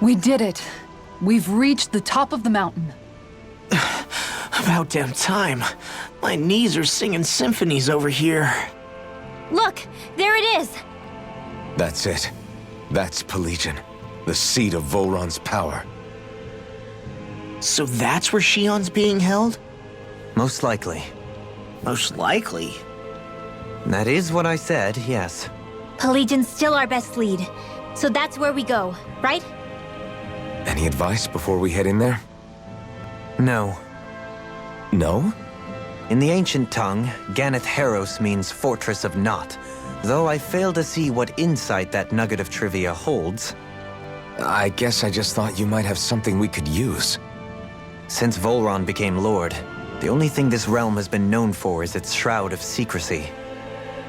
Speaker 4: We did it. We've reached the top of the mountain.
Speaker 6: About damn time. My knees are singing symphonies over here.
Speaker 5: Look, there it is.
Speaker 3: That's it. That's Pelegion, the seat of Volron's power.
Speaker 6: So that's where Shionne's being held?
Speaker 2: Most likely.
Speaker 6: Most likely.
Speaker 2: That is what I said, yes.
Speaker 5: Pelegion's still our best lead. So that's where we go, right?
Speaker 3: Any advice before we head in there?
Speaker 2: No.
Speaker 3: No?
Speaker 2: In the ancient tongue, Ganeth Heros means Fortress of Naught, though I fail to see what insight that nugget of trivia holds.
Speaker 3: I guess I just thought you might have something we could use.
Speaker 2: Since Volron became Lord, the only thing this realm has been known for is its shroud of secrecy.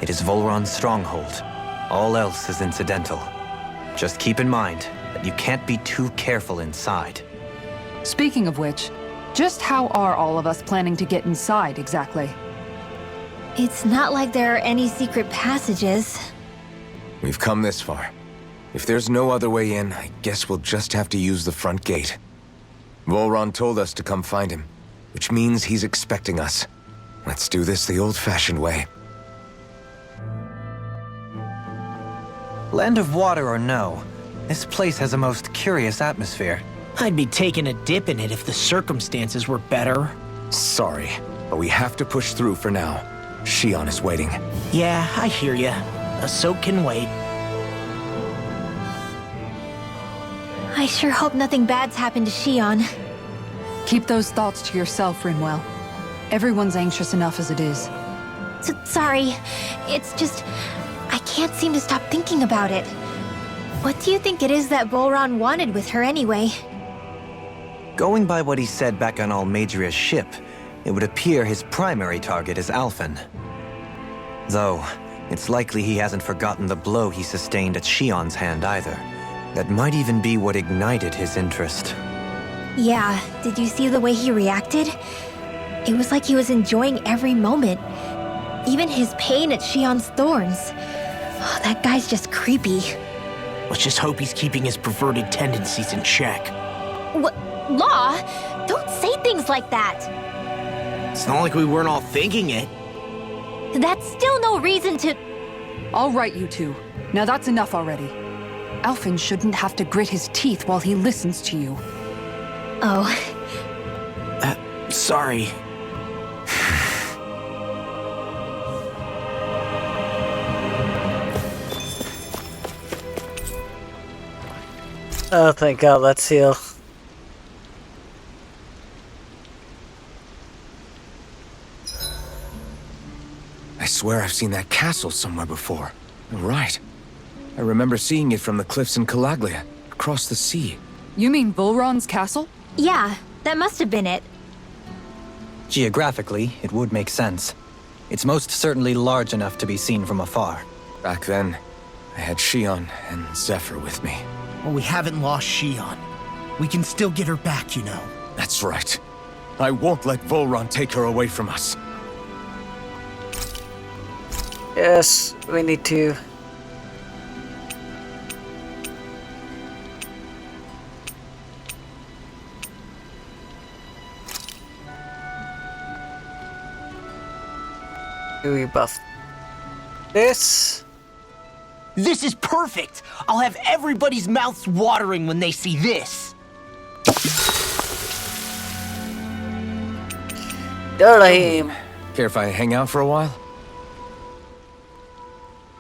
Speaker 2: It is Volron's stronghold. All else is incidental. Just keep in mind that you can't be too careful inside.
Speaker 4: Speaking of which, just how are all of us planning to get inside exactly?
Speaker 5: It's not like there are any secret passages.
Speaker 3: We've come this far. If there's no other way in, I guess we'll just have to use the front gate. Volron told us to come find him, which means he's expecting us. Let's do this the old-fashioned way.
Speaker 2: Land of water or no, this place has a most curious atmosphere.
Speaker 6: I'd be taking a dip in it if the circumstances were better.
Speaker 3: Sorry, but we have to push through for now. Shionne is waiting.
Speaker 6: Yeah, I hear ya. A soak can wait.
Speaker 5: I sure hope nothing bad's happened to Shionne.
Speaker 4: Keep those thoughts to yourself, Rinwell. Everyone's anxious enough as it is.
Speaker 5: Sorry. It's just... I can't seem to stop thinking about it. What do you think it is that Volron wanted with her anyway?
Speaker 2: Going by what he said back on Almadria's ship, it would appear his primary target is Alphen. Though, it's likely he hasn't forgotten the blow he sustained at Shionne's hand either. That might even be what ignited his interest.
Speaker 5: Yeah, did you see the way he reacted? It was like he was enjoying every moment. Even his pain at Shionne's thorns. Oh, that guy's just creepy.
Speaker 6: Let's just hope he's keeping his perverted tendencies in check.
Speaker 5: What? Law? Don't say things like that.
Speaker 6: It's not like we weren't all thinking it.
Speaker 5: That's still no reason to...
Speaker 4: All right, you two. Now that's enough already. Alphen shouldn't have to grit his teeth while he listens to you.
Speaker 5: Oh.
Speaker 6: Sorry.
Speaker 1: Oh, thank God, let's heal.
Speaker 3: I swear I've seen that castle somewhere before. You're right. I remember seeing it from the cliffs in Calaglia, across the sea.
Speaker 4: You mean Volron's castle?
Speaker 5: Yeah, that must have been it.
Speaker 2: Geographically, it would make sense. It's most certainly large enough to be seen from afar.
Speaker 3: Back then, I I had Shionne and Zephyr with me.
Speaker 6: Well, we haven't lost Shionne. We can still get her back, you know.
Speaker 3: That's right. I won't let Volron take her away from us.
Speaker 1: Yes, we need to. Do we buff this?
Speaker 6: This is perfect! I'll have everybody's mouths watering when they see this.
Speaker 1: Darlene.
Speaker 3: Care if I hang out for a while?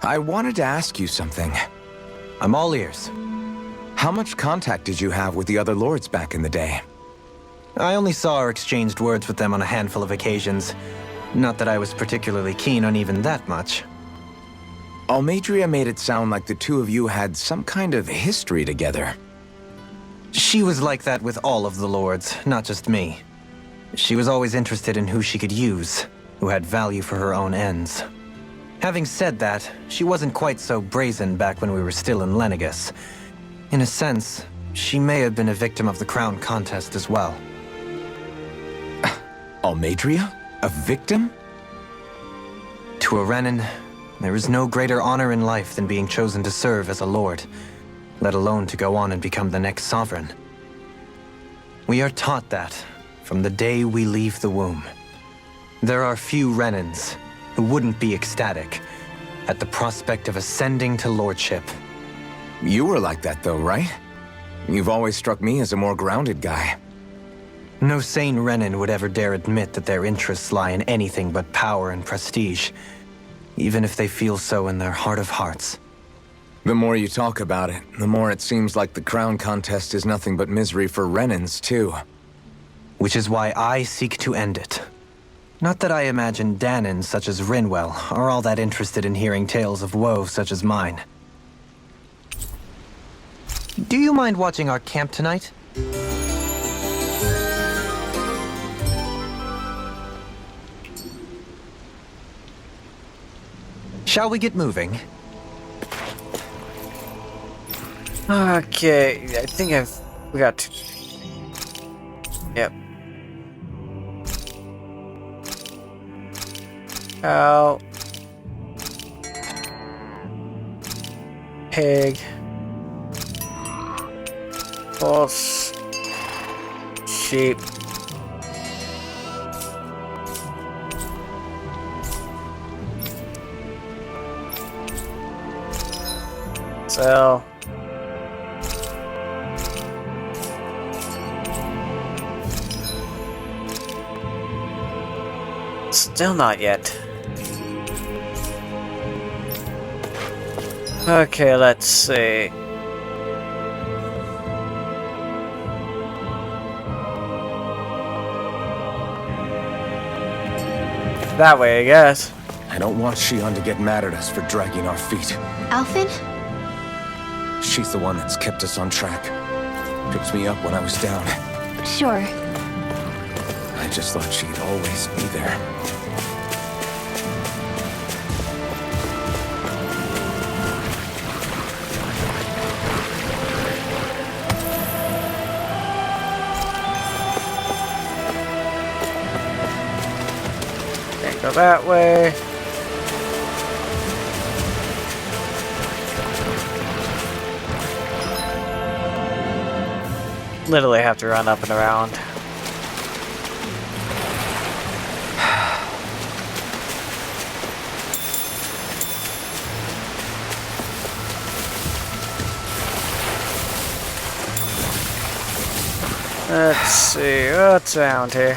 Speaker 3: I wanted to ask you something.
Speaker 2: I'm all ears.
Speaker 3: How much contact did you have with the other lords back in the day?
Speaker 2: I only saw or exchanged words with them on a handful of occasions. Not that I was particularly keen on even that much.
Speaker 3: Almadria made it sound like the two of you had some kind of history together.
Speaker 2: She was like that with all of the lords, not just me. She was always interested in who she could use, who had value for her own ends. Having said that, she wasn't quite so brazen back when we were still in Lenegus. In a sense, she may have been a victim of the crown contest as well.
Speaker 3: Almadria? A victim?
Speaker 2: To a Renin, there is no greater honor in life than being chosen to serve as a lord, let alone to go on and become the next sovereign. We are taught that from the day we leave the womb. There are few Renins who wouldn't be ecstatic at the prospect of ascending to lordship.
Speaker 3: You were like that though, right? You've always struck me as a more grounded guy.
Speaker 2: No sane Renin would ever dare admit that their interests lie in anything but power and prestige, even if they feel so in their heart of hearts.
Speaker 3: The more you talk about it, the more it seems like the crown contest is nothing but misery for Renins, too.
Speaker 2: Which is why I seek to end it. Not that I imagine Danins such as Rinwell are all that interested in hearing tales of woe such as mine. Do you mind watching our camp tonight? Shall we get moving?
Speaker 1: Okay, I think we got to. Yep. Cow. Pig. Horse. Sheep. Sell. Still not yet. Okay, let's see. That way, I guess.
Speaker 3: I don't want Shionne to get mad at us for dragging our feet.
Speaker 5: Alphen?
Speaker 3: She's the one that's kept us on track. Picked me up when I was down.
Speaker 5: Sure.
Speaker 3: I just thought she'd always be there.
Speaker 1: Can't go that way. Literally have to run up and around. Let's see what's around here.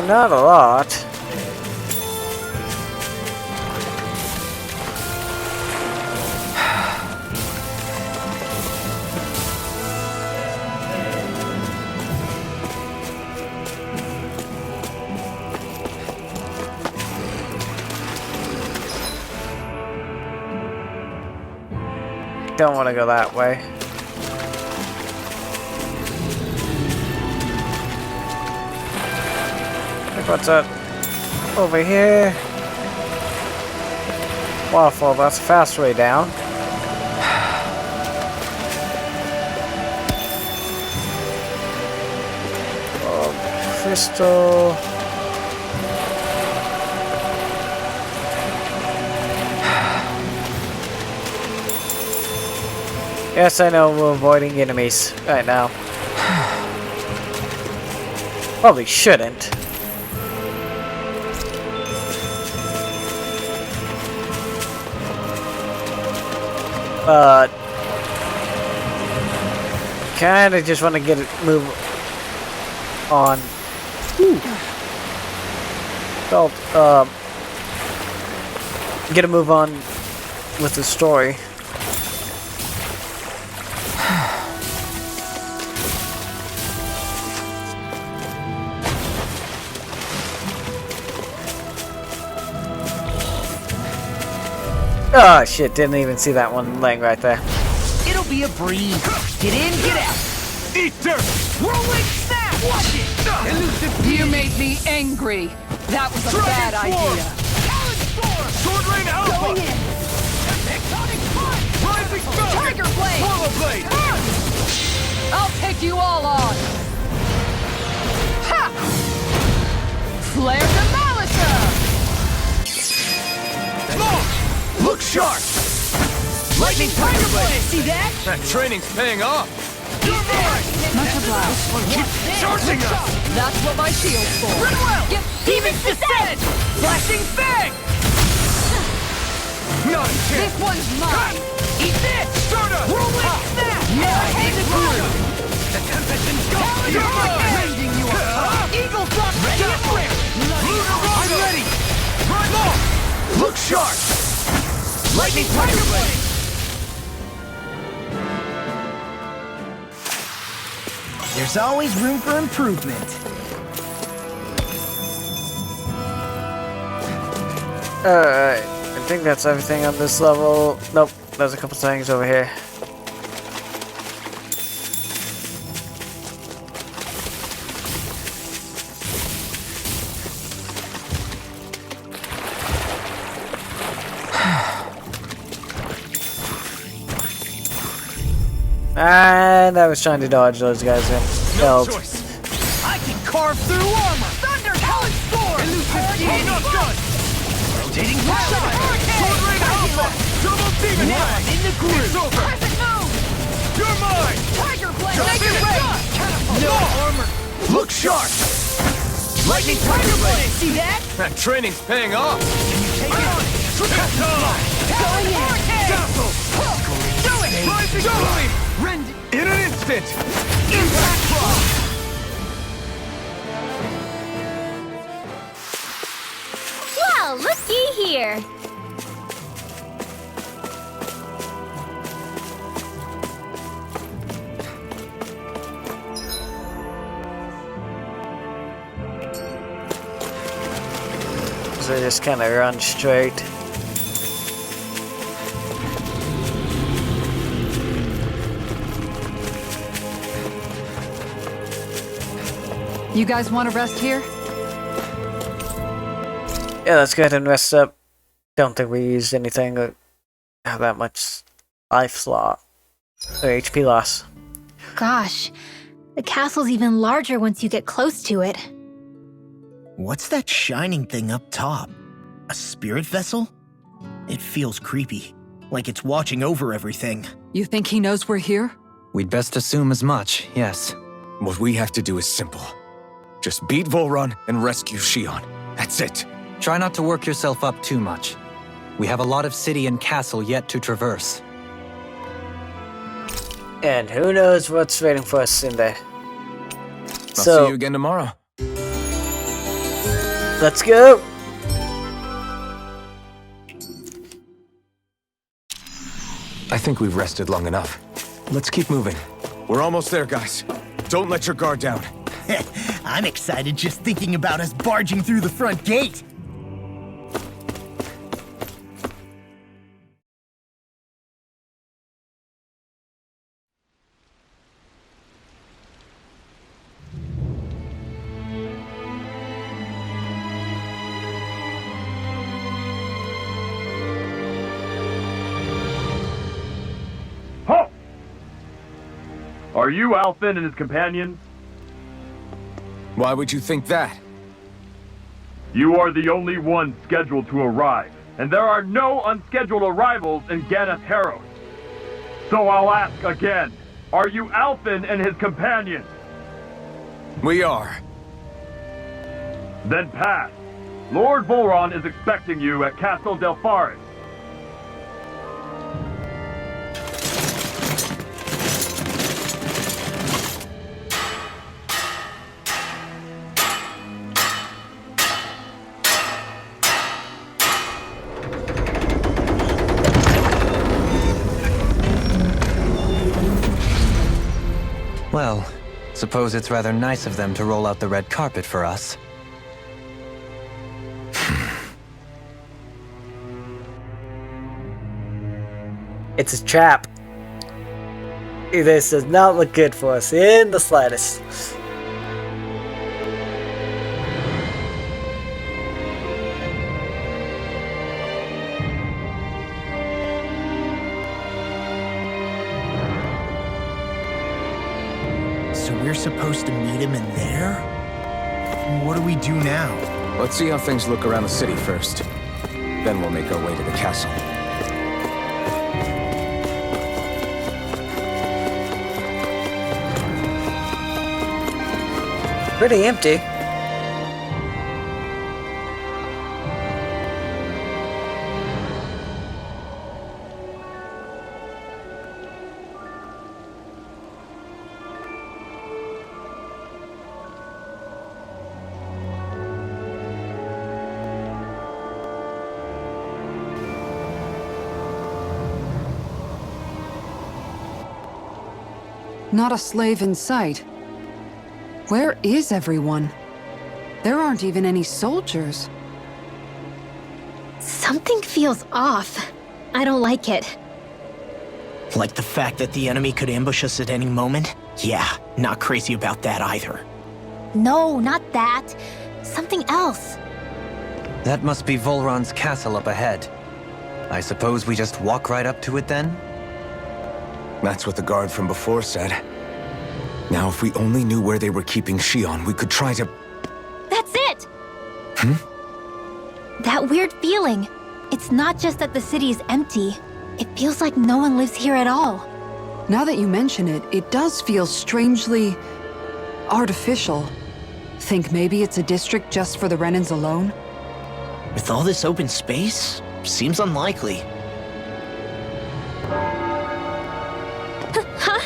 Speaker 1: Not a lot. don't want to go that way. What's that? Over here. Waterfall, that's a fast way down. Oh, crystal. Yes, I know we're avoiding enemies right now. Probably shouldn't. But kinda just want to get it move on. Felt get a move on with the story. Oh shit, didn't even see that one laying right there.
Speaker 7: It'll be a breeze. Get in, get out.
Speaker 8: Eat dirt!
Speaker 7: Whirlwind snap! Watch it! Elusive
Speaker 4: You made me angry. That was a bad idea.
Speaker 7: Talon storm!
Speaker 8: Sword Rain Alpha!
Speaker 7: Going in! Tectonic punch!
Speaker 8: Rising Falcon!
Speaker 7: Tiger blade!
Speaker 8: Swallow Blade!
Speaker 4: I'll take you all on. Ha! Flare Demolisher!
Speaker 8: Look sharp!
Speaker 7: Lightning Tiger blade! See that?
Speaker 8: That training's paying off! You're mine!
Speaker 4: Much obliged.
Speaker 8: Keep charging us!
Speaker 4: That's what my shield's for.
Speaker 7: Rinwell!
Speaker 4: Get
Speaker 7: Demon's Descent! Flashing Fang!
Speaker 8: Not a
Speaker 4: this
Speaker 8: chance!
Speaker 4: one's mine.
Speaker 7: Eat this!
Speaker 8: Stardust!
Speaker 7: Whirlwind snap!
Speaker 4: Now
Speaker 7: Hit
Speaker 4: in the
Speaker 7: groove!
Speaker 4: groove.
Speaker 7: The Tempest's going!
Speaker 8: You're mine!
Speaker 7: Bending you up! Eagle Drop ready and rip!
Speaker 8: I'm ready! Run off! Look sharp!
Speaker 7: Lightning Tiger blade! There's always room for improvement.
Speaker 1: Alright, I think that's everything on this level. Nope, there's a couple things over here. And I was trying to dodge those guys in.
Speaker 8: No
Speaker 1: Failed.
Speaker 8: choice!
Speaker 7: I can carve through armor! Thunder Talon storm! Elusive
Speaker 8: Not done!
Speaker 7: Rotating shot!
Speaker 8: Sword Rain Alpha! Double Demon
Speaker 7: Now
Speaker 8: Ray!
Speaker 7: I'm in the groove!
Speaker 8: It's over!
Speaker 7: Crescent moon!
Speaker 8: You're mine!
Speaker 7: Tiger blade!
Speaker 8: Just
Speaker 7: Naked
Speaker 8: it.
Speaker 7: ray! No armor!
Speaker 8: Look sharp!
Speaker 7: Lightning Tiger blade! See that?
Speaker 8: That training's paying off!
Speaker 7: Take it!
Speaker 8: It's time!
Speaker 7: Going in!
Speaker 8: Dazzle!
Speaker 7: Do it!
Speaker 8: Rising Flame!
Speaker 7: Rend!
Speaker 8: In an instant! Impact Drop!
Speaker 5: Well, looky here.
Speaker 1: So I just kind of run straight.
Speaker 4: You guys want to rest here?
Speaker 1: Yeah, let's go ahead and rest up. Don't think we used anything that have that much life loss or HP loss.
Speaker 5: Gosh, the castle's even larger once you get close to it.
Speaker 6: What's that shining thing up top? A spirit vessel? It feels creepy, like it's watching over everything.
Speaker 4: You think he knows we're here?
Speaker 2: We'd best assume as much, yes.
Speaker 3: What we have to do is simple. Just beat Volrun and rescue Shionne. That's it.
Speaker 2: Try not to work yourself up too much. We have a lot of city and castle yet to traverse.
Speaker 1: And who knows what's waiting for us in there.
Speaker 3: I'll see you again tomorrow.
Speaker 1: Let's go!
Speaker 3: I think we've rested long enough. Let's keep moving. We're almost there, guys. Don't let your guard down.
Speaker 6: I'm excited just thinking about us barging through the front gate.
Speaker 8: Are you Alphen and his companions?
Speaker 3: Why would you think that?
Speaker 8: You are the only one scheduled to arrive, and there are no unscheduled arrivals in Ganeth Haros. So I'll ask again, are you Alphen and his companions?
Speaker 3: We are.
Speaker 8: Then pass. Lord Volron is expecting you at Castle Delpharis.
Speaker 2: Well, suppose it's rather nice of them to roll out the red carpet for us.
Speaker 1: It's a trap. This does not look good for us in the slightest.
Speaker 6: So we're supposed to meet him in there? What do we do now?
Speaker 3: Let's see how things look around the city first. Then we'll make our way to the castle.
Speaker 1: Pretty empty.
Speaker 4: Not a slave in sight. Where is everyone? There aren't even any soldiers.
Speaker 5: Something feels off. I don't like it.
Speaker 6: Like the fact that the enemy could ambush us at any moment? Yeah, not crazy about that either.
Speaker 5: No, not that. Something else.
Speaker 2: That must be Volron's castle up ahead. I suppose we just walk right up to it then?
Speaker 3: That's what the guard from before said. Now, if we only knew where they were keeping Shionne, we could try to...
Speaker 5: That's it! That weird feeling. It's not just that the city is empty. It feels like no one lives here at all.
Speaker 4: Now that you mention it, it does feel strangely... artificial. Think maybe it's a district just for the Renans alone?
Speaker 6: With all this open space? Seems unlikely.
Speaker 5: Huh?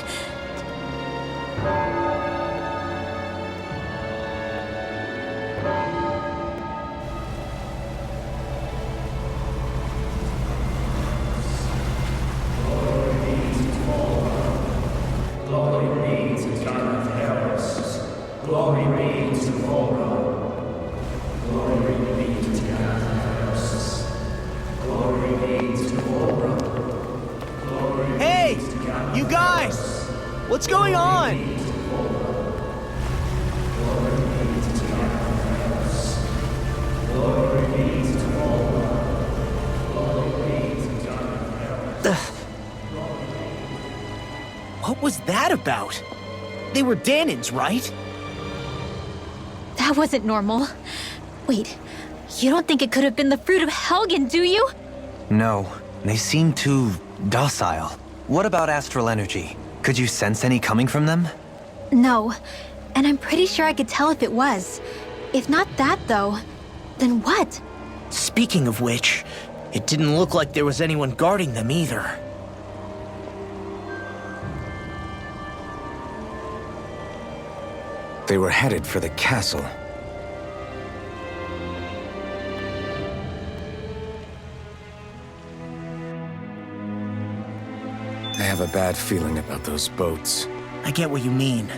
Speaker 6: Hey! You guys! What's going on? What was that about? They were Danans, right?
Speaker 5: That wasn't normal. Wait, you don't think it could have been the fruit of Helgen, do you?
Speaker 2: No, they seem too docile. What about astral energy? Could you sense any coming from them?
Speaker 5: No, and I'm pretty sure I could tell if it was. If not that, though, then what?
Speaker 6: Speaking of which, it didn't look like there was anyone guarding them either.
Speaker 3: They were headed for the castle. I have a bad feeling about those boats.
Speaker 6: I get what you mean.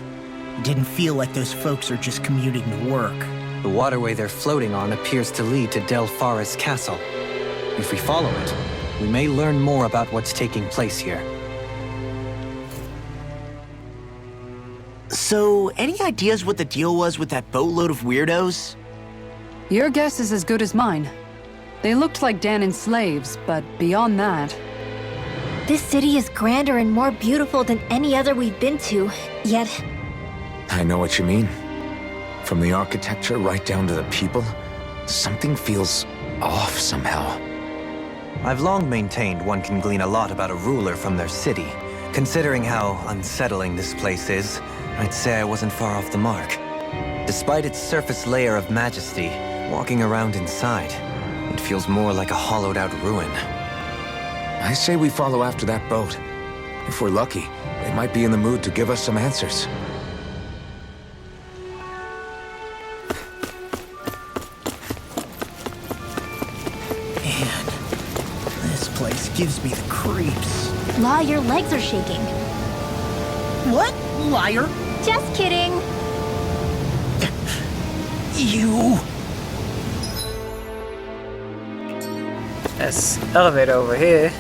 Speaker 6: It didn't feel like those folks are just commuting to work.
Speaker 2: The waterway they're floating on appears to lead to Delpharis Castle. If we follow it, we may learn more about what's taking place here.
Speaker 6: So, any ideas what the deal was with that boatload of weirdos?
Speaker 4: Your guess is as good as mine. They looked like Danon slaves, but beyond that...
Speaker 5: This city is grander and more beautiful than any other we've been to, yet
Speaker 3: I know what you mean. From the architecture right down to the people, something feels off somehow.
Speaker 2: I've long maintained one can glean a lot about a ruler from their city. Considering how unsettling this place is, I'd say I wasn't far off the mark. Despite its surface layer of majesty, walking around inside, it feels more like a hollowed-out ruin.
Speaker 3: I say we follow after that boat. If we're lucky, they might be in the mood to give us some answers.
Speaker 6: Man, this place gives me the creeps.
Speaker 5: Law, your legs are shaking.
Speaker 6: What? Liar?
Speaker 5: Just kidding.
Speaker 6: You...
Speaker 1: This elevator over here.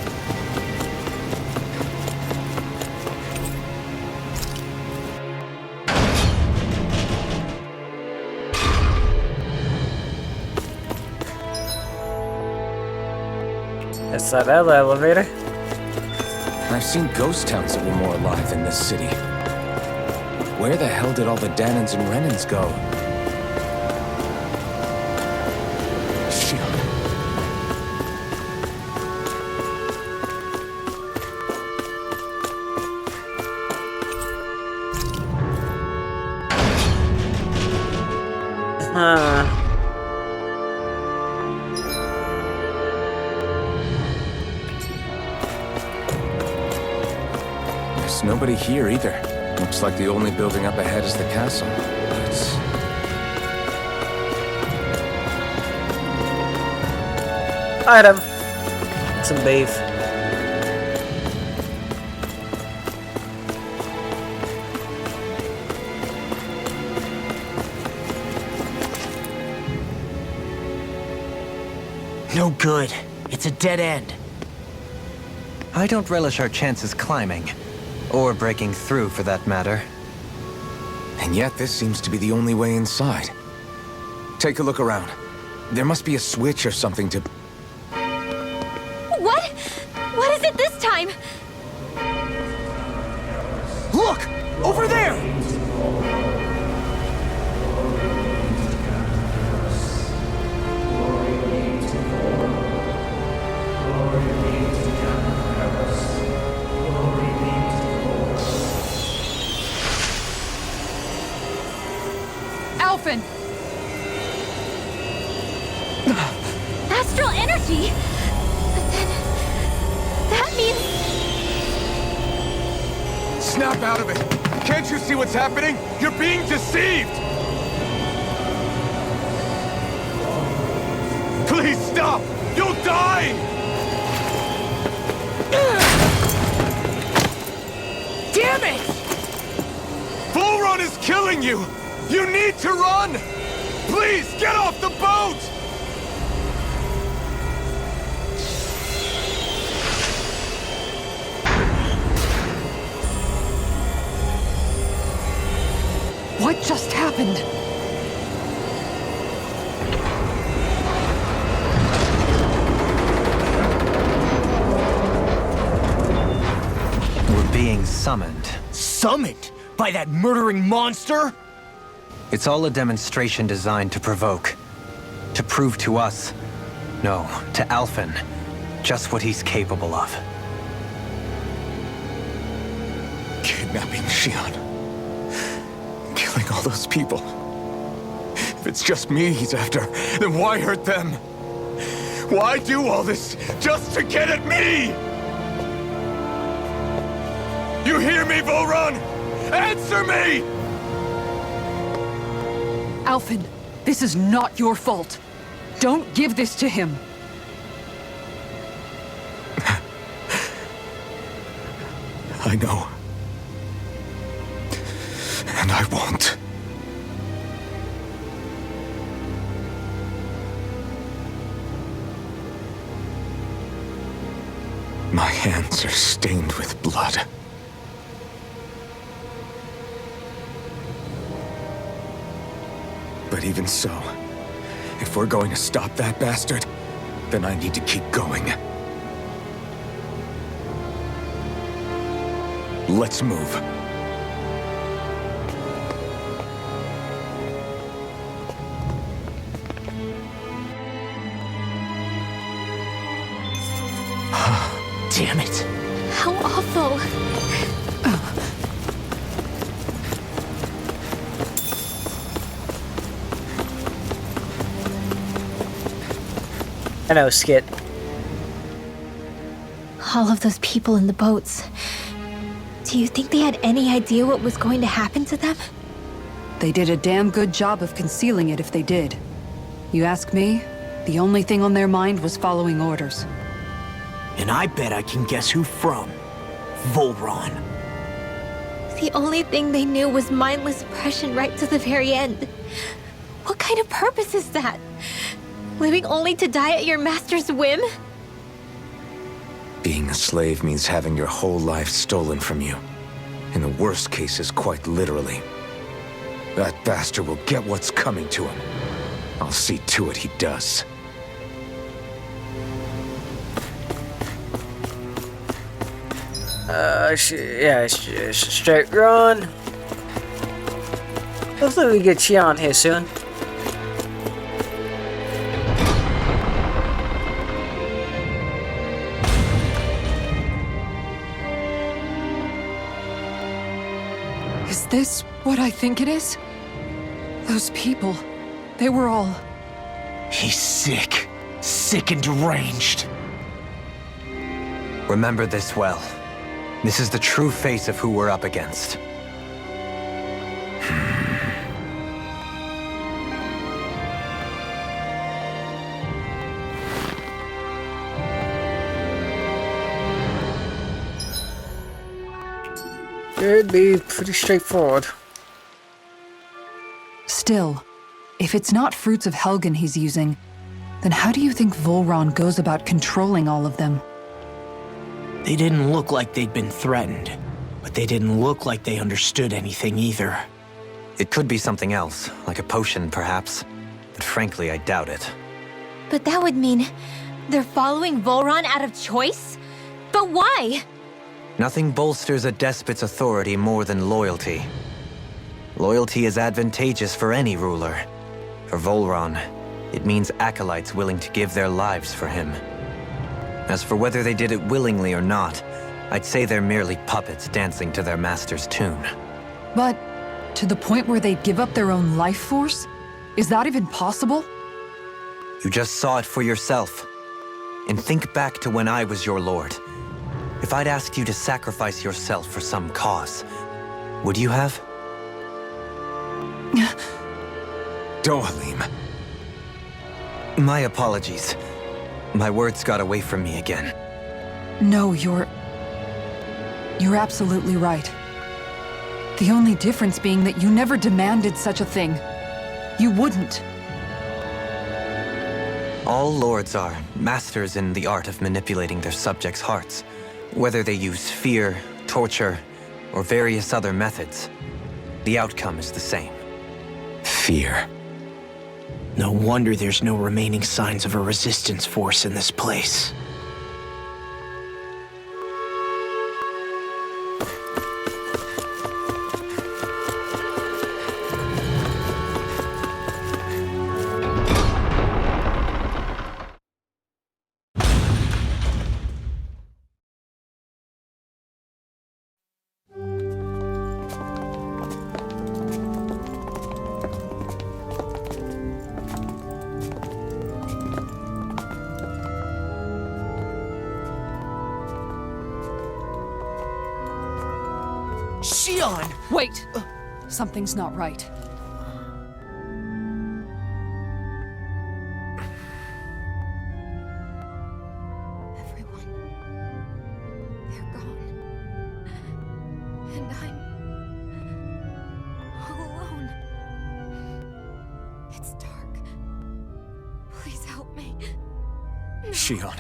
Speaker 1: That's that other elevator.
Speaker 3: I've seen ghost towns that were more alive than this city. Where the hell did all the Danans and Renans go? Shionne. There's nobody here either. Looks like the only building up ahead is the castle. It's...
Speaker 1: Item. Some beef.
Speaker 6: No good. It's a dead end.
Speaker 2: I don't relish our chances climbing. Or breaking through, for that matter.
Speaker 3: And yet this seems to be the only way inside. Take a look around. There must be a switch or something to...
Speaker 5: What? What is it this time?
Speaker 6: Look! Over there!
Speaker 4: Alphen!
Speaker 5: Astral energy? But then... that means...
Speaker 8: Snap out of it! Can't you see what's happening? You're being deceived! Please stop! You'll die!
Speaker 6: Damn it!
Speaker 8: Bull Run is killing you! You need to run! Please, get off the boat!
Speaker 4: What just happened?
Speaker 2: We're being summoned.
Speaker 6: Summoned? By that murdering monster?
Speaker 2: It's all a demonstration designed to provoke. To prove to us, no, to Alphen, just what he's capable of.
Speaker 3: Kidnapping Shionne. Killing all those people. If it's just me he's after, then why hurt them? Why do all this just to get at me? You hear me, Volrun? Answer me!
Speaker 4: Alphen, this is not your fault. Don't give this to him.
Speaker 3: I know. And I won't. My hands are stained with blood. But even so, if we're going to stop that bastard, then I need to keep going. Let's move.
Speaker 6: Damn it.
Speaker 5: How awful.
Speaker 1: I know, Skit.
Speaker 5: All of those people in the boats. Do you think they had any idea what was going to happen to them?
Speaker 4: They did a damn good job of concealing it if they did. You ask me, the only thing on their mind was following orders.
Speaker 6: And I bet I can guess who from. Volron.
Speaker 5: The only thing they knew was mindless oppression right to the very end. What kind of purpose is that? Living only to die at your master's whim?
Speaker 3: Being a slave means having your whole life stolen from you. In the worst cases, quite literally. That bastard will get what's coming to him. I'll see to it he does.
Speaker 1: Straight run. Hopefully we get Shionne here soon.
Speaker 4: Is this what I think it is? Those people, they were all...
Speaker 6: He's sick. Sick and deranged.
Speaker 2: Remember this well. This is the true face of who we're up against.
Speaker 1: It'd be pretty straightforward.
Speaker 4: Still, if it's not fruits of Helgen he's using, then how do you think Volron goes about controlling all of them?
Speaker 6: They didn't look like they'd been threatened, but they didn't look like they understood anything either.
Speaker 2: It could be something else, like a potion perhaps, but frankly I doubt it.
Speaker 5: But that would mean they're following Volron out of choice? But why?
Speaker 2: Nothing bolsters a despot's authority more than loyalty. Loyalty is advantageous for any ruler. For Volron, it means acolytes willing to give their lives for him. As for whether they did it willingly or not, I'd say they're merely puppets dancing to their master's tune.
Speaker 4: But to the point where they'd give up their own life force? Is that even possible?
Speaker 2: You just saw it for yourself. And think back to when I was your lord. If I'd asked you to sacrifice yourself for some cause, would you have?
Speaker 3: Dohalim.
Speaker 2: My apologies. My words got away from me again.
Speaker 4: No, you're absolutely right. The only difference being that you never demanded such a thing. You wouldn't.
Speaker 2: All lords are masters in the art of manipulating their subjects' hearts, whether they use fear, torture, or various other methods. The outcome is the same.
Speaker 3: Fear.
Speaker 6: No wonder there's no remaining signs of a resistance force in this place. Shionne!
Speaker 4: Wait! Something's not right.
Speaker 5: Everyone. They're gone. And I'm all alone. It's dark. Please help me.
Speaker 3: Shionne,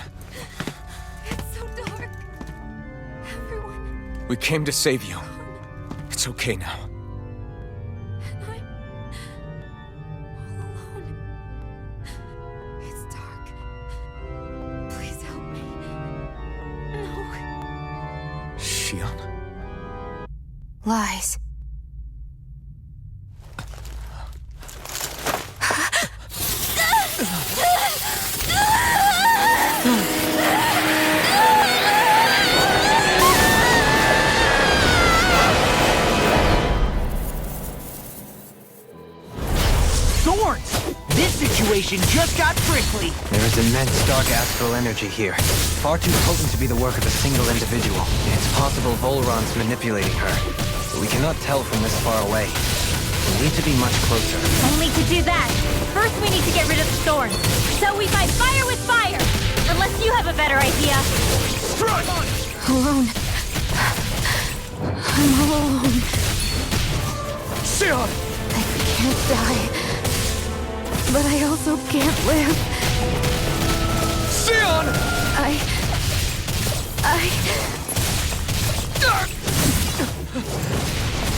Speaker 5: It's so dark. Everyone.
Speaker 3: we came to save you. It's okay now.
Speaker 5: And I'm all alone. It's dark. Please help me. No.
Speaker 3: Shionne?
Speaker 6: situation just got prickly.
Speaker 2: There is immense dark astral energy here, far too potent to be the work of a single individual. It's possible Volron's manipulating her, but we cannot tell from this far away. We need to be much closer.
Speaker 5: Only to do that, first we need to get rid of the thorns. So we fight fire with fire! Unless you have a better idea.
Speaker 8: Strike!
Speaker 4: Alone. I'm all alone.
Speaker 8: Shionne!
Speaker 4: I can't die. But I also can't live.
Speaker 8: Shionne!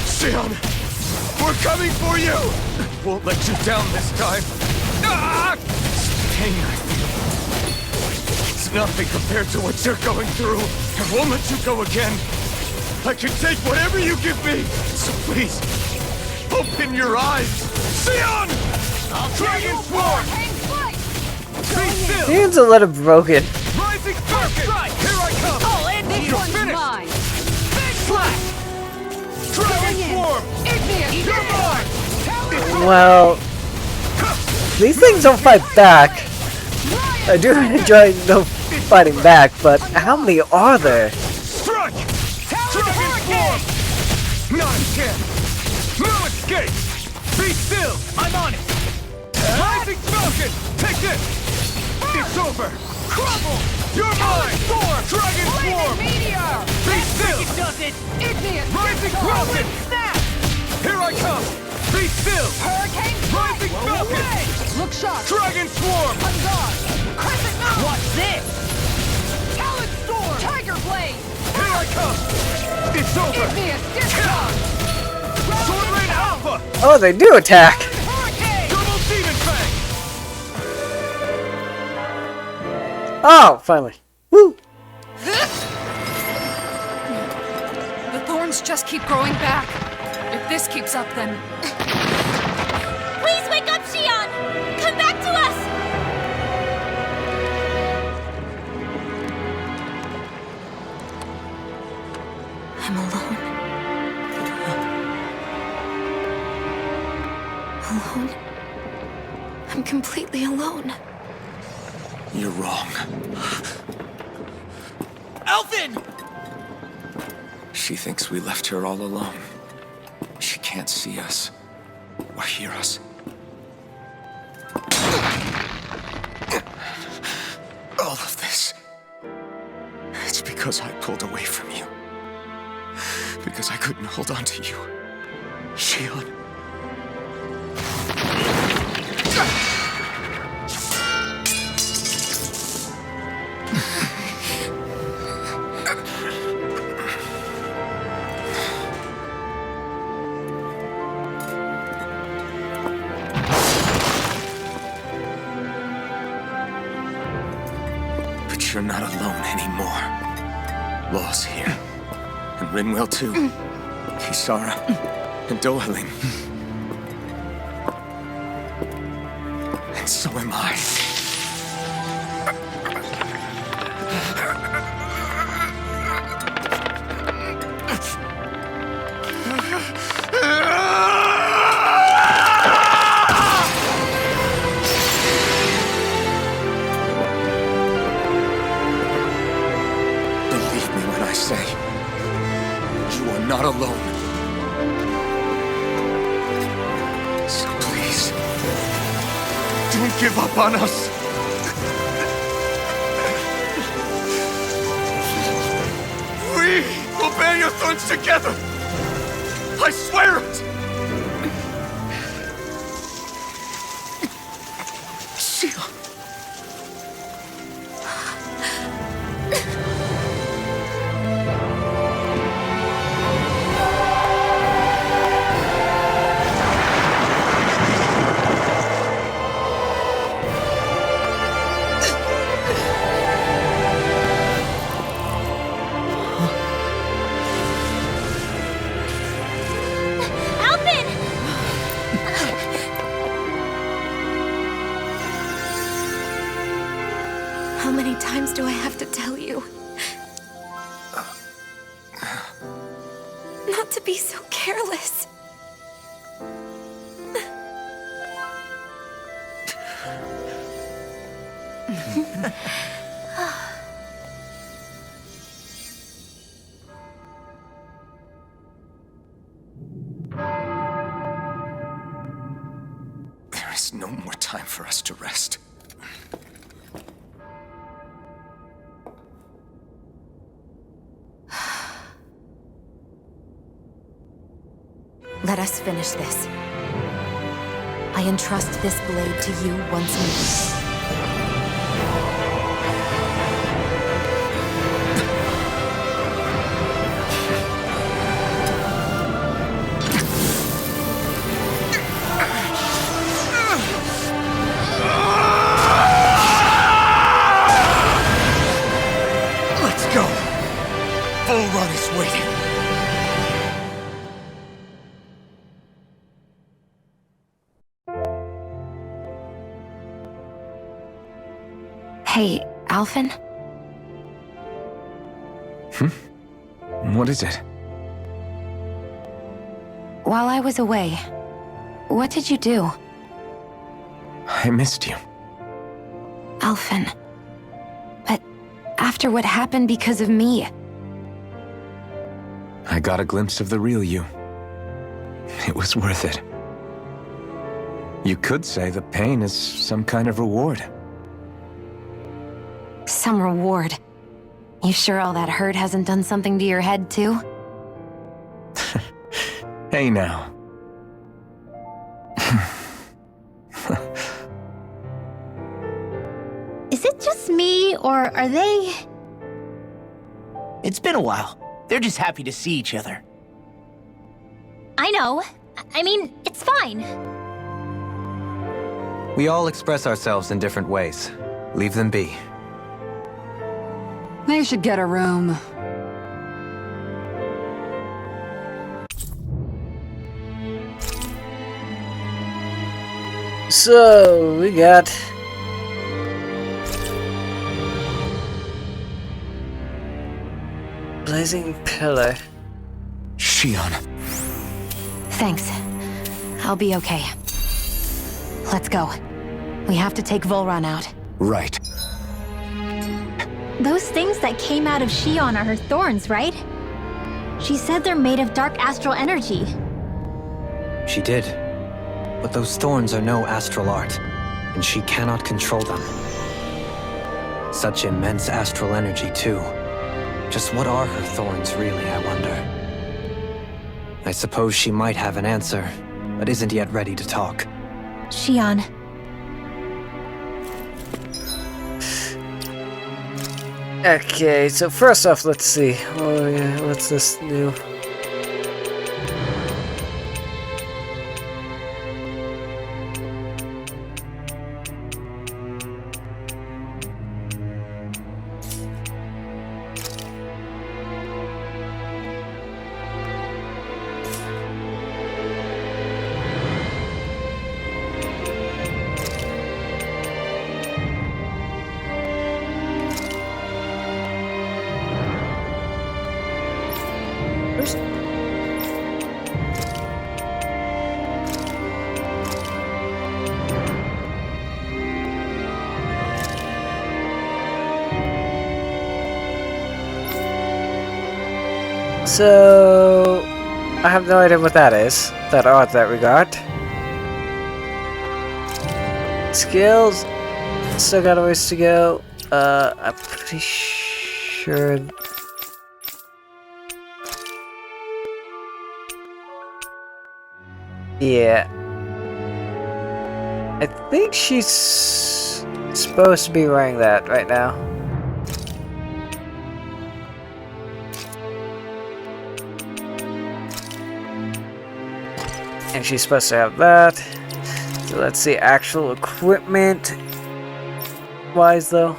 Speaker 8: Shionne! We're coming for you! Won't let you down this time. Ah! Pain I feel. It's nothing compared to what you're going through. I won't let you go again. I can take whatever you give me. So please, open your eyes. Shionne! Dragon Swarm! Be still!
Speaker 1: Hands a little broken.
Speaker 8: Rising Circuit! Here I come!
Speaker 7: Oh, and this
Speaker 8: You're
Speaker 7: one's
Speaker 8: finished.
Speaker 7: mine!
Speaker 8: Big Slash! Dragon Swarm!
Speaker 7: Igneous!
Speaker 8: You're mine!
Speaker 1: Well, these things don't fight back. I do enjoy no fighting back, but how many are there?
Speaker 8: Strike! Dragon Swarm! Not a chance! No escape! Be still! I'm on it! Rising Falcon! Take this! It's over! Crumble! You're mine! Dragon Swarm!
Speaker 7: Meteor!
Speaker 8: Be still!
Speaker 7: It does it! Igneous!
Speaker 8: Rising Falcon!
Speaker 7: Snap!
Speaker 8: Here I come! Be still!
Speaker 7: Hurricane!
Speaker 8: Rising Falcon!
Speaker 7: Look sharp!
Speaker 8: Dragon Swarm!
Speaker 7: On guard! Crescent Moon! What's this? Talon Storm! Tiger Blade!
Speaker 8: Here I come! It's over!
Speaker 7: Igneous! Discharge!
Speaker 8: Sword Rain Alpha!
Speaker 1: Oh, they do attack.
Speaker 7: Hurricane!
Speaker 8: Double Demon Fang!
Speaker 1: Oh, finally. Woo!
Speaker 4: The thorns just keep growing back. If this keeps up, then...
Speaker 5: Please wake up, Shionne! Come back to us! I'm alone. Alone? I'm completely alone.
Speaker 3: You're wrong.
Speaker 6: Alphen!
Speaker 3: She thinks we left her all alone. She can't see us or hear us. All of this. It's because I pulled away from you. Because I couldn't hold on to you. Shionne. But you're not alone anymore. Law's here. And Rinwell too. Kisara. And Dohalim. And so am I. Believe me when I say, you are not alone. So please, don't give up on us. We will bear your thorns together. I swear it. Shionne.
Speaker 5: Alphen! How many times do I have to tell you? Not to be so careless.
Speaker 3: There is no more time for us to rest.
Speaker 10: Let us finish this. I entrust this blade to you once more.
Speaker 8: Let's go! Bull Run is waiting.
Speaker 10: Hey, Alphen?
Speaker 3: What is it?
Speaker 10: While I was away, what did you do?
Speaker 3: I missed you.
Speaker 10: Alphen. But after what happened because of me,
Speaker 3: I got a glimpse of the real you. It was worth it. You could say the pain is some kind of reward.
Speaker 10: some reward. You sure all that hurt hasn't done something to your head, too?
Speaker 3: Hey now.
Speaker 5: Is it just me, or are they...
Speaker 6: It's been a while. They're just happy to see each other.
Speaker 5: I know. I mean, it's fine.
Speaker 2: We all express ourselves in different ways. Leave them be.
Speaker 4: They should get a room.
Speaker 1: So, we got... Blazing Pillar.
Speaker 3: Shionne.
Speaker 10: Thanks. I'll be okay. Let's go. We have to take Volron out.
Speaker 3: Right.
Speaker 5: Those things that came out of Shionne are her thorns, right? She said they're made of dark astral energy.
Speaker 2: She did. But those thorns are no astral art, and she cannot control them. Such immense astral energy, too. Just what are her thorns, really, I wonder? I suppose she might have an answer, but isn't yet ready to talk.
Speaker 5: Shionne.
Speaker 1: Okay, so first off, let's see. Oh yeah, what's this new? So, I have no idea what that is. That art, that regard. Skills, still got a ways to go. I'm pretty sure. Yeah. I think she's supposed to be wearing that right now. And she's supposed to have that. So let's see, actual equipment wise though.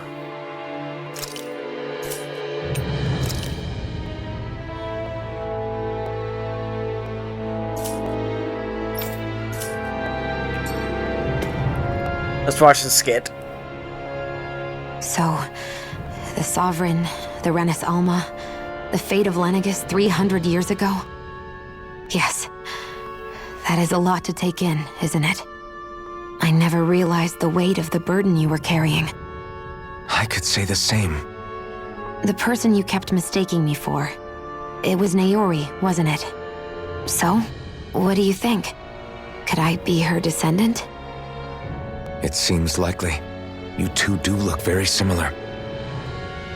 Speaker 1: Let's watch the skit.
Speaker 10: So, the Sovereign, the Renis Alma, the fate of Lenegis 300 years ago? Yes. That is a lot to take in, isn't it? I never realized the weight of the burden you were carrying.
Speaker 3: I could say the same.
Speaker 10: The person you kept mistaking me for. It was Naori, wasn't it? So, what do you think? Could I be her descendant?
Speaker 3: It seems likely. You two do look very similar.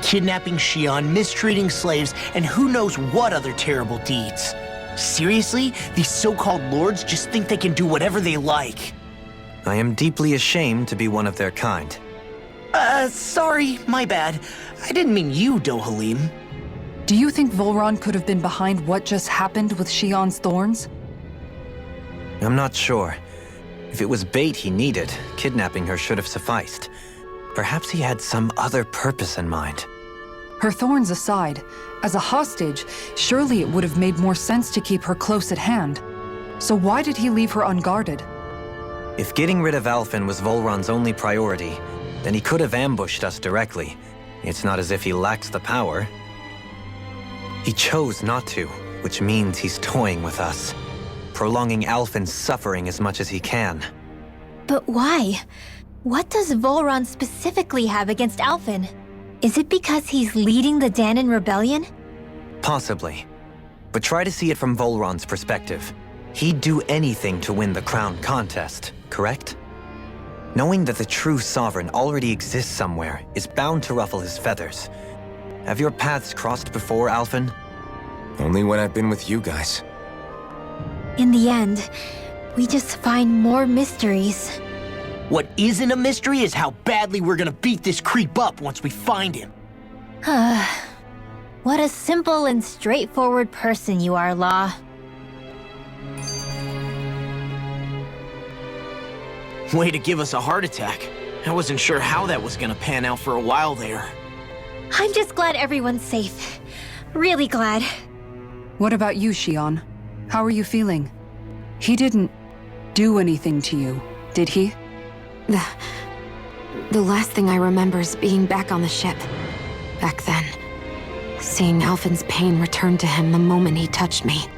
Speaker 6: Kidnapping Shionne, mistreating slaves, and who knows what other terrible deeds. Seriously? These so-called lords just think they can do whatever they like.
Speaker 2: I am deeply ashamed to be one of their kind.
Speaker 6: Sorry, my bad. I didn't mean you, Dohalim.
Speaker 4: Do you think Volron could have been behind what just happened with Shionne's thorns?
Speaker 2: I'm not sure. If it was bait he needed, kidnapping her should have sufficed. Perhaps he had some other purpose in mind.
Speaker 4: Her thorns aside, as a hostage, surely it would have made more sense to keep her close at hand. So why did he leave her unguarded?
Speaker 2: If getting rid of Alphen was Volron's only priority, then he could have ambushed us directly. It's not as if he lacks the power. He chose not to, which means he's toying with us, prolonging Alphen's suffering as much as he can.
Speaker 5: But why? What does Volron specifically have against Alphen? Is it because he's leading the Danon rebellion?
Speaker 2: Possibly. But try to see it from Volron's perspective. He'd do anything to win the crown contest, correct? Knowing that the true sovereign already exists somewhere is bound to ruffle his feathers. Have your paths crossed before, Alphen?
Speaker 3: Only when I've been with you guys.
Speaker 5: In the end, we just find more mysteries.
Speaker 6: What isn't a mystery is how badly we're gonna beat this creep up once we find him.
Speaker 5: What a simple and straightforward person you are, Law.
Speaker 6: Way to give us a heart attack. I wasn't sure how that was gonna pan out for a while there.
Speaker 5: I'm just glad everyone's safe. Really glad.
Speaker 4: What about you, Shionne? How are you feeling? He didn't do anything to you, did he?
Speaker 10: The last thing I remember is being back on the ship. Back then. Seeing Alphen's pain return to him the moment he touched me.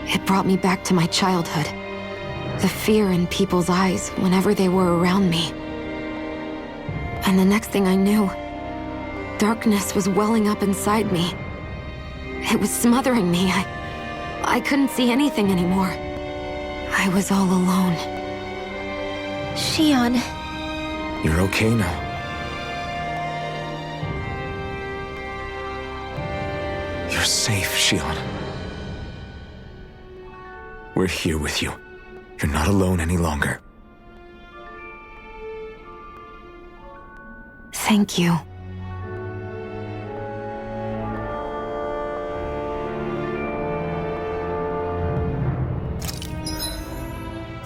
Speaker 10: It brought me back to my childhood. The fear in people's eyes whenever they were around me. And the next thing I knew, darkness was welling up inside me. It was smothering me. I couldn't see anything anymore. I was all alone.
Speaker 5: Shionne.
Speaker 3: You're okay now. You're safe, Shionne. We're here with you. You're not alone any longer.
Speaker 10: Thank you.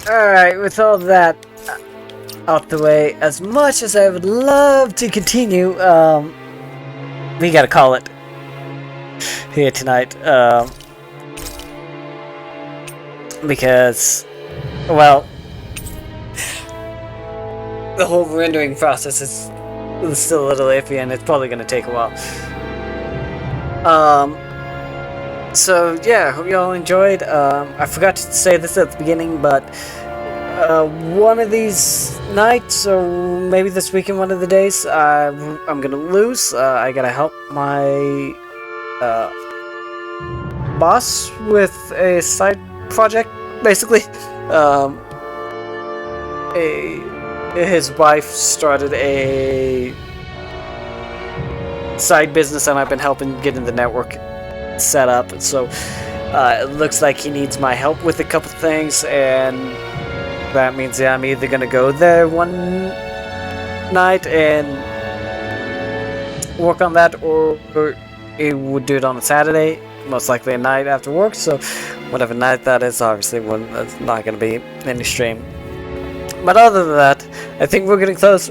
Speaker 1: Alright, with all that out the way, as much as I would love to continue, we gotta call it here tonight, because, well, the whole rendering process is still a little iffy and it's probably gonna take a while. So yeah, hope you all enjoyed. I forgot to say this at the beginning, but one of these nights, or maybe this weekend, one of the days, I'm gonna lose. I gotta help my boss with a side project, basically. His wife started a side business, and I've been helping getting the network set up. So it looks like he needs my help with a couple things, and that means I'm either gonna go there one night and work on that, or he would do it on a Saturday, most likely a night after work. So whatever night that is, obviously that's not gonna be any stream. But other than that, I think we're getting close.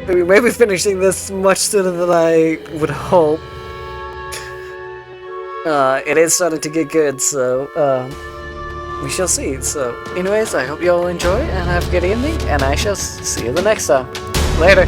Speaker 1: We may be finishing this much sooner than I would hope. It is starting to get good, so we shall see. So anyways, I hope you all enjoy and have a good evening, and I shall see you the next time. Later.